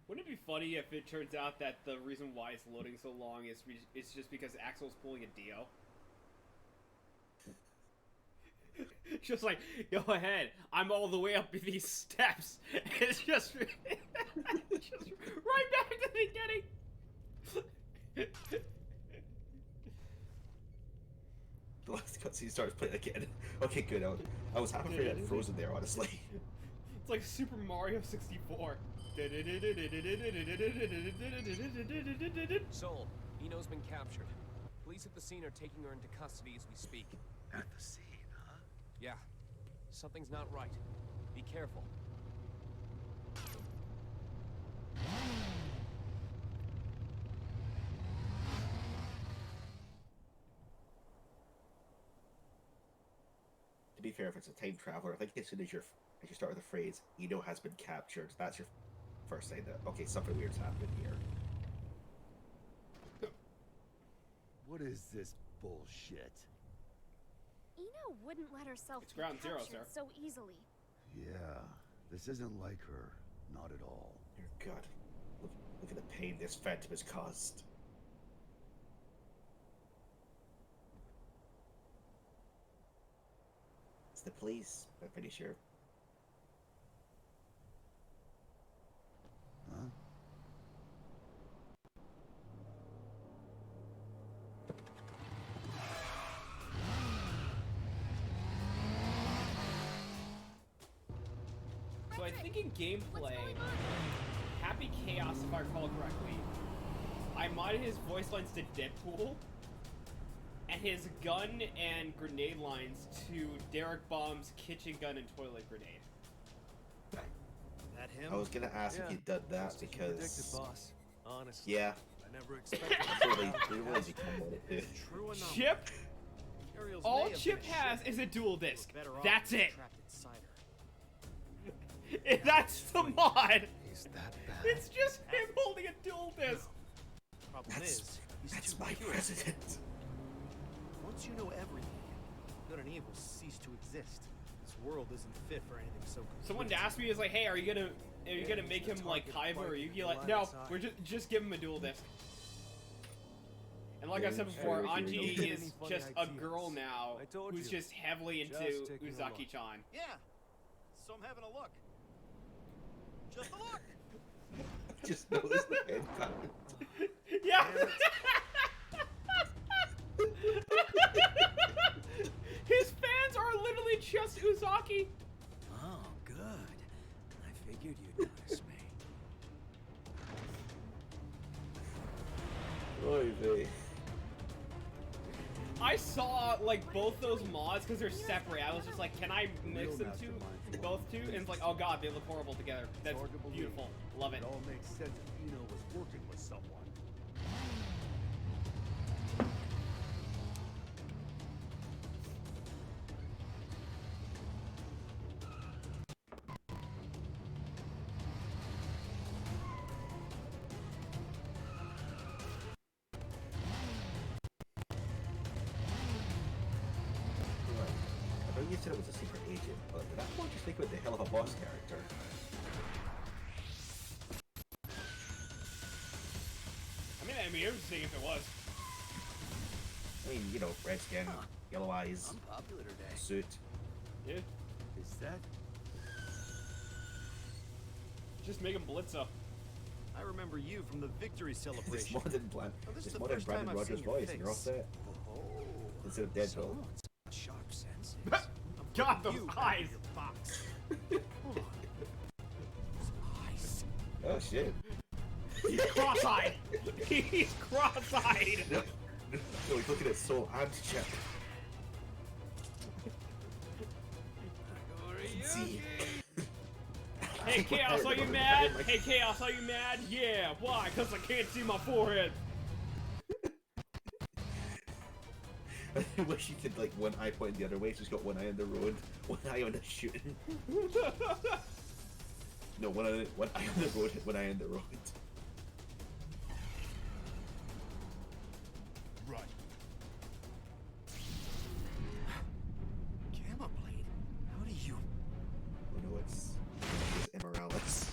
Wouldn't it be funny if it turns out that the reason why it's loading so long is it's just because Axel's pulling a Dio? Just like, go ahead, I'm all the way up these steps. It's just, it's just right back to the beginning. The last cutscene starts playing again. Okay, good. I was half afraid I'd frozen there, honestly. It's like Super Mario 64. Soul, Eno's been captured. Police at the scene are taking her into custody as we speak. At the scene, huh? Yeah. Something's not right. Be careful. To be fair, if it's a time traveler, I think as soon as you start with the phrase "Eno has been captured," that's your first sign that okay, something weird's happening here. What is this bullshit? Eno wouldn't let herself It's be ground zero, captured sir. so easily. Yeah, this isn't like her. Not at all. Dear God, look at the pain this phantom has caused. It's the police, I'm pretty sure. Huh? So I think in gameplay, Happy Chaos, if I recall correctly, I modded his voice lines to Deadpool, and his gun and grenade lines to Derek Bomb's kitchen gun and toilet grenade. That him? I was gonna ask if he'd done that because. Predicted, boss. Honestly. Yeah. I never expected They really become what it is. True enough. Chip? Ariel's All may have Chip been a has shit, is a dual disc. but better off That's than it. trapped inside her. That's the mod. Is that bad? It's just him holding a dual disc. Problem is, he's That's too my pure. president. Once you know everything, good and evil cease to exist. This world isn't fit for anything so complete. Someone asked me, is like, hey, are you gonna make him like Kaiba or Yugi? Like, no, we're just give him a dual disc. And like I said before, Anji is just a girl now who's just heavily into Uzaki-chan. Yeah, so I'm having a look. Just a look. Just notice the head count. Yeah. His fans are literally just Uzaki. Oh, good. I figured you'd notice me. Oy vey. I saw like both those mods because they're separate. I was just like, can I mix them both two? And it's like, oh god, they look horrible together. That's beautiful. Love it. It all makes sense if Eno was working with someone. I know you said it was a secret agent, but did that one just make it the hell of a boss character? I mean, that'd be interesting if it was. I mean, you know, red skin, yellow eyes, Unpopular today. suit. Yeah. Is that? Just make him Blitzo. I remember you from the victory This celebration. modern plan. Now, this is This the modern first time Brandon I've Rogers seen your voice, and you're all face. set. Oh, Instead of Deadpool. someone's got sharp senses. God, those You eyes. your box. Hold on. Those eyes. Oh shit. He's cross-eyed. He's cross-eyed. No, he's looking at Soul and Chip. see. Hey Chaos, are you mad? Hey Chaos, are you mad? Yeah, why? Because I can't see my forehead. I wish you could, like, one eye pointing the other way, so he's got one eye on the road, one eye on the shooting. No, one eye on the road, one eye on the road. Run. Gamma Blade? How do you... Oh no, it's Immorales.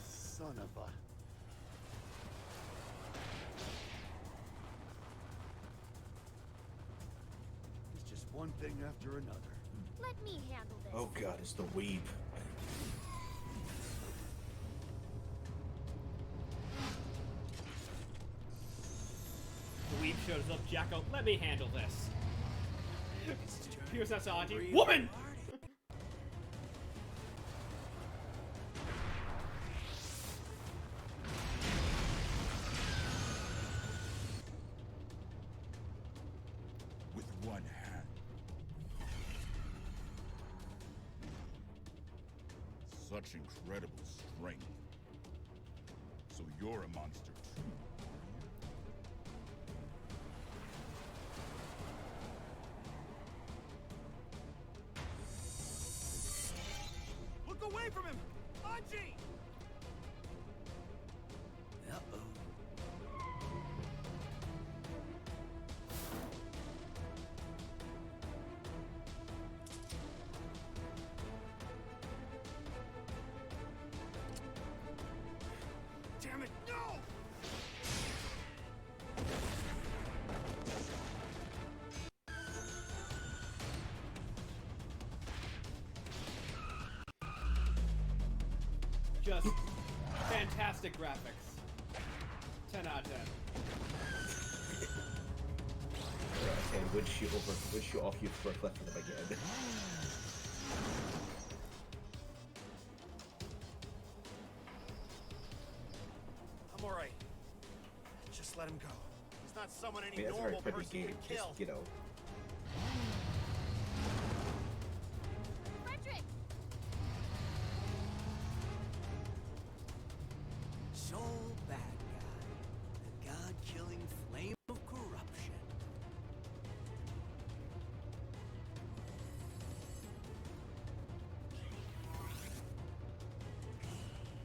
Son of a... It's just one thing after another. Let me handle this. Oh god, it's the weeb. The weeb shows up, Jacko. Let me handle this. Here's that Saji. Woman! With one hand. Such incredible strength. So you're a monster too. Look away from him! Anji! Uh-oh. Damn it, no! Just fantastic graphics. 10 out of 10. Okay, would shoot off you for a cliff for them again. I'm alright. Just let him go. He's not someone I any mean, that's a very normal pretty person game, can just, kill. you know. Frederick! Soul bad guy. The god-killing flame of corruption.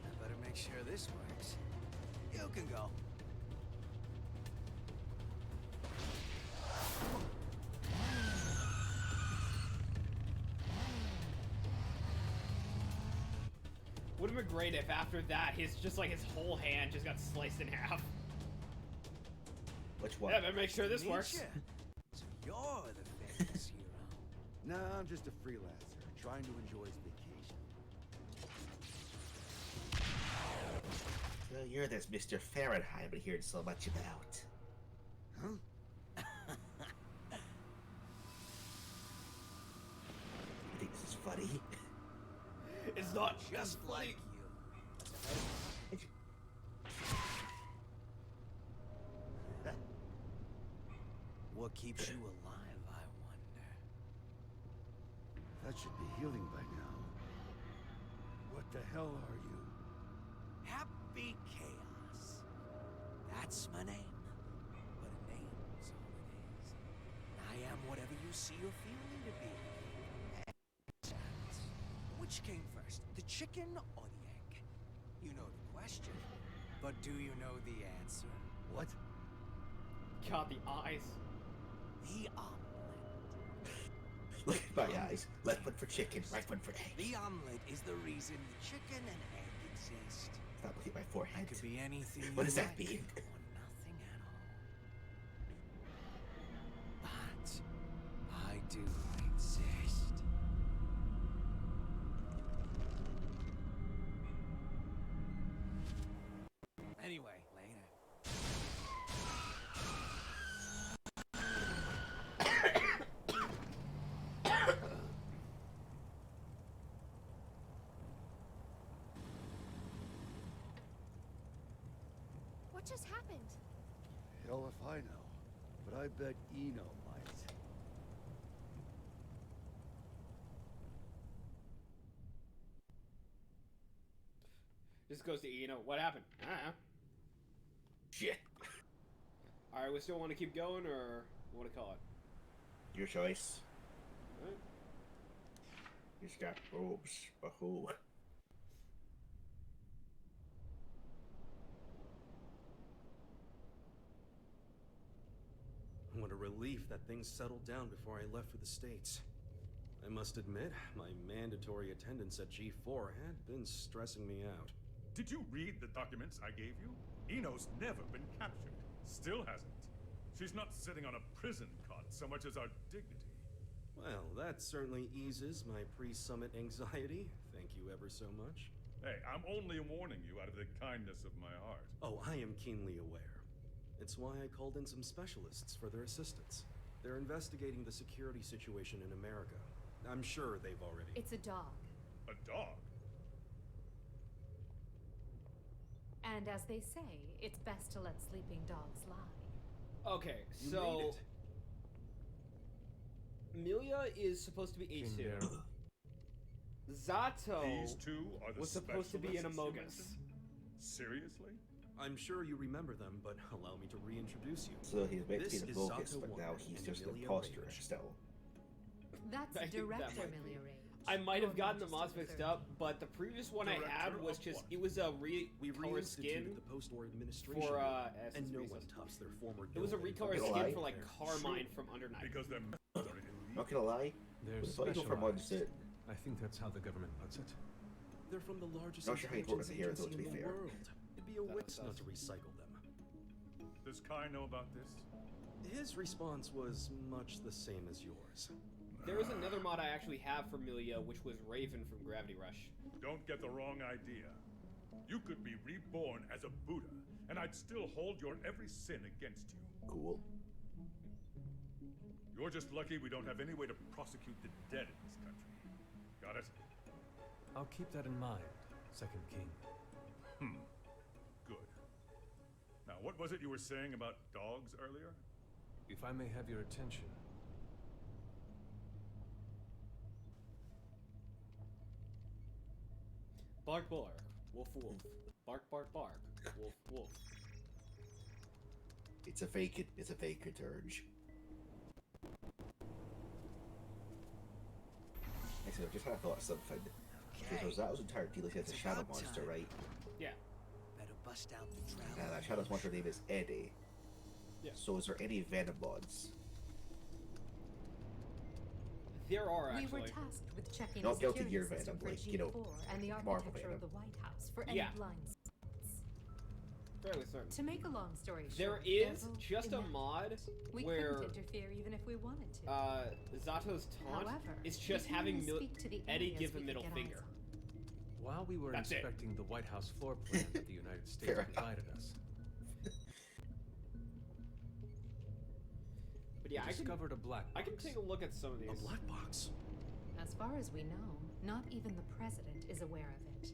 I better make sure this works. You can go. Would have been great if after that, his whole hand just got sliced in half. Which one? Yeah, better make sure this works. Nietzsche. So you're the famous hero. Nah, I'm just a freelancer, trying to enjoy his vacation. Well, you're this Mr. Fahrenheit I've been hearing so much about. Huh? You think this is funny? It's not Just like you. What keeps you alive, I wonder? That should be healing by now. What the hell are you? Happy Chaos. That's my name. But a name's all it is. I am whatever you see or feel me to be. Which came first, the chicken or the egg? You know the question, but do you know the answer? What? God, the eyes. The omelet. Look at my eyes. Left one for chicken, right one for egg. The omelet is the reason the chicken and egg exist. Stop looking at my forehead. It could be anything What you does that like, mean? or nothing at all. But I do exist. Anyway, later. happened? Hell if I know. But I bet Eno might. Just goes to Eno. What happened? I don't know. Shit. Alright, we still want to keep going, or what to call it? Your choice. Alright. He's got robes, but who? What a relief that things settled down before I left for the States. I must admit, my mandatory attendance at G4 had been stressing me out. Did you read the documents I gave you? Eno's never been captured. Still hasn't. She's not sitting on a prison cot so much as our dignity. Well, that certainly eases my pre-summit anxiety. Thank you ever so much. Hey, I'm only warning you out of the kindness of my heart. Oh, I am keenly aware. It's why I called in some specialists for their assistance. They're investigating the security situation in America. I'm sure they've already... It's a dog. A dog? And as they say, it's best to let sleeping dogs lie. Okay, You so... made it. Milia is supposed to be A2. Zato These two are the was supposed to be an specialists you Amogus. mentioned? Seriously? I'm sure you remember them, but allow me to reintroduce you. So he's meant to This be is the bogus, Zato but now 1 he's and just an Amelia imposter Rage. still. That's I think that Director might be. Miliore. I might have Your gotten the mods Majesty mixed up, but the previous one I had Director was of just, what? it was a We recolor skin reinstituted the post-war administration, for, and no one toughs their former it was a building recolor from Gonna skin lie? for like there. Carmine from Under Night. Because their methods are illegal. Not gonna lie, They're when I go for one suit, I think that's how the government puts it. They're from the largest Not sure how intelligence important they are, though, agency to be in the fair. world. It'd be a That waste does. not to recycle them. Does Kai know about this? His response was much the same as yours. There is another mod I actually have for Milia, which was Raven from Gravity Rush. Don't get the wrong idea. You could be reborn as a Buddha, and I'd still hold your every sin against you. cool. You're just lucky we don't have any way to prosecute the dead in this country. Got it? I'll keep that in mind, Second King. Good. Now, what was it you were saying about dogs earlier? If I may have your attention. Bark, bark, wolf, wolf. Bark, bark, bark, wolf, wolf. It's a vacant urge. Actually, I just had a thought of something. Because that was entire deal as a shadow monster, right? Yeah. Better bust out the trowel. And that shadow monster name is Eddie. Yeah. So is there any Venom mods? There are We actually. were tasked with checking Not the Guilty security Gear system Venom, for like, you know, G4 and the Marvel architecture Venom. of the White House for any Yeah. blind spots. Fairly certain. To make a long story short, There is devil just a in that. mod We where couldn't interfere even if we wanted to. Zato's taunt However, is we just can having only speak to the Eddie areas give a we could middle get finger. eyes on. While we were That's it. inspecting the White House floor plan that the United States Fair enough. provided us, But yeah, we discovered a black box. I can take a look at some of these. A black box? As far as we know, not even the president is aware of it.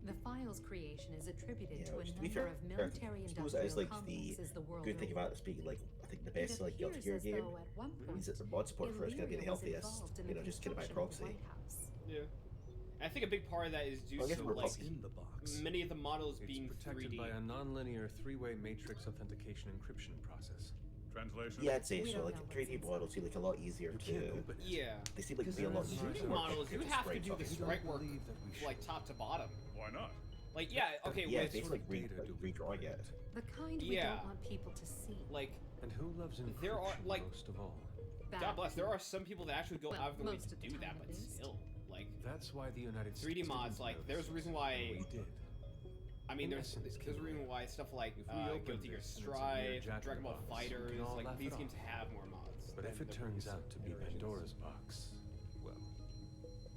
The file's creation is attributed to a which, to be number fair, of I military suppose that is industrial like the complexes the world good thing over. about this being like I think the best like Guilty appears Gear as game though at one means point, that the mod support for it's gonna be the Illyria was healthiest. involved in You the know, just get it by construction of the proxy. White House. Yeah. I think a big part of that is due I guess to we're like probably- in the box. many of the models It's being protected 3D. by a non-linear three-way matrix authentication encryption process. Translation? Yeah, I'd say We so. don't Like know what's 3D inside. models seem like a lot easier Can't to. open it. Yeah. They seem like to Because be a lot in easier 3D to work models, with you the have to sprite do the fucking sprite work believe that we like top to bottom. Why not? Like yeah, okay, Yeah, with basically sort of data do we redrawing it. The kind we Yeah. don't want people to see. like And who loves encryption There are, like- most of all? Bad God bless, there people. are some people that actually go Well, out of their way most to of the do time, that, at but least. still, like That's why the United 3D States mods, didn't like notice there's a reason it. why. We did. I mean, In there's essence, a reason why stuff like If we opened Guilty Gear this and it's a mere Strive, jack in Dragon the Ball box, we Fighters, can all like laugh these it games off. have more mods. But than if it the turns previous out to be iterations. Pandora's box, well,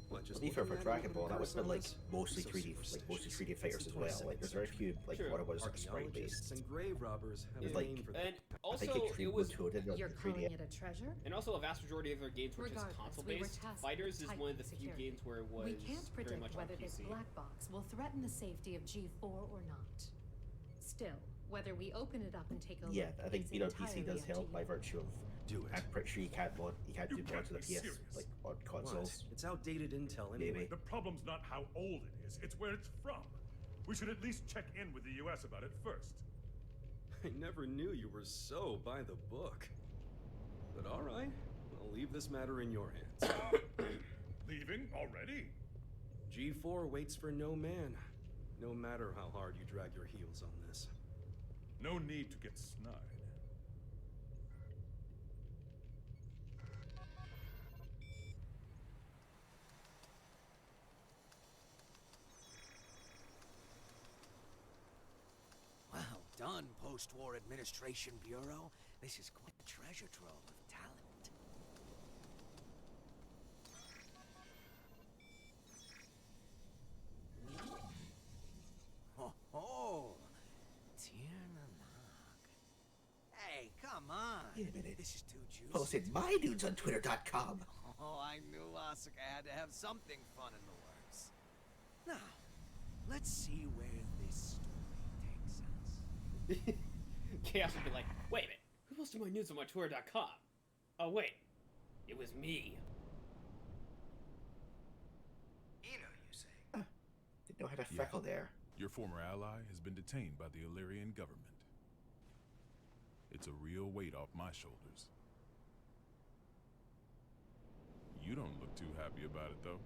What, just To be fair, for looking at Dragon it Ball, with that a was been like curse on mostly this? 3D, So like mostly 3D superstitious. fighters It's as the well. 22nd Like there's very few like Sure. what it was like sprite Archaeologists based. and grave robbers have It's a like- name for And I think also, Extreme it was, Butoden on You're 3D. calling it a treasure? and also a vast majority of their games were just Regardless, console we were based. tasked Fighters with is one of the tight few security. games where it was We can't very predict much on whether this PC. black box will threaten the safety of G4 or not. Still, Whether we open it up and take a look, Yeah, I think it's being on PC entirely does up to help by you. virtue of. Do it. I'm pretty sure you can't do mods to the PS like on consoles. What? It's outdated intel anyway. Maybe. The problem's not how old it is, it's where it's from. We should at least check in with the US about it first. I never knew you were so by the book. But all right, I'll leave this matter in your hands. Leaving already? G4 waits for no man, no matter how hard you drag your heels on this. No need to get snide. Well done, Post-War Administration Bureau. This is quite a treasure trove of talent. Ho ho! Hey, come on! Wait a minute. This is too juicy. Posted my dudes on Twitter.com. Oh, I knew Asuka had to have something fun in the works. Now, let's see where this story takes us. Chaos would be like, wait a minute, who posted my news on my Twitter.com? Oh wait, it was me. You say? Didn't know I had a freckle there. Your former ally has been detained by the Illyrian government. It's a real weight off my shoulders. You don't look too happy about it, though.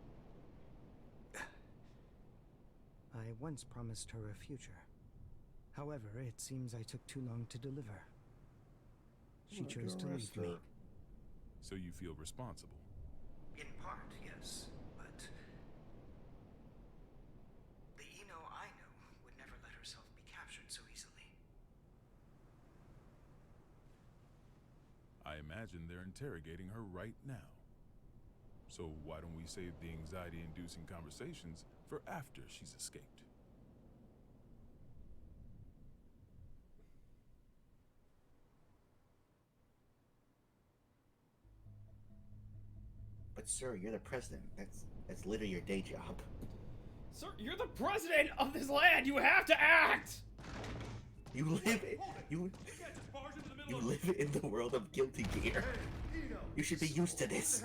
I once promised her a future. However, it seems I took too long to deliver. She chose to leave me. So you feel responsible? In part, yes, but the Eno I know would never let herself be captured so easily. I imagine they're interrogating her right now. So why don't we save the anxiety-inducing conversations for after she's escaped? But sir, you're the president. That's literally your day job. Sir, you're the president of this land! You have to act! You live in the world of Guilty Gear. You should be used to this.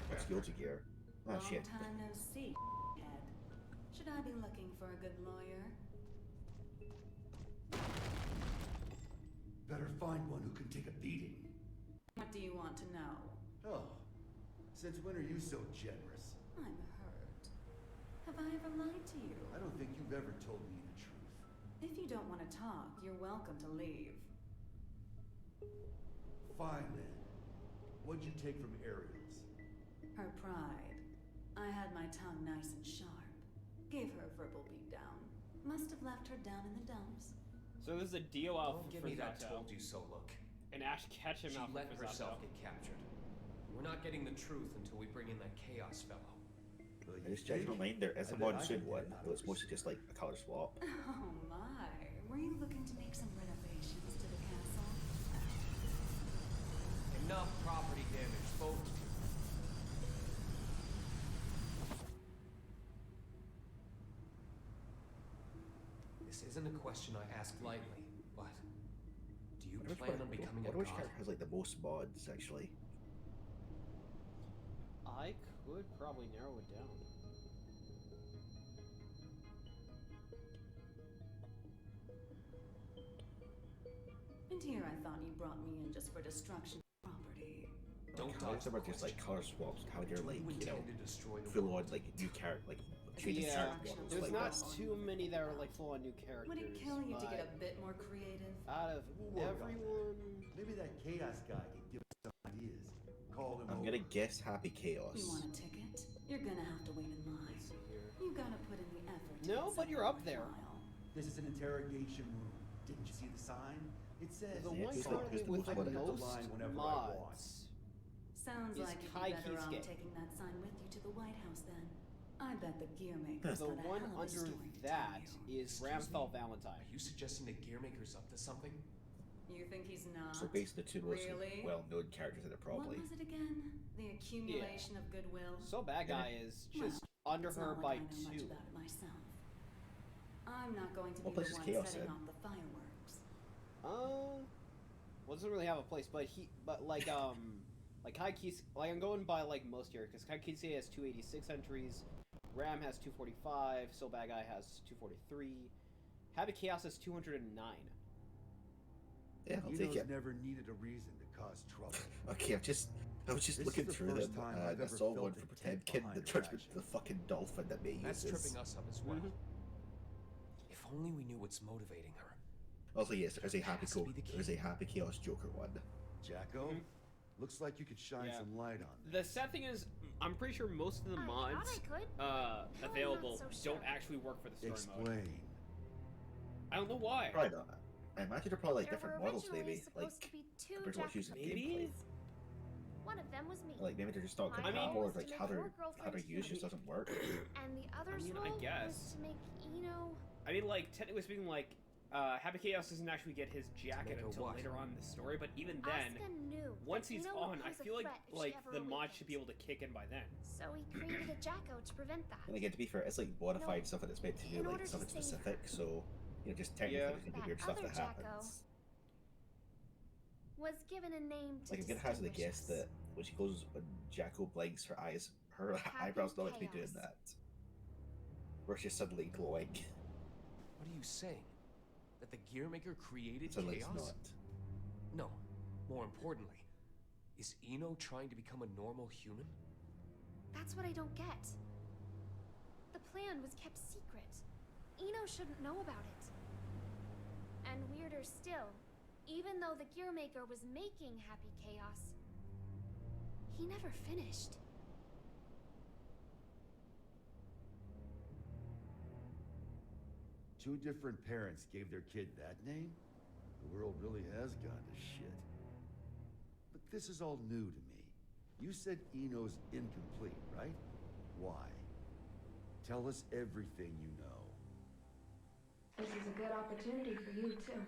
What's Guilty Gear? Oh Long shit. time no see, head. Should I be looking for a good lawyer? Better find one who can take a beating. What do you want to know? Oh, since when are you so generous? I'm hurt. Have I ever lied to you? I don't think you've ever told me the truth. If you don't want to talk, you're welcome to leave. Fine then. What'd you take from Ariel's? Her pride. I had my tongue nice and sharp. Gave her a verbal beatdown. Must have left her down in the dumps. So this is a deal out Don't for give me that Frisato. told you so look. And Ash catch him She out for let Frisato. herself get captured. We're not getting the truth until we bring in that Chaos fellow. I just changed my mind. There is a mod soon one, though it's mostly just like a color swap. Oh my. Were you looking to make some renovations to the castle? Enough property damage, folks. This isn't a question I ask lightly, but do you plan on becoming a which god? character has like the most mods actually? I could probably narrow it down. And here I thought you brought me in just for destruction of property. Don't I like about just like color swaps and how they're like, you know, full on like new character, like changing Yeah, character models there's like not this. too many that are like full on new characters. Would it kill you to get but a bit more creative? out of everyone? Maybe that Chaos guy can give us some ideas. Call him I'm over. gonna guess Happy Chaos. You want a ticket? You're gonna have to wait in line. You gotta put in the effort. to No, get but you're up something there. worthwhile. This is an interrogation room. Didn't you see the sign? It says The Yeah, one who's the- currently who's the with most the wanted? most line whenever I want. mods. Sounds is like you'd Kai be better off Kisuke. taking that sign with you to the White House then. I bet the gear maker's The got a one hell of a under story to that tell you. is Ramthal Valentine. Are you suggesting the Gearmaker's up to something? You think he's not? So basically the two most Really? well-known characters in it probably. What was it again? The accumulation of goodwill? So Bad Guy is just Well, under it's her not by like I know much two. about it myself. I'm not going to What be place the is one Chaos setting in? off the fireworks. Well, doesn't really have a place, but like Kaikis, like I'm going by like most here, because Kaikisi has 286 entries, Ram has 245, So Bad Guy has 243, Happy Chaos has 209. Yeah, I'll take it. never needed a reason to cause trouble. Okay, I was just looking through them. I saw one for Pretend Kid that turns into the fucking dolphin that May That's uses. tripping us up as well. If only we knew what's motivating her. Also, yes, there's a Happy Chaos Joker one. Jacko, looks like you could shine some light on The sad thing is, I'm pretty sure most of the mods available don't actually work for the story mode. I don't know why. Probably not. I imagine they're probably like different models, maybe, like compared to what's used in gameplay. One of them was me. Like maybe they're just not compatible, or like how they're used just doesn't work. And the other's I role guess. was to make Eno. I mean, like technically speaking, like Happy Chaos doesn't actually get his jacket until later on in the story, but even then, once he's on, I feel like the mod should be able to kick in by then. So he created a Jacko to prevent that. And again, to be fair, it's like modified stuff that's meant to be like something specific, so you know, just technically there's gonna be weird stuff that happens. Was given a name to Like I'm gonna hazard a guess that when she closes, when Jacko blinks, her eyebrows not meant to be doing that. Where she's suddenly glowing. What are you saying? That the Gearmaker created So like chaos? it's not. No. More importantly, is Eno trying to become a normal human? That's what I don't get. The plan was kept secret. Eno shouldn't know about it. And weirder still, even though the Gearmaker was making Happy Chaos, he never finished. Two different parents gave their kid that name? The world really has gone to shit. But this is all new to me. You said Eno's incomplete, right? Why? Tell us everything you know. This is a good opportunity for you, too.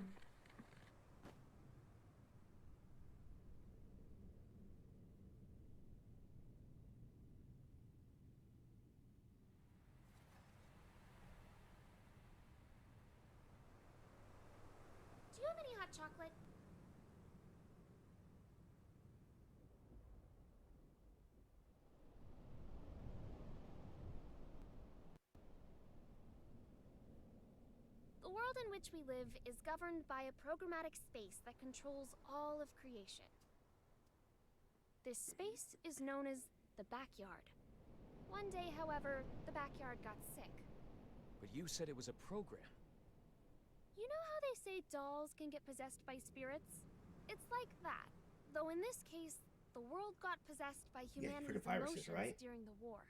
Do you have any hot chocolate? The world in which we live is governed by a programmatic space that controls all of creation. This space is known as the backyard. One day, however, the backyard got sick. But you said it was a program. You know how they say dolls can get possessed by spirits? It's like that. Though in this case, the world got possessed by humanity's viruses, emotions right? during the war.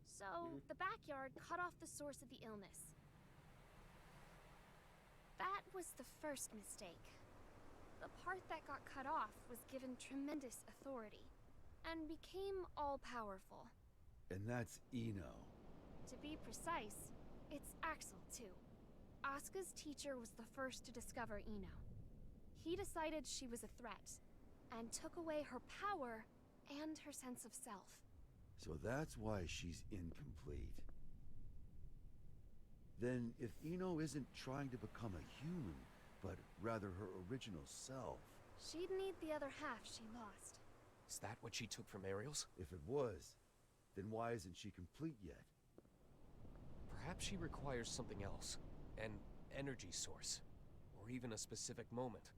So, the backyard cut off the source of the illness. That was the first mistake. The part that got cut off was given tremendous authority, and became all-powerful. And that's Eno. To be precise, it's Axel, too. Asuka's teacher was the first to discover Eno. He decided she was a threat, and took away her power and her sense of self. So that's why she's incomplete. Then if Eno isn't trying to become a human, but rather her original self... She'd need the other half she lost. Is that what she took from Ariel's? If it was, then why isn't she complete yet? Perhaps she requires something else. An energy source. Or even a specific moment.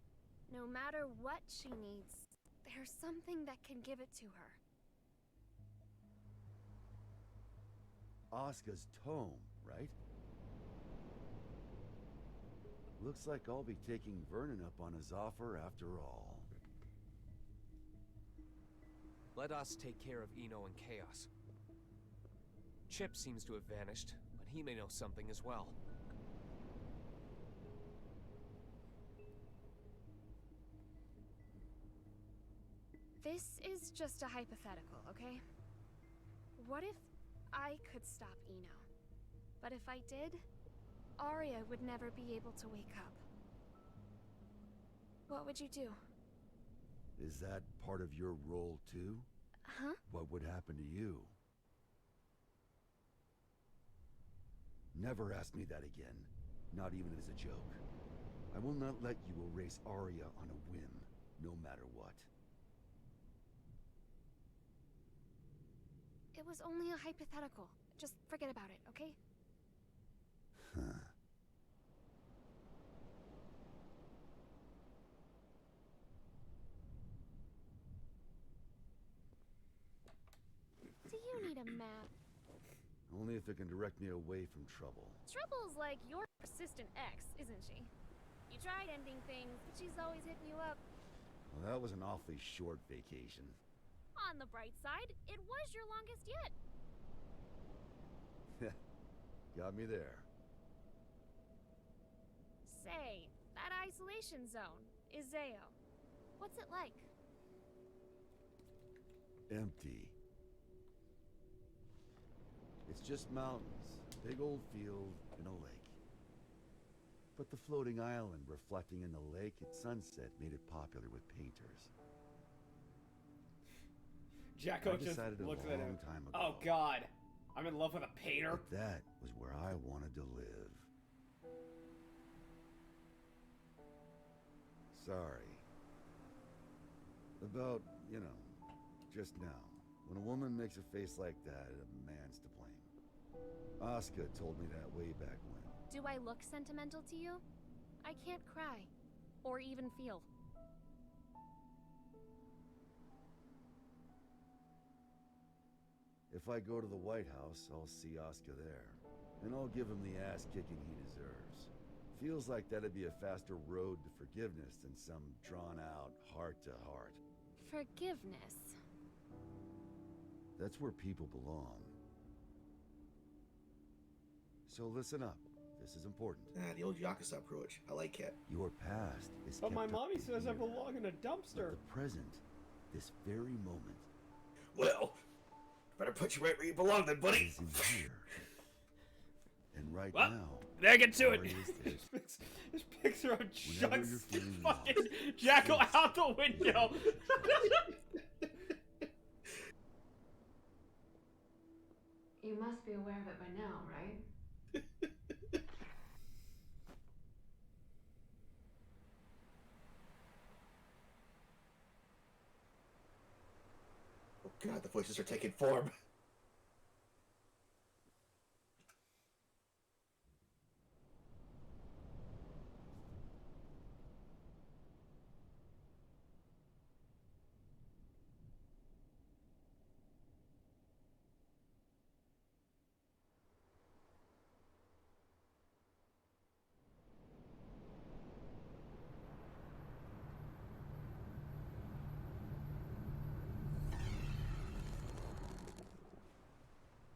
No matter what she needs, there's something that can give it to her. Asuka's tome, right? Looks like I'll be taking Vernon up on his offer after all. Let us take care of Eno and Chaos. Chip seems to have vanished, but he may know something as well. This is just a hypothetical, okay? What if I could stop Eno? But if I did, Arya would never be able to wake up. What would you do? Is that part of your role too? Huh? What would happen to you? Never ask me that again. Not even as a joke. I will not let you erase Arya on a whim, no matter what. It was only a hypothetical. Just forget about it, okay? Huh. Do you need a map? Only if it can direct me away from trouble. Trouble's like your persistent ex, isn't she? You tried ending things, but she's always hitting you up. Well, that was an awfully short vacation. On the bright side, it was your longest yet. Got me there. Say, that isolation zone, Iseo. What's it like? Empty. It's just mountains, big old field, and a lake. But the floating island reflecting in the lake at sunset made it popular with painters. Jacko I just decided a looks at him. long time ago. Oh God, I'm in love with a painter. That that was where I wanted to live. Sorry. About, you know, just now. When a woman makes a face like that, a man's to blame. Asuka told me that way back when. Do I look sentimental to you? I can't cry. Or even feel. If I go to the White House, I'll see Asuka there. And I'll give him the ass-kicking he deserves. Feels like that'd be a faster road to forgiveness than some drawn-out heart-to-heart. Forgiveness. That's where people belong. So listen up. This is important. The old Yakuza approach. I like it. Your past is But my kept up mommy says I here. belong in a But dumpster. the present, this very moment, Well, better put you right where you belong then, buddy. is in here. And right Well, now, there, get to it. Arya is there. This picture of Whenever Chuck's you're feeling fucking lost, Jacko out the window. You must be aware of it by now, right? Oh God, the voices are taking form.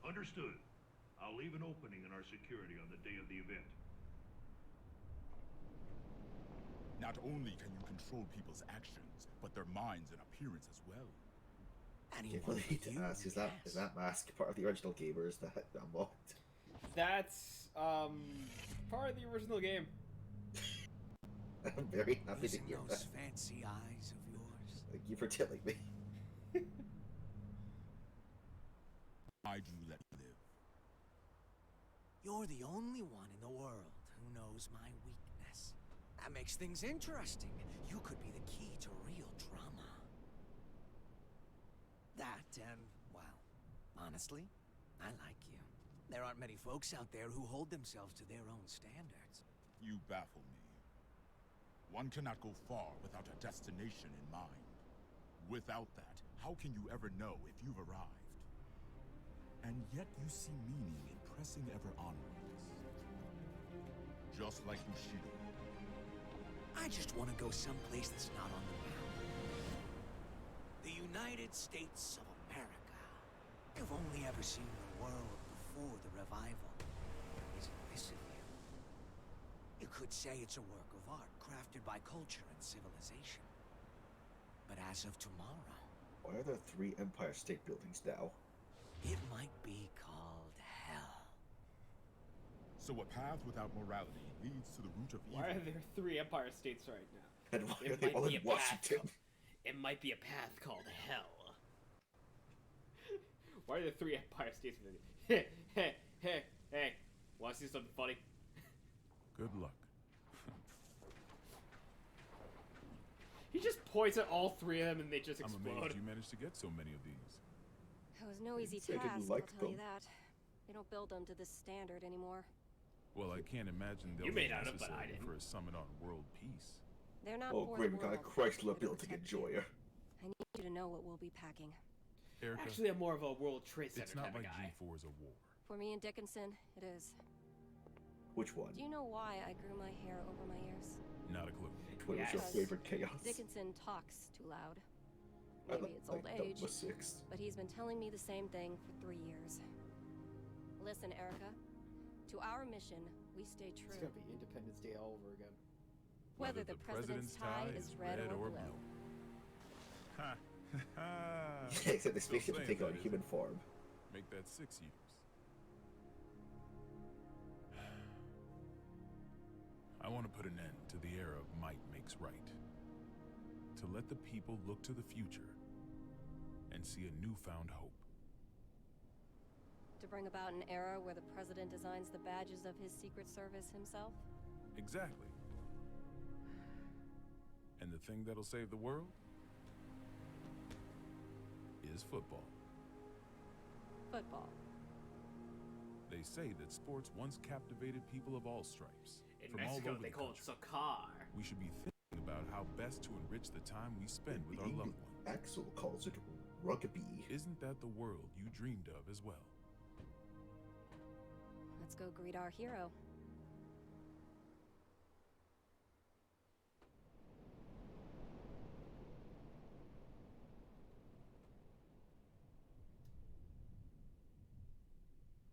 Understood. I'll leave an opening in our security on the day of the event. Not only can you control people's actions, but their minds and appearance as well. You really need to ask, is that mask part of the original game or is that unlocked? That's part of the original game. I'm very happy to Using hear those that. fancy eyes of yours. Thank you for telling me. I do let you live. You're the only one in the world who knows my weakness. That makes things interesting. You could be the key to real drama. That and, well, honestly, I like you. There aren't many folks out there who hold themselves to their own standards. You baffle me. One cannot go far without a destination in mind. Without that, how can you ever know if you've arrived? And yet you see meaning in pressing ever onwards. Just like Bushido. I just want to go someplace that's not on the map. The United States of America. You've only ever seen the world before the revival. Isn't this of you? You could say it's a work of art crafted by culture and civilization. But as of tomorrow, Why are there 3 Empire State Buildings now? it might be called hell. So a path without morality leads to the root of evil. Why are there 3 Empire States right now? And why It are they might all be in a path Washington? it might be a path called hell. Why are there 3 Empire States? Hey, wanna see something funny? Good luck. He just points at all three of them and they just I'm explode. amazed you managed to get so many of these. It was no easy I task, didn't I'll like tell you them. that. They don't build them to this standard anymore. Well, I can't imagine they'll You be may not have, but I necessary didn't. for a summit on world peace. They're not Oh, for great, the we got a world. Chrysler They're to building protect enjoyer. you. I need you to know what we'll be packing. Erica, Actually, I'm more of a World Trade Center it's not type of like guy. G4 is a war. For me and Dickinson, it is. Which one? Do you know why I grew my hair over my ears? Not a clue. What was your Because favorite chaos? Dickinson talks too loud. I Maybe it's old age, number 6. but he's been telling me the same thing for 3 years. Listen, Erica, to our mission, we stay true. It's gonna be Independence Day all over again. Whether the president's tie is red or blue. Ha! Yeah, except the spaceship will take on human form. Make that 6 years. I want to put an end to the era of might makes right. To let the people look to the future and see a newfound hope. To bring about an era where the president designs the badges of his Secret Service himself? Exactly. And the thing that'll save the world is football. Football. They say that sports once captivated people of all stripes. In from all Mexico, over they the call it country. soccer. We should be thinking about how best to enrich the time we spend with our loved ones. Axel calls it rugby. Isn't that the world you dreamed of as well? Let's go greet our hero.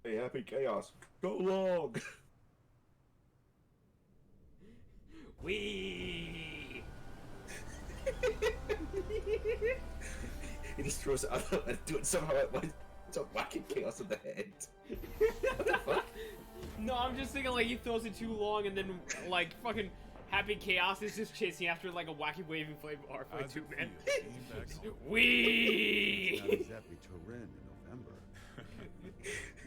Hey, happy chaos. Go long! Wee! He just throws it out and do it somehow at once. It's a whacking chaos in the head. What the fuck? No, I'm just thinking like he throws it too long and then like fucking Happy Chaos is just chasing after like a wacky waving flame bar for like 2 minutes. Wee! Not exactly Turin in November.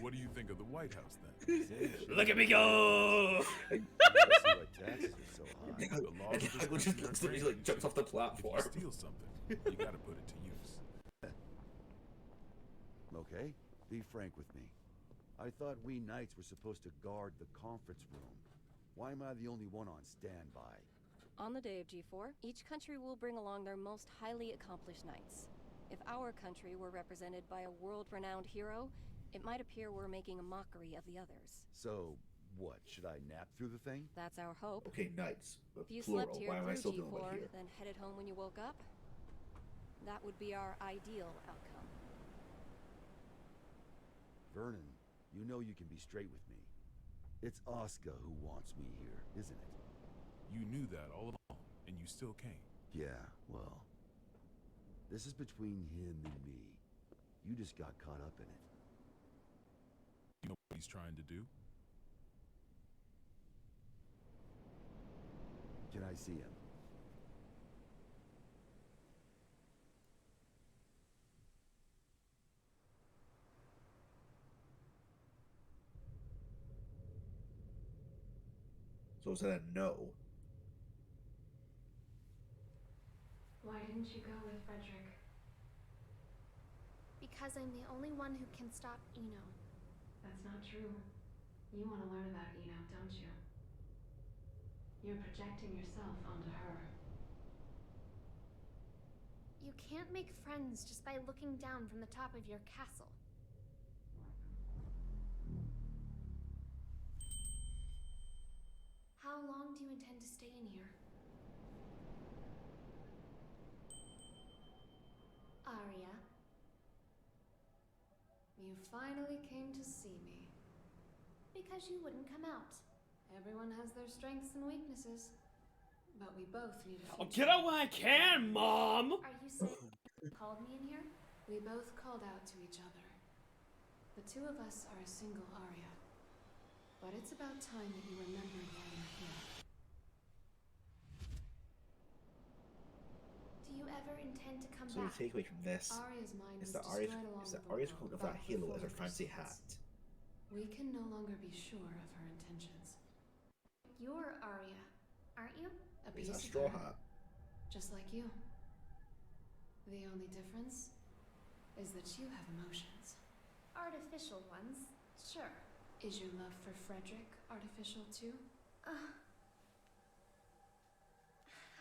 What do you think of the White House then? Look at me go! You gotta see why taxes are so high. The laws And of this Michael just country are looks at me crazy. like jumps off the platform. If you steal something, you gotta put it to use. Okay, be frank with me. I thought we knights were supposed to guard the conference room. Why am I the only one on standby? On the day of G4, each country will bring along their most highly accomplished knights. If our country were represented by a world-renowned hero, it might appear we're making a mockery of the others. So, what, should I nap through the thing? That's our hope. Okay, knights. But If you plural. slept here Why am I still through doing it G4, here? then headed home when you woke up, that would be our ideal outcome. Vernon, you know you can be straight with me. It's Oscar who wants me here, isn't it? You knew that all along, and you still came. Yeah, well, this is between him and me. You just got caught up in it. You know what he's trying to do? Can I see him? So is that a no? Why didn't you go with Frederick? Because I'm the only one who can stop Eno. That's not true. You want to learn about Eno, don't you? You're projecting yourself onto her. You can't make friends just by looking down from the top of your castle. How long do you intend to stay in here? Arya? You finally came to see me. Because you wouldn't come out. Everyone has their strengths and weaknesses. But we both need a I'll future. get out when I can, Mom! Are you saying you called me in here? We both called out to each other. The two of us are a single Arya. But it's about time that you remember why you're here. Do you ever intend to come So the back? takeaway from this Arya's mind is was that Arya's destroyed along the Arya's wall, quote of but that halo is her before fancy pursuits. hat. We can no longer be sure of her intentions. You're Arya, aren't you? A Is piece that of straw her. hat? just like you. The only difference is that you have emotions. Artificial ones, sure. Is your love for Frederick artificial too?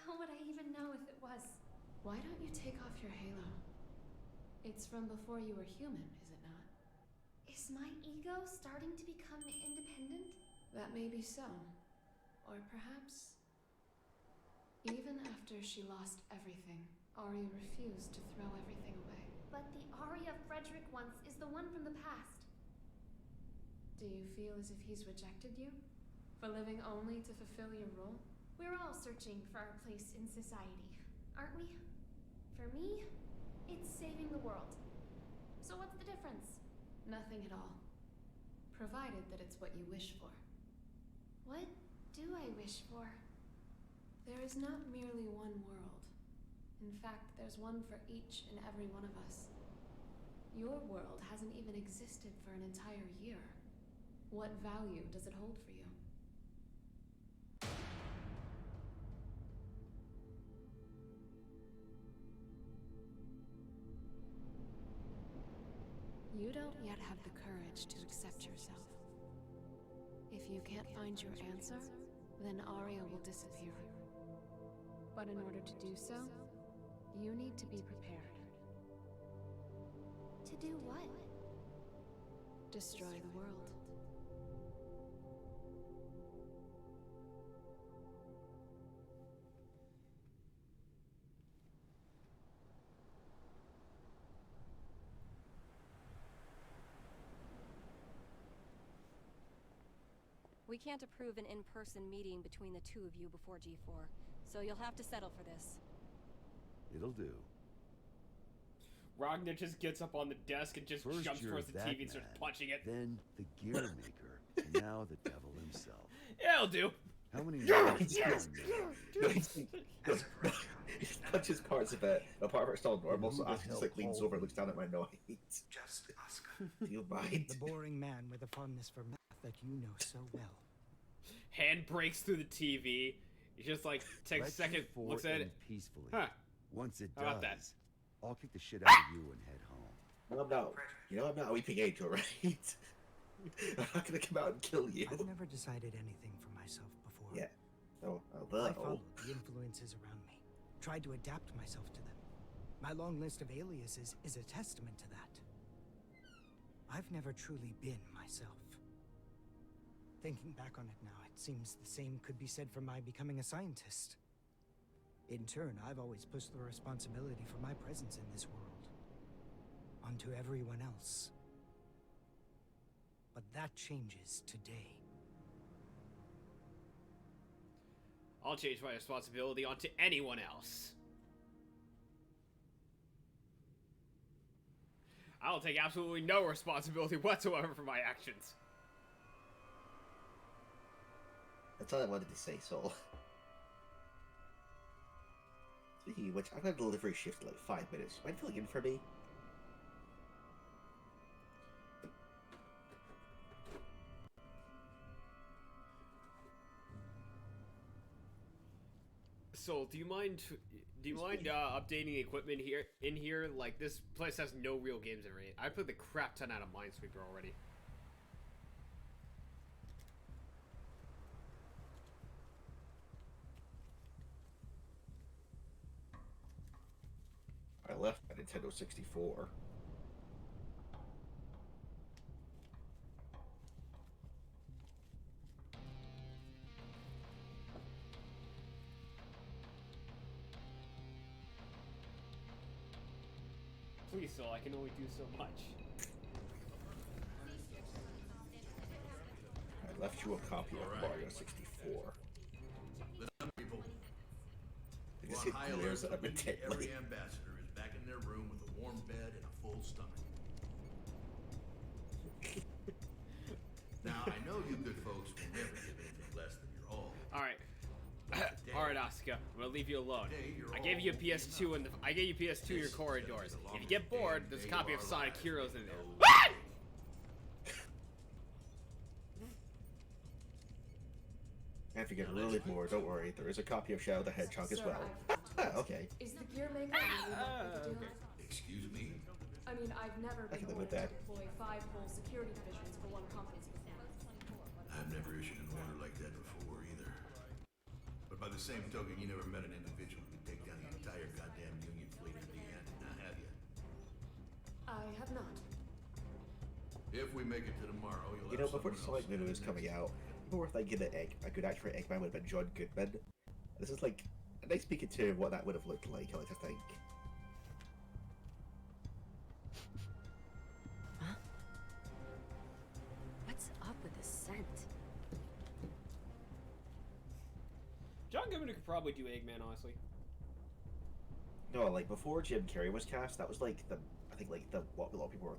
How would I even know if it was? Why don't you take off your halo? It's from before you were human, is it not? Is my ego starting to become independent? That may be so. Or perhaps... Even after she lost everything, Ari refused to throw everything away. But the Aria Frederick once is the one from the past. Do you feel as if he's rejected you? For living only to fulfill your role? We're all searching for our place in society, aren't we? For me, it's saving the world. So what's the difference? Nothing at all. Provided that it's what you wish for. What do I wish for? There is not merely one world. In fact, there's one for each and every one of us. Your world hasn't even existed for an entire year. What value does it hold for you? You don't yet have the courage to accept yourself. If you can't find your answer, then Aria will disappear. But in order to do so, you need to be prepared. To do what? Destroy the world. We can't approve an in-person meeting between the two of you before G4, so you'll have to settle for this. It'll do. Ragnar just gets up on the desk and just First jumps you're towards the that TV and starts man, punching it. Then the gear maker, and now the devil himself. Yeah, it'll do. How many Yes! He punches parts of it. The part where it's all normal, so Asuka just like leans over and looks down at my nose. Just Asuka. Do you mind? The boring man with a fondness for math that you know so well. Hand breaks through the TV. He just like takes a second, looks at it peacefully. Huh. Once it How about that? does, I'll kick the shit out of you and head home. No, I'm not. You know, I'm not a weeping angel, right? I'm not gonna come out and kill you. I've never decided anything for myself before. Yeah. Oh, I although. followed the influences around me, tried to adapt myself to them. My long list of aliases is a testament to that. I've never truly been myself. Thinking back on it now, it seems the same could be said for my becoming a scientist. In turn, I've always pushed the responsibility for my presence in this world onto everyone else. But that changes today. I'll change my responsibility onto anyone else. I'll take absolutely no responsibility whatsoever for my actions. That's all I wanted to say, Soul. Speaking of which, I've got a delivery shift in like 5 minutes. Mind filling in for me? So, do you mind updating equipment in here? Like, this place has no real games in it. I put the crap ton out of Minesweeper already. I left my Nintendo 64. Please, Soul, I can only do so much. I left you a copy of Mario 64. Listen, people. I We're just on hit high glares alert. at him intently. Every ambassador is back in their room with a warm bed and a full stomach. Now, I know you good folks will never give anything less than your all. Alright. Alright, Asuka, I'm gonna leave you alone. I gave you a PS2 in your corridors. If you get bored, there's a copy of Sonic Heroes in there. And if you get really bored, don't worry, there is a copy of Shadow the Hedgehog as well. Okay. Is the gear maker really that big a deal? Excuse me? I mean, I've never I been can live able with to that. deploy 5 whole security divisions for one company before. I've never issued an order like that before either. But by the same token, you never met an individual who could take down the entire goddamn Union fleet in the end, now have you? I have not. If we make it to tomorrow, you'll You know, have before someone Sonic movie was coming out, people were thinking that a good actor for Eggman would have been John Goodman. This is like a nice peek into what that would have looked like, I like to think. What's up with the scent? John Goodman could probably do Eggman, honestly. No, like before Jim Carrey was cast, that was like what a lot of people were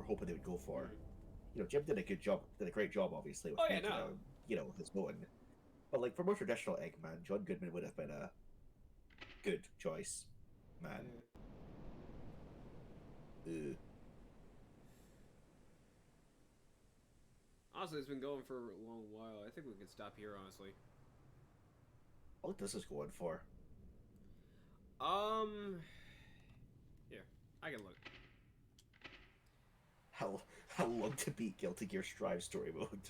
hoping they would go for. You know, Jim did a great job, obviously, with making his own. But like for more traditional Eggman, John Goodman would have been a good choice, man. Honestly, it's been going for a long while. I think we can stop here, honestly. What this is going for? Here, I can look. How long to beat Guilty Gear Strive story mode?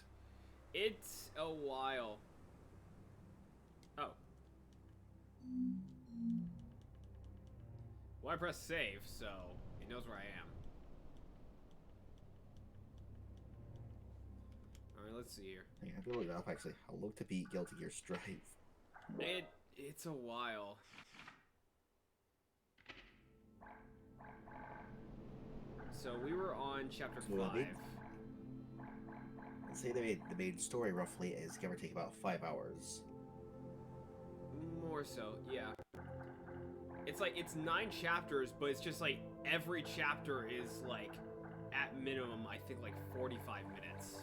It's a while. Oh. Well, I pressed save, so it knows where I am. Alright, let's see here. Yeah, I look it up actually. How long to beat Guilty Gear Strive? It's a while. So we were on chapter 5. Let's say the main story roughly is give or take about 5 hours. More so, yeah. It's like, it's 9 chapters, but it's just like, every chapter is like, at minimum, I think like 45 minutes.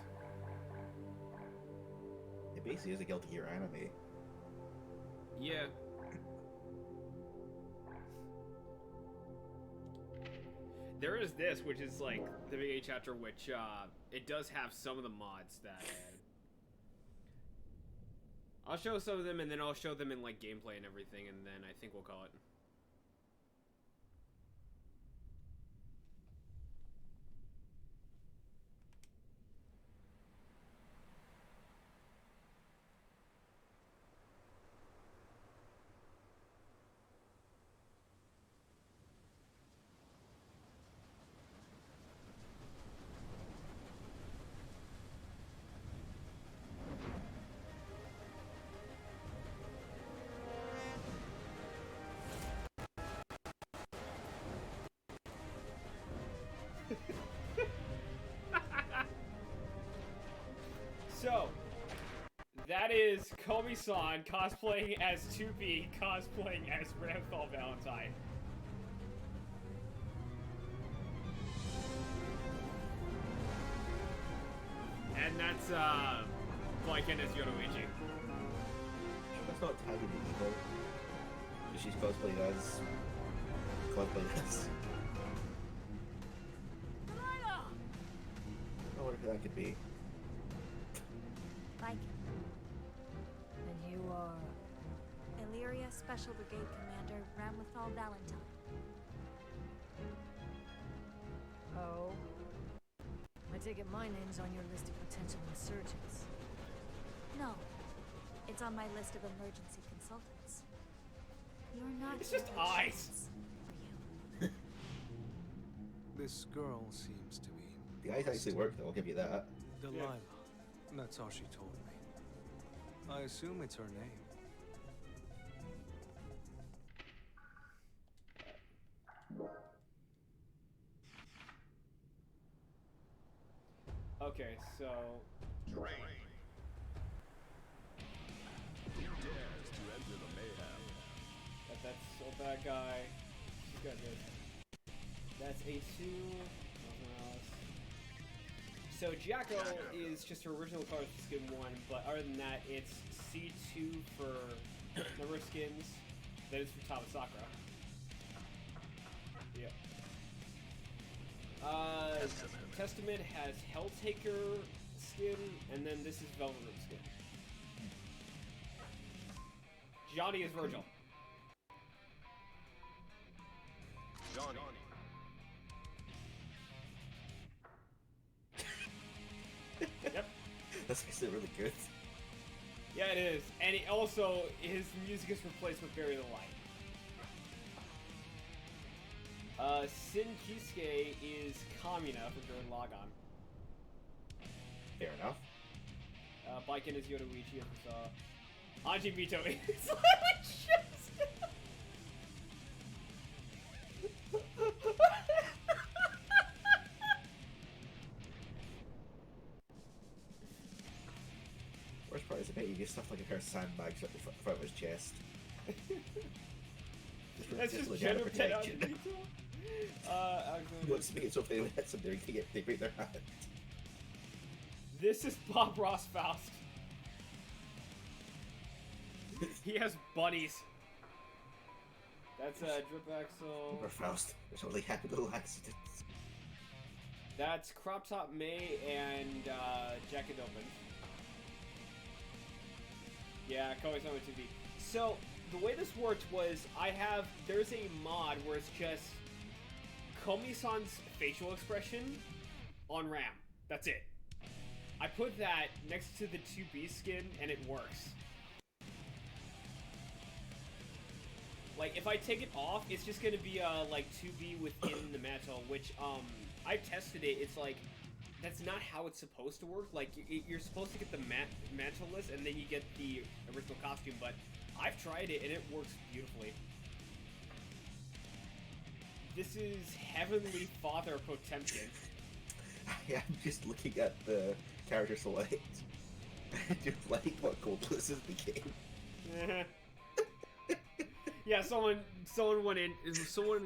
It basically is a Guilty Gear anime. Yeah. There is this, which is like the beginning chapter, which it does have some of the mods that I'll show some of them, and then I'll show them in like gameplay and everything, and then I think we'll call it. So, that is Komi-san cosplaying as 2B, cosplaying as Ramthal Valentine. And that's, Lycan as Yoruichi. That's not tagging the evil. She's cosplaying as... I wonder who that could be. Like, and you are Illyria Special Brigade Commander Ramlethal Valentine. Oh. I take it my name's on your list of potential insurgents. No, it's on my list of emergency consultants. You're not. It's just eyes. This girl seems to be. The eyes actually work, though. I'll give you that. Delilah. That's all she told me. I assume it's her name. Okay, so... Train. Who dares to enter the mayhem? That's a bad guy. She's got this. That's A2. Nothing else. So Jacko is just her original card for skin 1, but other than that, it's C2 for number of skins. That is for Tabasakura. Yep. Testament has Helltaker skin, and then this is Velvet Room skin. Johnny is Virgil. That's actually really good. Yeah, it is. And it also, his music is replaced with Bury the Light. Sin Kisuke is Kamina from Gurren Lagann. Fair enough. Baiken is Yoruichi, as we saw. Anji Mito is Lily Shipster. Worst part is I bet you get stuff like a pair of sandbags up the front of his chest. That's just like general protection. Alexander. He wants to make it so if they hit something, they break their hand. This is Bob Ross Faust. He has buddies. That's Drip Axel. Or Faust. There's only happy little accidents. That's Crop Top May and Jacket Open. Yeah, Koei-sama 2B. So, the way this worked was, there's a mod where it's just Komi-san's facial expression on RAM. That's it. I put that next to the 2B skin, and it works. Like, if I take it off, it's just gonna be, like, 2B within the mantle, which, I tested it, it's like, that's not how it's supposed to work. Like, you're supposed to get the mantle-less, and then you get the original costume, but I've tried it, and it works beautifully. This is Heavenly Father Potemkin. Yeah, I'm just looking at the character select. I just like what Goldbliss's became. Yeah, someone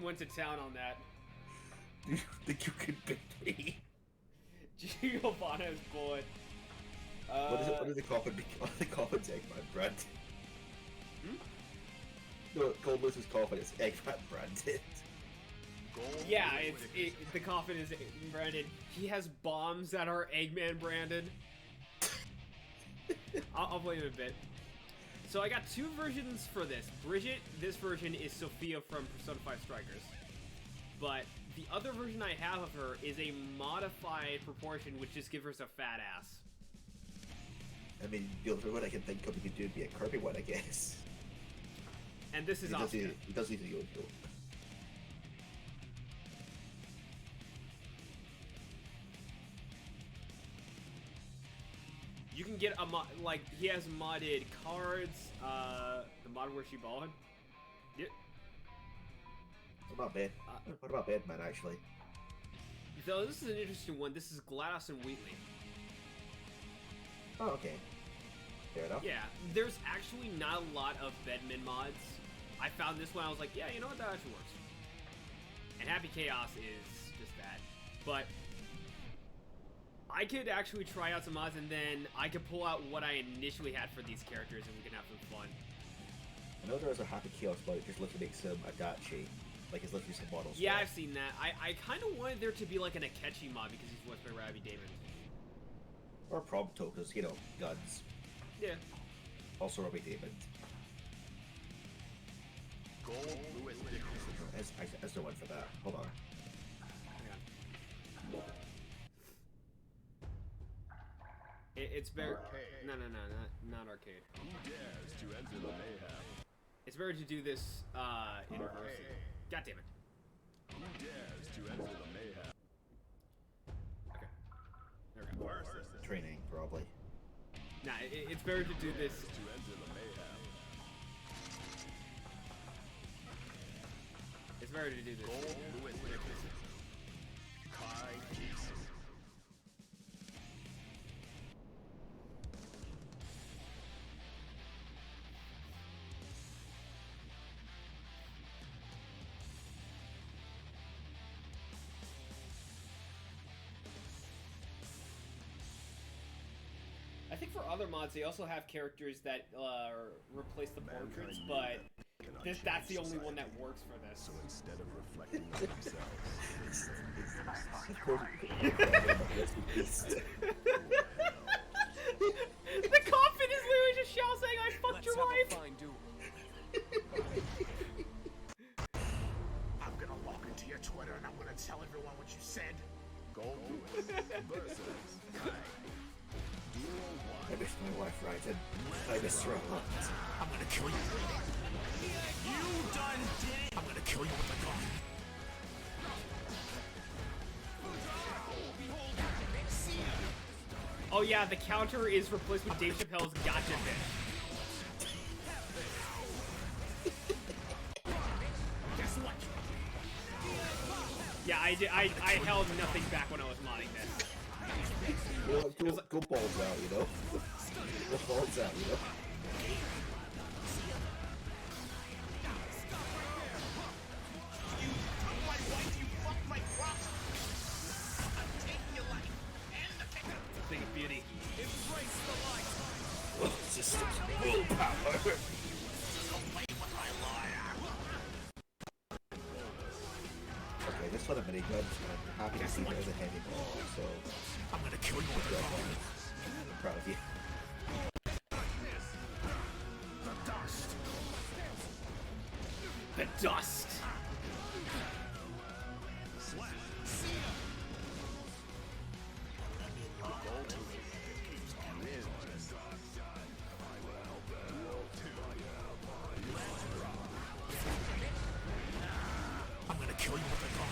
went to town on that. Do you think you could beat me? Giovanna's bullet. What is the coffin? What is the coffin's Eggman brand? No, Goldbliss's coffin is Eggman branded. Yeah, the coffin is branded. He has bombs that are Eggman branded. I'll play him a bit. So I got two versions for this. Bridget, this version is Sophia from Persona 5 Strikers. But the other version I have of her is a modified proportion, which just gives her a fat ass. I mean, the only one I can think of you could do would be a Kirby one, I guess. And this is Asuka. He does need a yo-yo. You can get a mod, like, he has modded cards, the mod where she balled. Yeah. What about Bed? What about Bedman, actually? So this is an interesting one. This is GLaDOS and Wheatley. Oh, okay. Fair enough. Yeah, there's actually not a lot of Bedman mods. I found this one, I was like, yeah, you know what, that actually works. And Happy Chaos is just that. But I could actually try out some mods, and then I could pull out what I initially had for these characters, and we can have some fun. I know there's a Happy Chaos mod that just literally makes him Adachi. Like, it's literally some models. Yeah, I've seen that. I kind of wanted there to be like an Akechi mod, because he's voiced by Ravi Damon. Or Prompto, because, you know, guns. Yeah. Also Ravi Damon. There's no one for that. Hold on. It's very... No, not arcade. Who dares to enter the mayhem? It's better to do this, in reverse. God damn it. Who dares to enter the mayhem? Okay. There we go. Training, probably. Nah, it's better to do this... To enter the mayhem. It's better to do this. Kai Geese. I think for other mods, they also have characters that replace the portraits, but that's the only one that works for this. So instead of reflecting on themselves, the coffin is literally just Shao saying, "I fucked your wife." Fine, dude. I'm gonna log into your Twitter and I'm gonna tell everyone what you said. Gold versus Kai. Do I missed my wife, right? And I missed her a lot. I'm gonna kill you. You done did it! I'm gonna kill you with a gun. Oh yeah, the counter is replaced with Dave Chappelle's Gotcha Bitch. Guess what? Yeah, I held nothing back when I was modding this. You know, go balls out, you know? Go balls out, you know? Thing of beauty. It's just willpower. Okay, this one a minigun, I'm happy to see there's a heavy ball, so... I'm gonna kill you with a gun. I'm proud of you. The dust. The dust! I'm gonna kill you with a gun.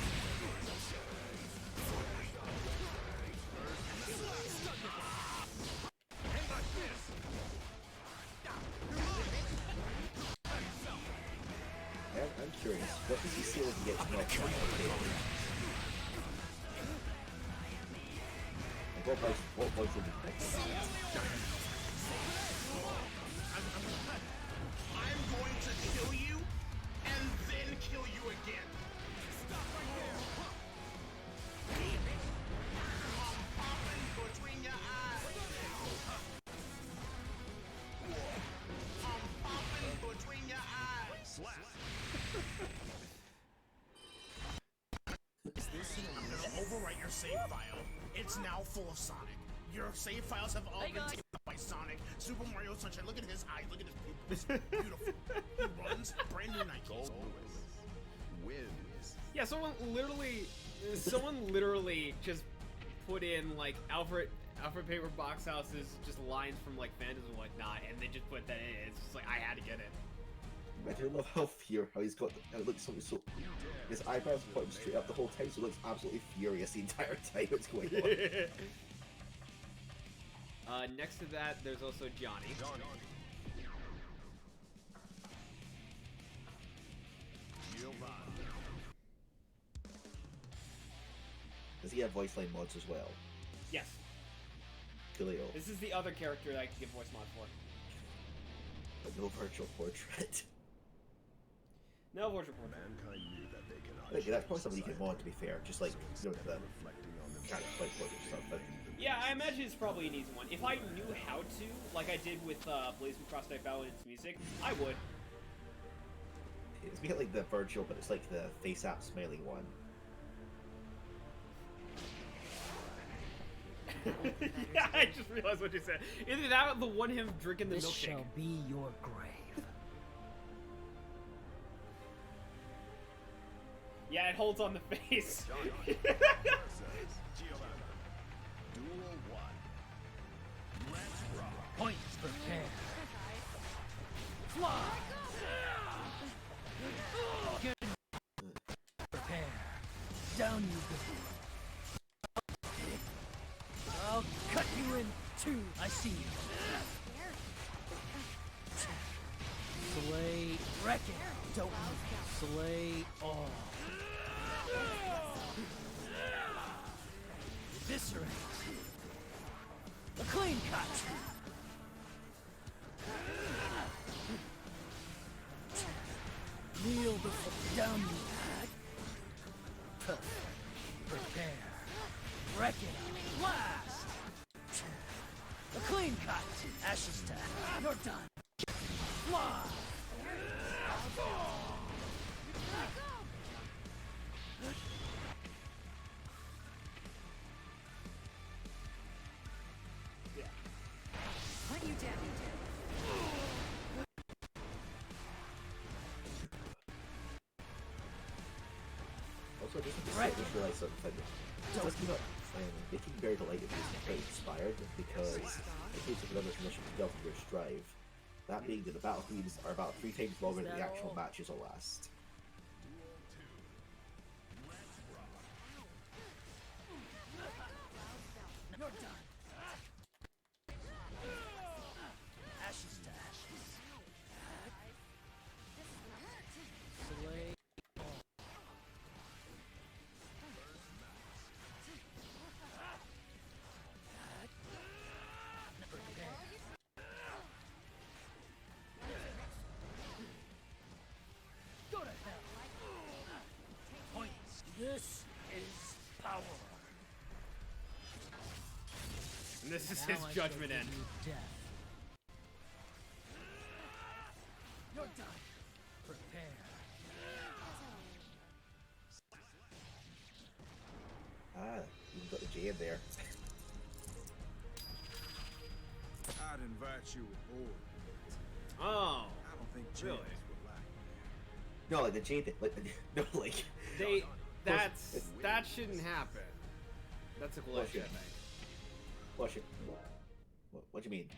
I'm curious, what does he see when he gets knocked out? Like, what voice will be picked up? I'm going to kill you, and then kill you again. I'm popping between your eyes. I'm popping between your eyes. I'm gonna overwrite your save file. It's now full of Sonic. Your save files have all been taken up by Sonic. Super Mario Sunshine, look at his eyes, look at his pupils. Beautiful. He runs brand new Nikes. Wins. Yeah, someone literally just put in like Alfred Paper Box House's just lines from like Phantoms and whatnot, and they just put that in. It's just like I had to get it. I do love how he's got. It looks so. His eyebrows are pointing straight up the whole time, so it looks absolutely furious the entire time it's going on. Next to that, there's also Johnny. Does he have voice line mods as well? Yes. Coolio. This is the other character that I can give voice mod for. But no virtual portrait. No virtual portrait. Mankind knew that they can Like, that's probably something you can mod, to be fair. Just like, you know, the kind of like stuff. But yeah, I imagine it's probably an easy one. If I knew how to, like I did with Blazing Cross Night Battle and its music, I would. It's a bit like the virtual, but it's like the face app smiling one. Yeah, I just realized what you said. Either that or the one him drinking the milkshake. This shall be your grave. Yeah, it holds on the face. Duel 1. Let's rock. Points prepare. Fly. Good. Prepare. Down you go. I'll cut you in two. I see you. Slay. Wreck it. Don't move. Slay all. Eviscerate. A clean cut. Kneel the fuck down, you hag. Prepare. Wreck it. Blast. A clean cut. Ashes to. You're done. Fly. Hunt you down. Also, just realized something. Does he not and making very light of is quite inspired because in case of another mission with Delta Gear Strive, that being that the battle themes are about 3 times longer than the actual matches will last. You're done. Ashes to ashes. Slay. Go to hell. Points. This is power. And this is his judgment end. You're done. Prepare. Ah, you got the J in there. I'd invite you aboard. Oh. I don't think really? would like No, like the J thing. Like, no, like. That shouldn't happen. That's a glitch, I think. What do you mean?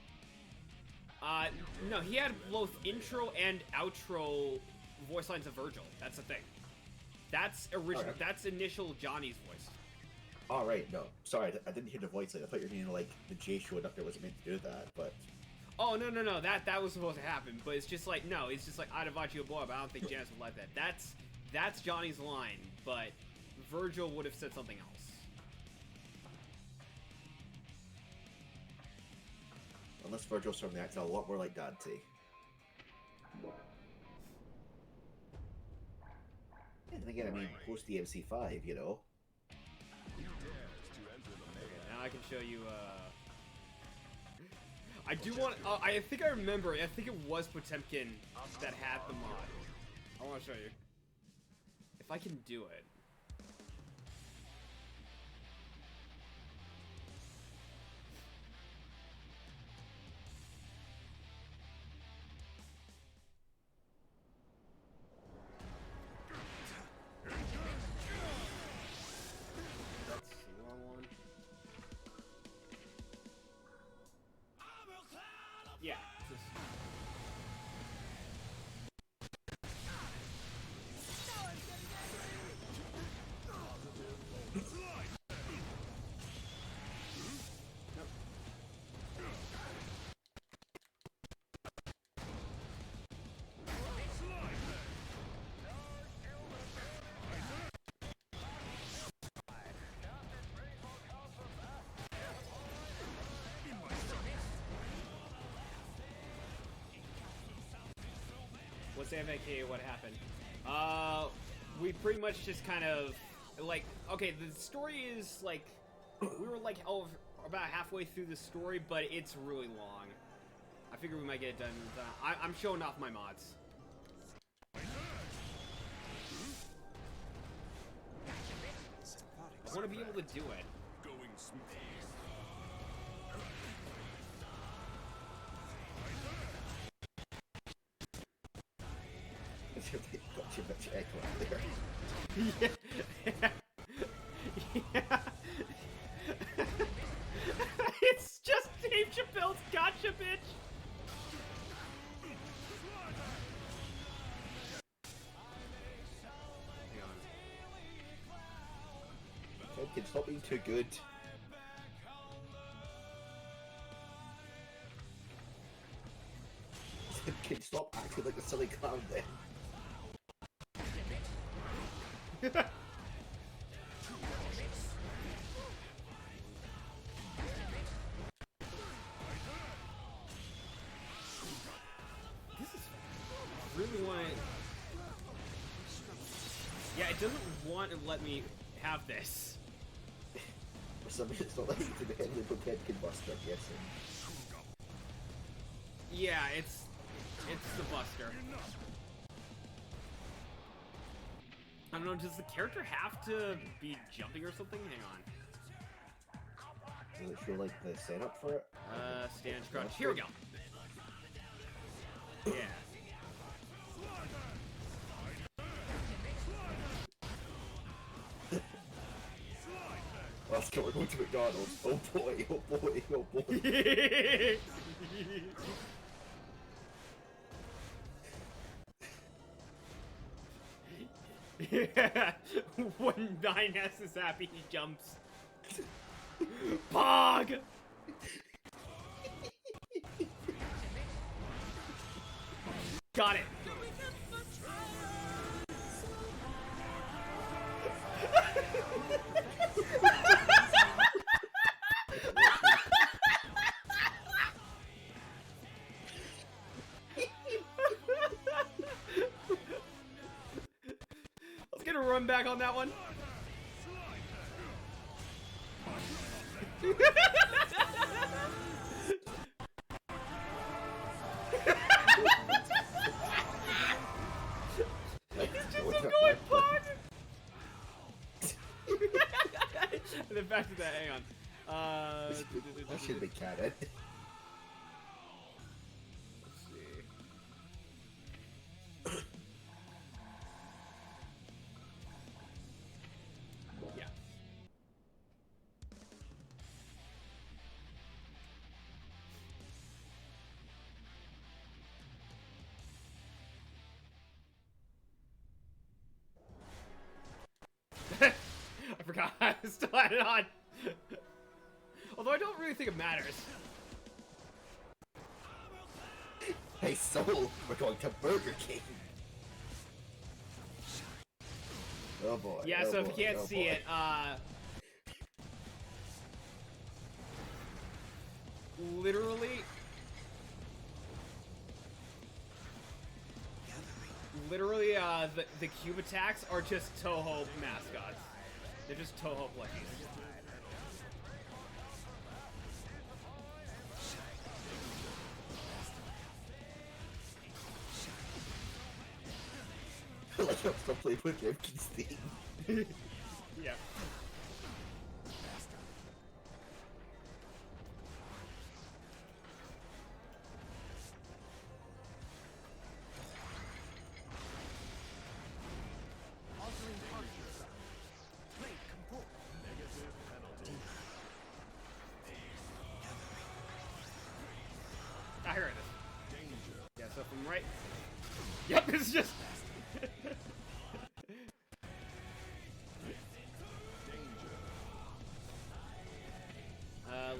No, he had both intro and outro voice lines of Virgil. That's the thing. That's original. Right. That's initial Johnny's voice. All right, no, sorry, I didn't hear the voice line. I thought you were meaning like the J showed up there wasn't meant to do that, but. Oh no, that was supposed to happen, but it's just like no, it's just like I'd invite you aboard, but I don't think Janice would like that. That's Johnny's line, but Virgil would have said something else. Unless Virgil's starting to act a lot more like Dante. And then again, I mean, post DMC5, you know. Now I can show you. I do want. I think I remember. I think it was Potemkin that had the mod. I want to show you. If I can do it. Yeah. What's AFK? What happened? We pretty much just kind of like, okay, the story is like, we were like about halfway through the story, but it's really long. I figure we might get it done. I'm showing off my mods. I want to be able to do it. Going smooth. Got too much echo out there. Yeah. It's just Dave Chappelle's gotcha, bitch. Can stop being too good. Can you stop acting like a silly clown then? Really want it. Yeah, it doesn't want to let me have this. For some reason, it's not letting you do the heavily Potemkin Buster, I'm guessing. Yeah, it's the Buster. I don't know, does the character have to be jumping or something? Hang on. Does it show like the setup for it? Stand crouch. Here we go. Yeah. Let's go, we're going to McDonald's. Oh boy, oh boy, oh boy. Yeah, when 9S is happy, he jumps. Pog! Got it. Let's get a run back on that one. It's just so going pog. And then back to that. Hang on. That should be canon. Let's see. Yeah. I forgot I still had it on. Although I don't really think it matters. Hey Soul, we're going to Burger King. Oh boy. Yeah, oh so boy, if you can't oh see boy. it, literally, the cube attacks are just Toho mascots. They're just Toho plushies. Like I'm still playing with Ripkins theme. Yeah. I heard it. Yeah, so from right. Yep, it's just.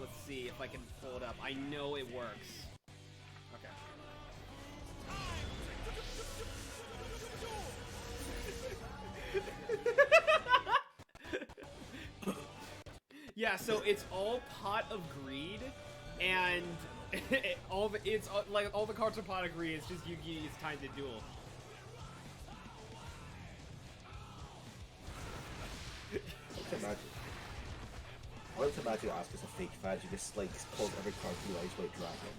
Let's see if I can pull it up. I know it works. Okay. Yeah, so it's all Pot of Greed, and all the cards are Pot of Greed. It's just Yu-Gi-Oh's time to duel. I like to imagine ask as a fake fan, you just like calls every card Blue Eyes White Dragon.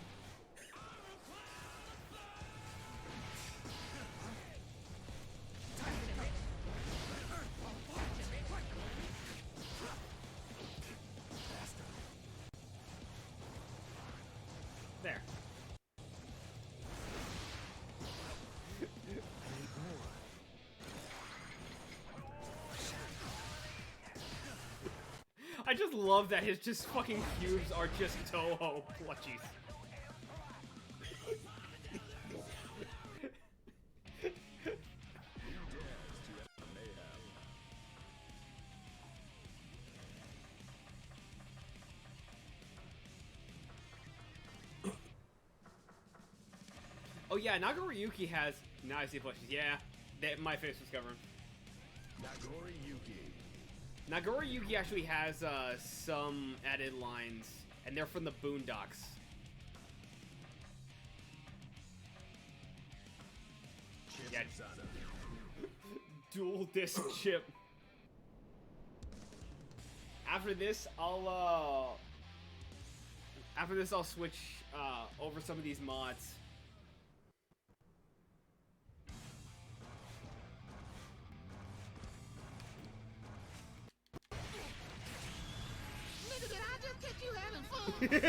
There. I just love that his just fucking cubes are just Toho plushies. Oh yeah, Nagoriyuki has nice plushies. Yeah, my face was covering. Nagoriyuki actually has some added lines, and they're from the Boondocks. Yeah. Dual disc chip. After this, I'll switch over some of these mods. Nigga, did I just catch you having fun? Nigga,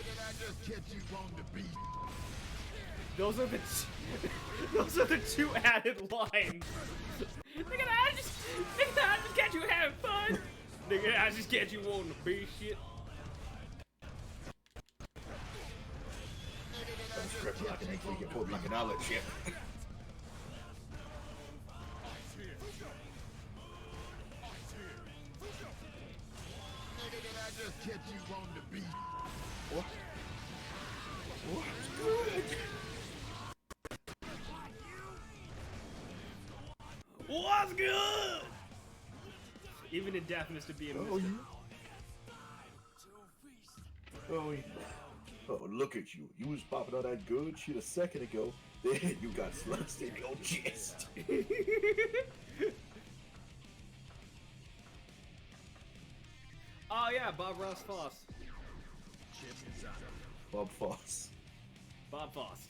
did I just catch you on the beat? Those are the Those are the 2 added lines. Nigga, I just get you having fun. Nigga, I just get you wanting to be shit. Some script like an egg, you get pulled like an outlet shit. Just get you on the beat. What? What's good? What's good? Even in death, Mr. B and Mr. Oh, yeah. Oh, look at you. You was popping all that good shit a second ago. Then you got sliced in your chest. Oh yeah, Bob Ross Foss. Bob Foss. Bob Foss.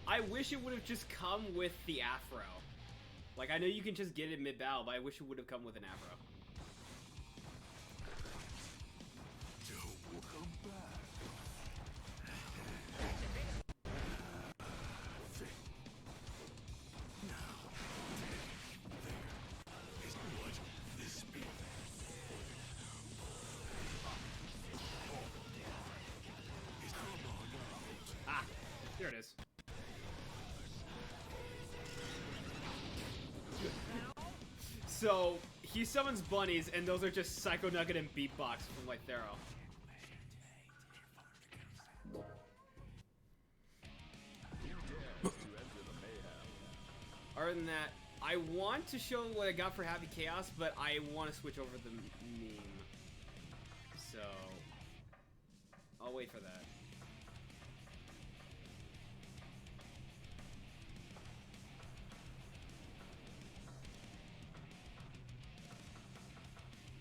I wish it would have just come with the afro. Like, I know you can just get it mid-battle, but I wish it would have come with an afro. Ah, there it is. So, he summons bunnies, and those are just Psycho Nugget and Beatbox from Lythero. Other than that, I want to show what I got for Happy Chaos, but I want to switch over the meme. So, I'll wait for that.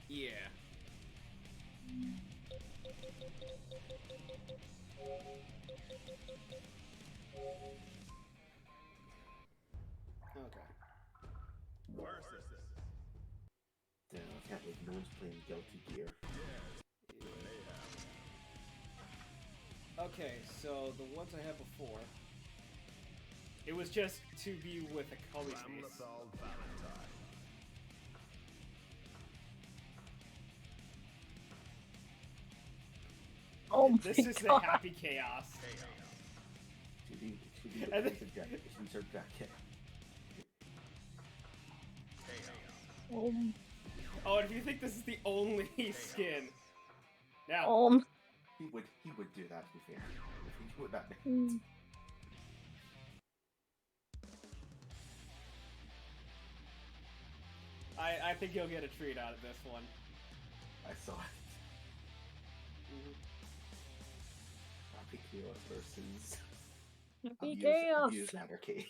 Yeah. Okay. Damn, I can't believe no one's playing Guilty Gear. Okay, so the ones I had before, it was just to be with a color space. Oh my This is God. the Happy Chaos. And then- jacket. Oh, and if you think this is the only skin, now He would do that, to be fair. He would that. I think you'll get a treat out of this one. I saw it. Happy Chaos versus Happy Chaos. Abuse Anarchy.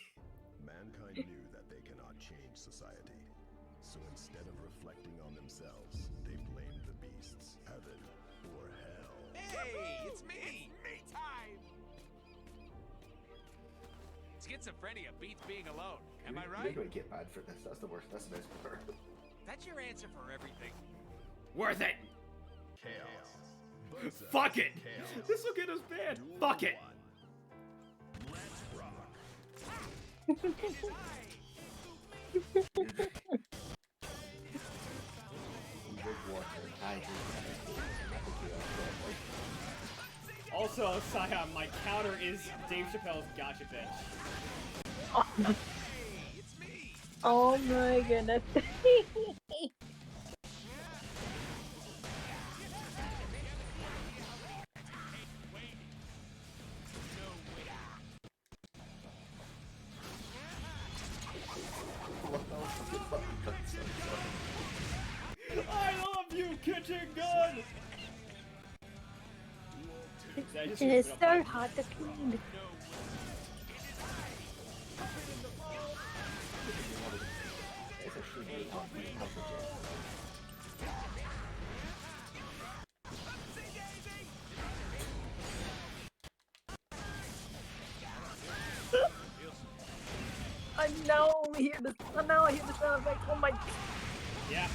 Mankind knew that they cannot change society. So instead of reflecting on themselves, they blamed the beasts, heaven, or hell. Hey, it's me! It's me time! Schizophrenia beats being alone. Am I right? You're going to get bad for this. That's the worst. That's the best part. That's your answer for everything. Worth it! Chaos. Fuck it! This will get us banned. Fuck it! Let's rock. Also, Scion, my counter is Dave Chappelle's Gotcha Bitch. Oh my goodness. I love you, kitchen gun! It is so hard to clean. I know I hear the sound effect. Oh my. Yeah.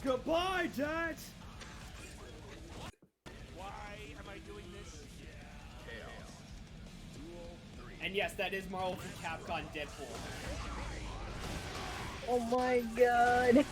Goodbye, Dad! Why am I doing this? And yes, that is Marvel from Capcom Deadpool. Oh my god.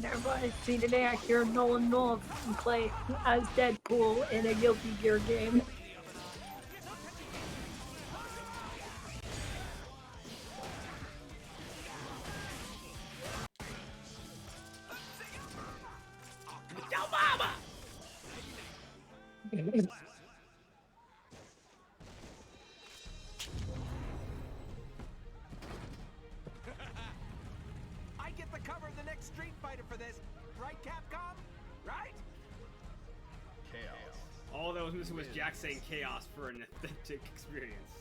Never seen today I hear Nolan North play as Deadpool in a Guilty Gear game. I get the cover of the next Street Fighter for this, right, Capcom? Right? All that was missing was Jack saying chaos for an authentic experience.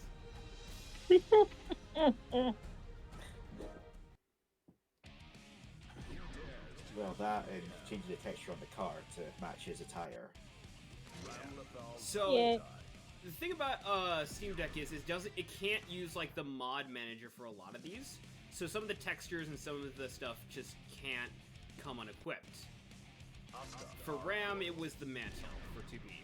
Well, that and changing the texture on the car to match his attire. So, the thing about Steam Deck is it can't use like the mod manager for a lot of these. So some of the textures and some of the stuff just can't come unequipped. For RAM, it was the mantle for 2B.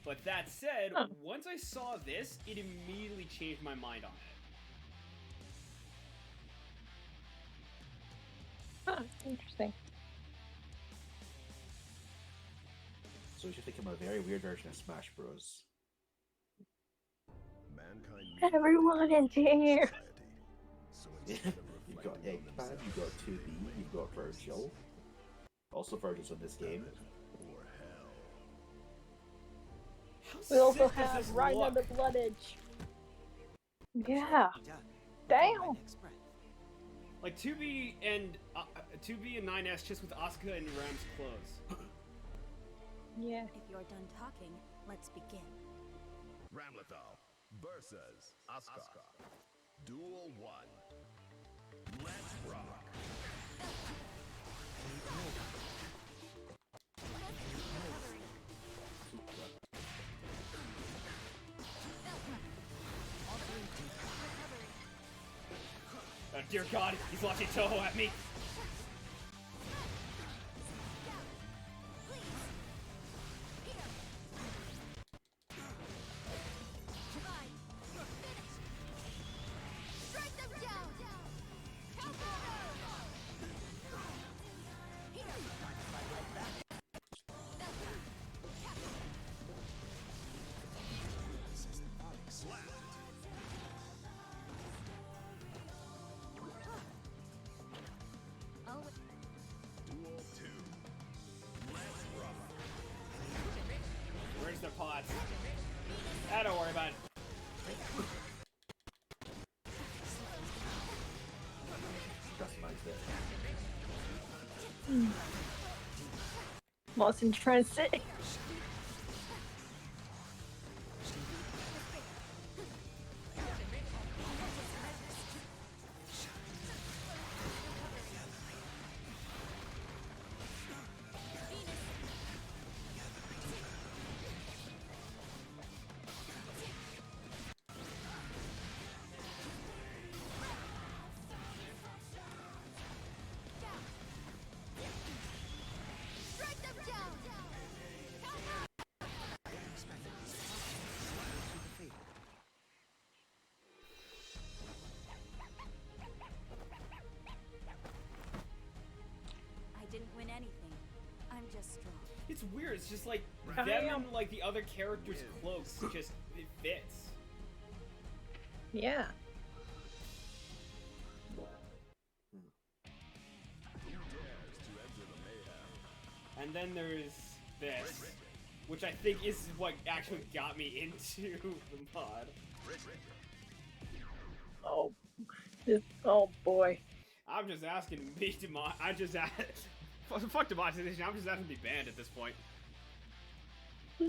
But that said, once I saw this, it immediately changed my mind on it. Huh, interesting. So it should become a very weird version of Smash Bros. Mankind Everyone is here. You've got Eggman, you've got 2B, you've got Virgil. Also Virgil's in this game. We also sick does have this Rhino look? the Blood Edge. Yeah. Damn. Like 2B and 9S just with Asuka and Ram's clothes. Yeah. If you're done talking, let's begin. Ramlethal versus Asuka. Duel 1. Let's rock. Oh dear God, he's launching Toho at me. Duel 2. Let's rock. Where's their pods? Ah, don't worry about it. Lost in transit. I didn't win anything. I'm just strong. It's weird. It's just like Right. them and like the other characters' cloaks. Just it fits. Yeah. And then there's this, which I think is what actually got me into the mod. Oh. Oh boy. I'm just asking to be fuck demonetization. I'm just asking to be banned at this point. I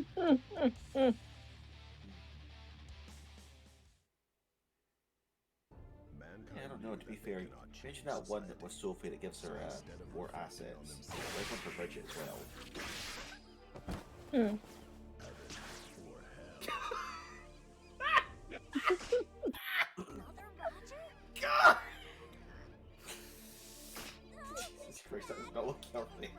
don't know, to be fair, you mentioned that one that was Sophie that gives her more assets. There's one for Bridget as well. God! Jesus Christ, that was not looking healthy.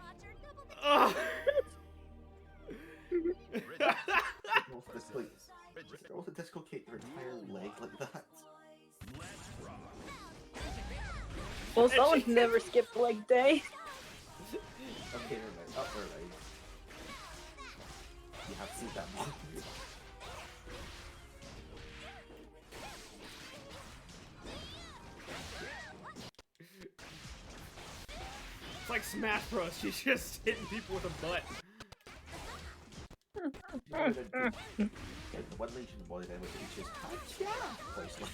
Also dislocate your entire leg like that. Well, someone's never skipped leg day. Okay, never mind. Oh, never mind. You have seen that movie. It's like Smash Bros. She's just hitting people with a butt. The one Legion body then, which features voice line.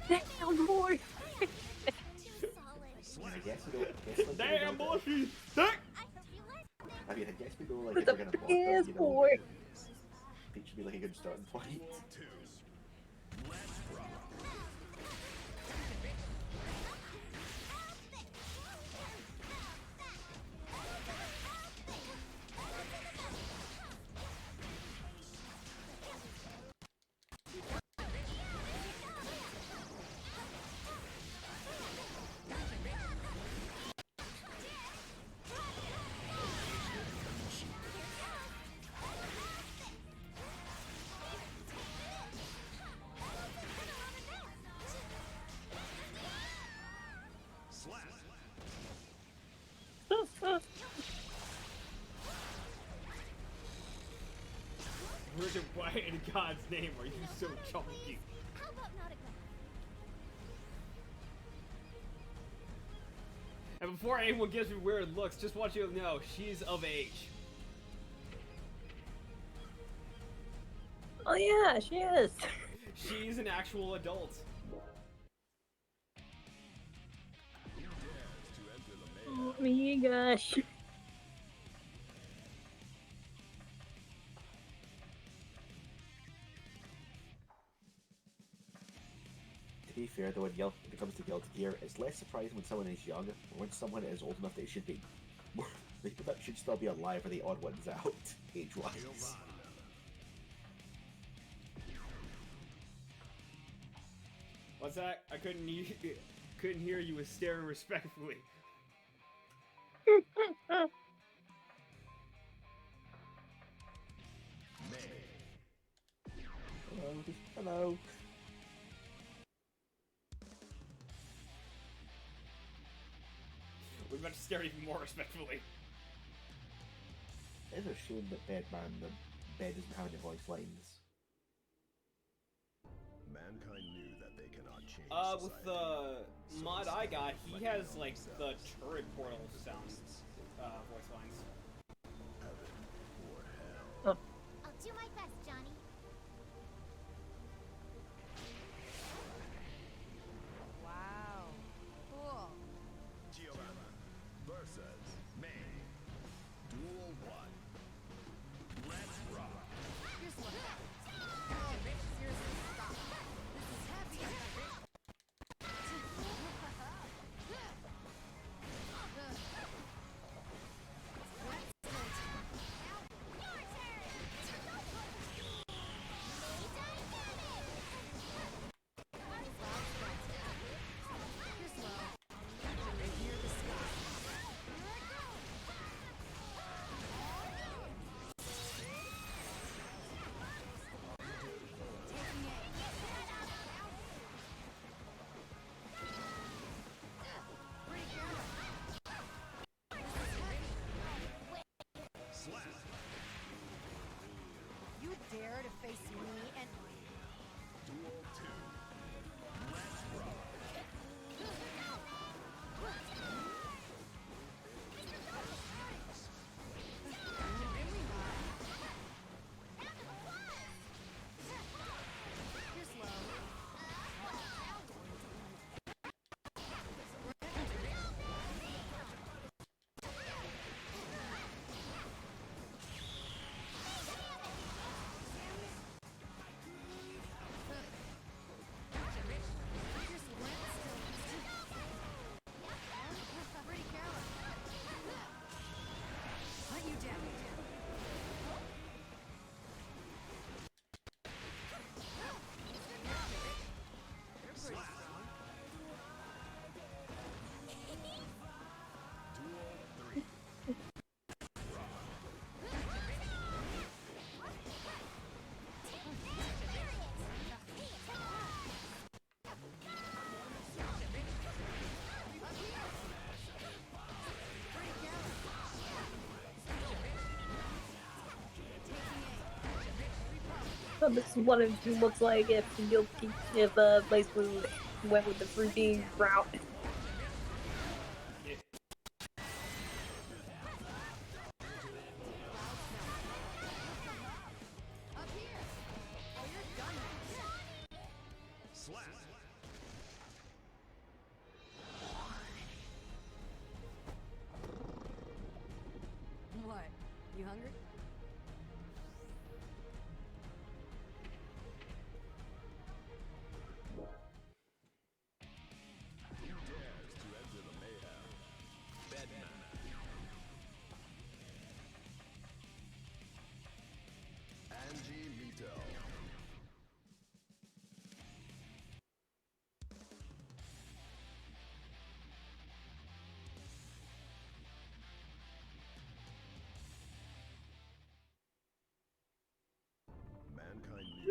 Damn boy! I guess we don't. Damn boy, she's I stuck. mean, I guess we know like With if we're the gonna block big them, ass you know, boy. it should be like a good starting point. Why in God's name are you so chunky? How about not a And before anyone gives me weird looks, just want you to know, she's of age. Oh yeah, she is. She's an actual adult. Oh my gosh. To be fair though, when it comes to Guilty Gear, it's less surprising when someone is young, or when someone is old enough they should be. That should still be alive or the odd ones out, age-wise. What's that? I couldn't hear you. Was staring respectfully. Hello. Hello. We're about to stare even more respectfully. It is a shame that Bed doesn't have any voice lines. Mankind knew that they cannot change With the mod I got, he has like the turret portal sound voice lines. I'll do my best, Johnny. Wow. Cool. Giovanna versus May. Duel 1. Let's rock. Here's one. Oh, bitch, seriously, stop. This is heavy. Oh, this is what it looks like if Blaze Blue went with the 3D route. What? You hungry?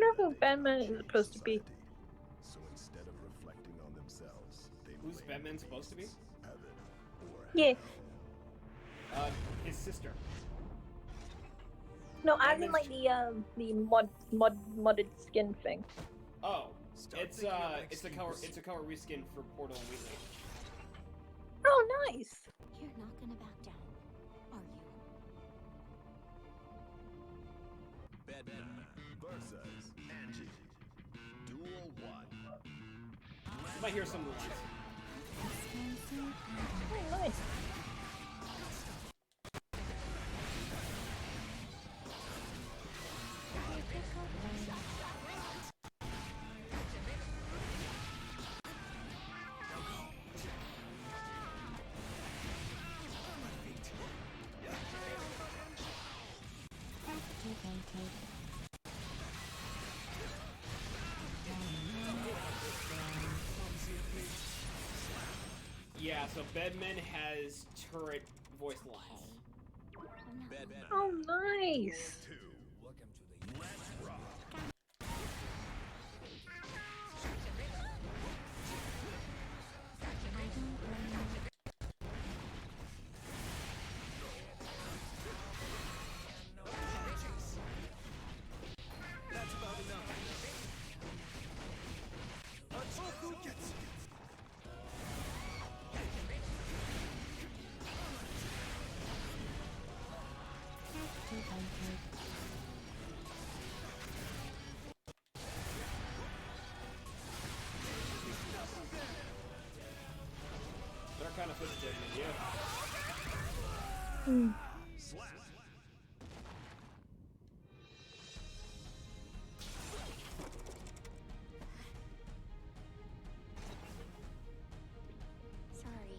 I don't know who Batman is supposed to be. So instead of reflecting on themselves, they Who's Batman supposed to be? Yeah. His sister. No, I mean like the modded skin thing. Oh, it's a color reskin for Portal and Wheatley. Oh, nice. You're not gonna back down, are you? Batman versus Angie. Duel 1. You might hear some of the lines. Oh, nice. Yeah, so Bedman has turret voice lines. Oh, nice. That's about enough. They're kind of fidgeting in you. Sorry.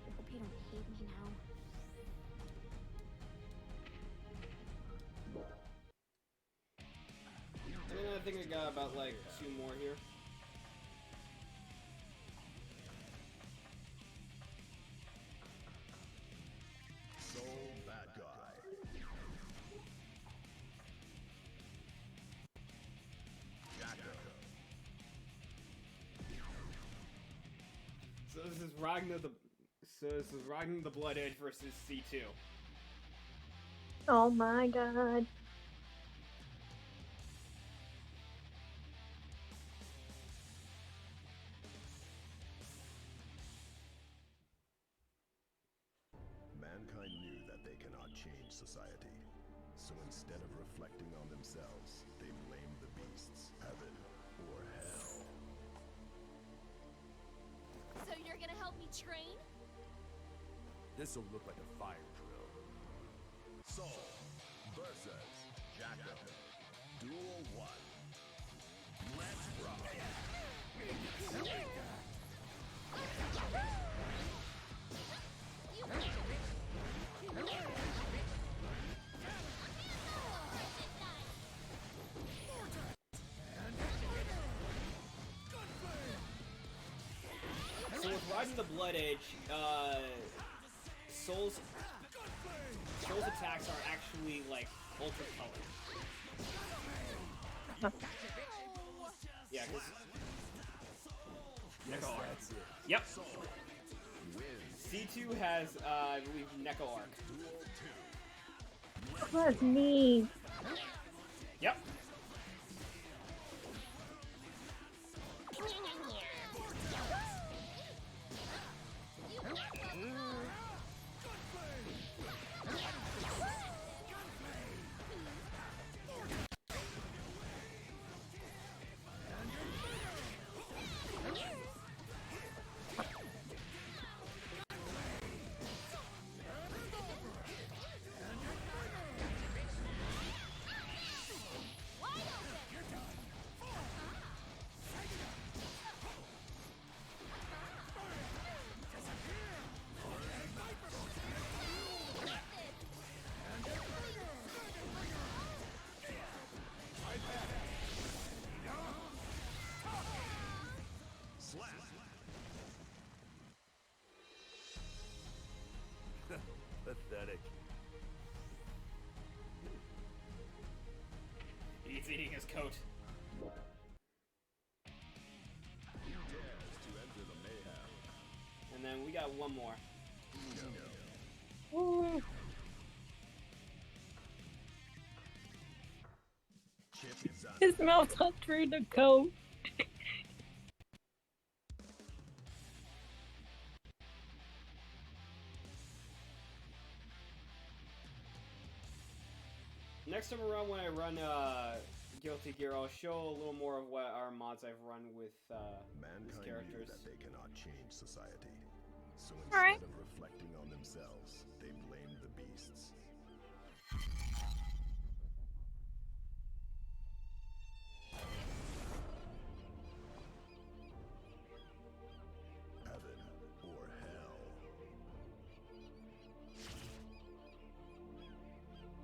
I hope you don't hate me now. I think I got about like 2 more here. Soul Bad Guy. Jacko. So this is Ragnar the Blood Edge versus C2. Oh my god. Mankind knew that they cannot change society. So instead of reflecting on themselves, they blamed the beasts, heaven, or hell. So you're gonna help me train? This'll look like a fire drill. Soul versus Jacko. Duel 1. Let's rock. So with Riding the Blood Edge, Soul's attacks are actually like ultra colored. Yeah, cause Yes, Neko Arc. that's it. Yep. C2 has, I believe, Neko Arc. That's neat. Yep. pathetic. He's eating his coat. And then we got one more. Ooh. His mouth got through the coat. Next time around when I run Guilty Gear, I'll show a little more of what our mods I've run with these characters. Knew that they cannot change society. So All right. instead of reflecting on themselves, they blame the beasts. Heaven or hell.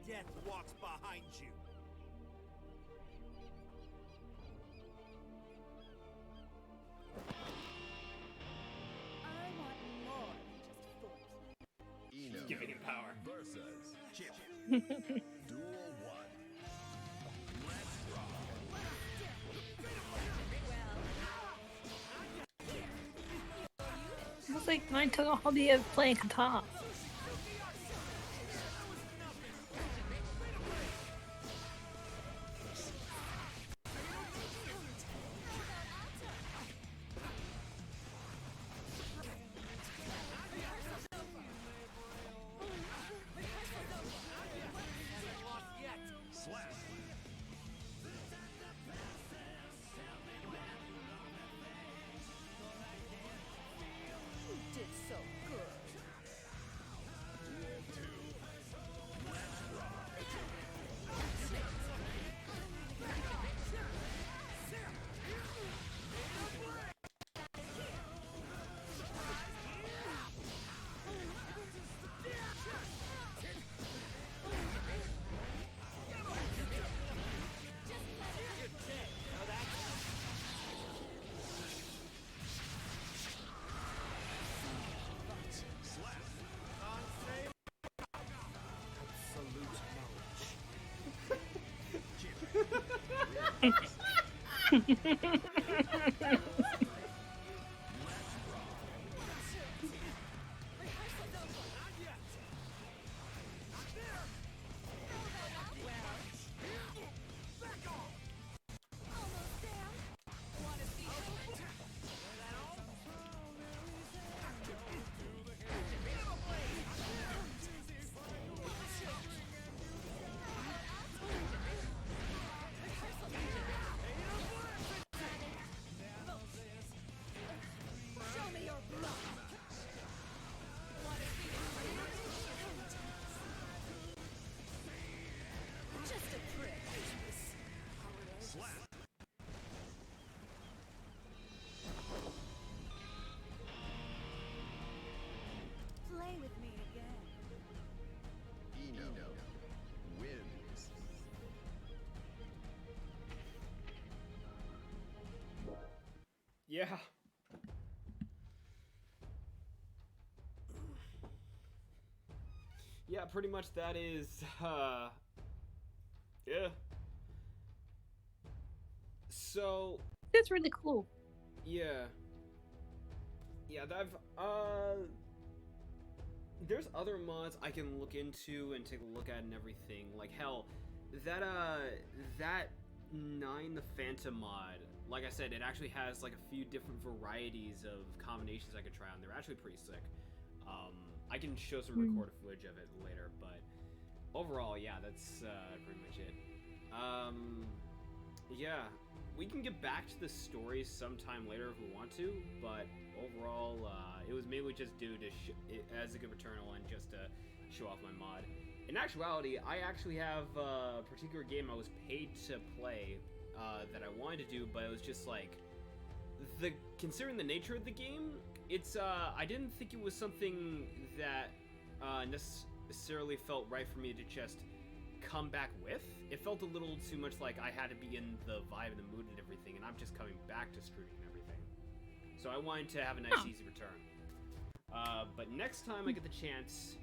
Death walks behind you. I want more than just food. Eno Giving him power. versus Chip. Duel 1. Let's rock. Looks like mine took a hobby of playing guitar. Slap. You did so good. Duel 2. Let's rock. Slap. Show me your blood. Just a prick. Slap. Play with me again. Eno wins. Yeah. Yeah, pretty much that is, yeah. So, That's really cool. yeah. Yeah, there's other mods I can look into and take a look at and everything. Like, hell, that 9 the Phantom mod, like I said, it actually has, like, a few different varieties of combinations I could try on. They're actually pretty sick. I can show some recorded footage of it later, but overall, yeah, that's pretty much it. Yeah, we can get back to the stories sometime later if we want to, but overall, it was mainly just due to as a good Returnal and just to show off my mod. In actuality, I actually have a particular game I was paid to play that I wanted to do, but it was just like, considering the nature of the game, it's I didn't think it was something that necessarily felt right for me to just come back with. It felt a little too much like I had to be in the vibe and the mood and everything, and I'm just coming back to streaming and everything. So I wanted to have a nice, easy return. But next time I get the chance,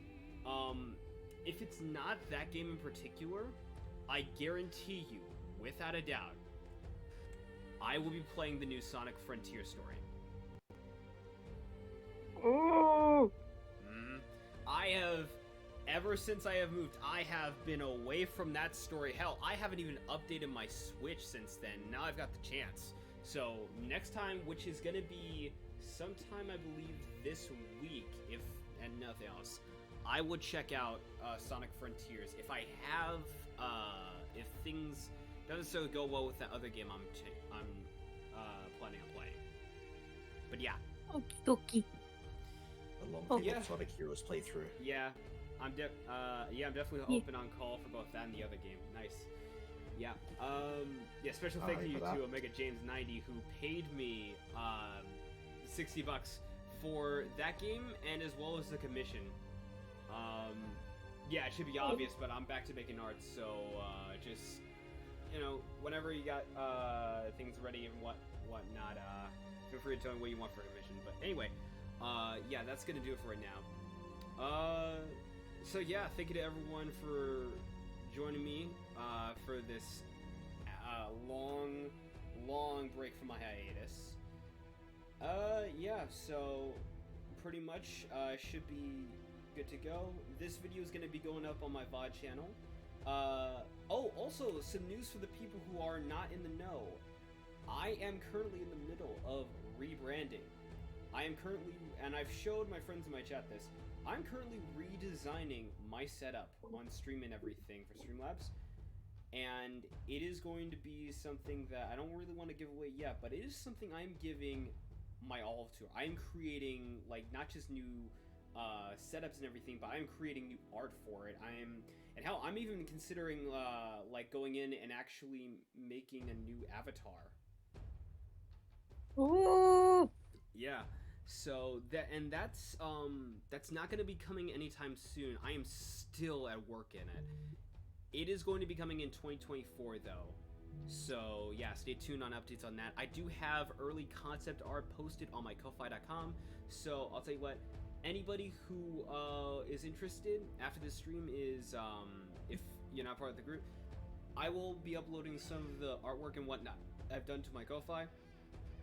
If it's not that game in particular, I guarantee you, without a doubt, I will be playing the new Sonic Frontier story. Ooh! I have, ever since I have moved, I have been away from that story. Hell, I haven't even updated my Switch since then. Now I've got the chance. So next time, which is gonna be sometime, I believe, this week, if and nothing else, I would check out Sonic Frontiers. If I have, if things don't necessarily go well with that other game I'm planning on playing. But yeah. Okie dokie. A long Sonic Heroes playthrough. Yeah, I'm definitely open on call for both that and the other game. Nice. Yeah. Yeah. Special thank you to Omega James 90 who paid me $60 for that game and as well as the commission. Yeah, it should be obvious, but I'm back to making art, so just whenever you got things ready and whatnot, feel free to tell me what you want for a commission. But anyway, yeah, that's gonna do it for right now. So yeah, thank you to everyone for joining me for this long break from my hiatus. Yeah, so pretty much should be good to go. This video is going to be going up on my VOD channel. Oh, also some news for the people who are not in the know. I am currently in the middle of rebranding. I am currently, and I've showed my friends in my chat this, I'm currently redesigning my setup on stream and everything for Streamlabs. And it is going to be something that I don't really want to give away yet, but it is something I'm giving my all to. I'm creating, like, not just new setups and everything, but I'm creating new art for it. And hell, I'm even considering like going in and actually making a new avatar. Ooh! Yeah. So that's not going to be coming anytime soon. I am still at work in it. It is going to be coming in 2024 though. So yeah, stay tuned on updates on that. I do have early concept art posted on my Ko-Fi.com. So I'll tell you what, anybody who is interested after this stream is, if you're not part of the group, I will be uploading some of the artwork and whatnot I've done to my Ko-Fi.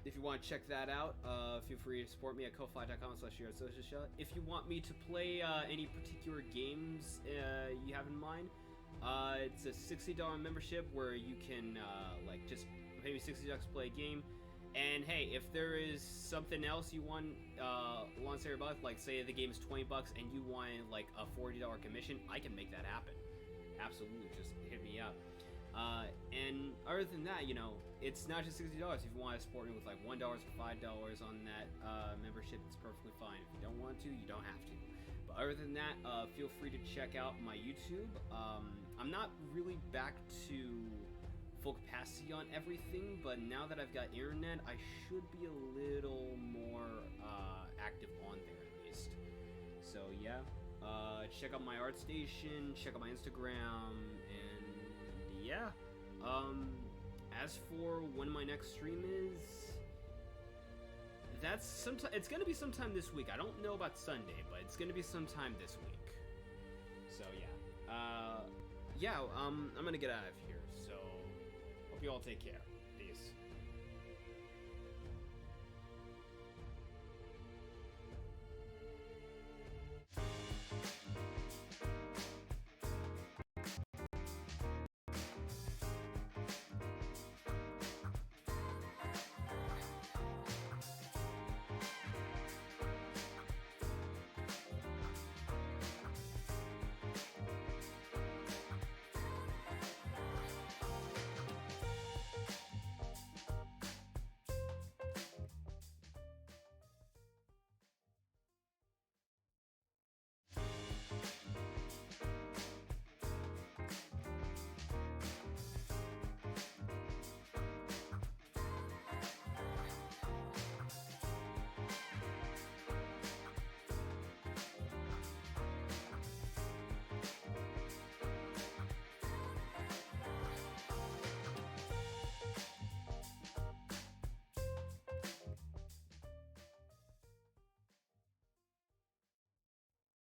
If you want to check that out, feel free to support me at ko-fi.com/HiatusSocialShow. If you want me to play any particular games you have in mind, it's a $60 membership where you can like just pay me $60 to play a game. And hey, if there is something else you want alongside your buck, like say the game is $20 and you want like a $40 commission, I can make that happen. Absolutely, just hit me up. And other than that, it's not just $60. If you want to support me with like $1 or $5 on that membership, it's perfectly fine. If you don't want to, you don't have to. But other than that, feel free to check out my YouTube. I'm not really back to full capacity on everything, but now that I've got internet, I should be a little more active on there at least. So yeah, check out my art station, check out my Instagram, and yeah. As for when my next stream is, that's sometime. It's gonna be sometime this week. I don't know about Sunday, but it's gonna be sometime this week. So yeah, I'm gonna get out of here. So hope you all take care.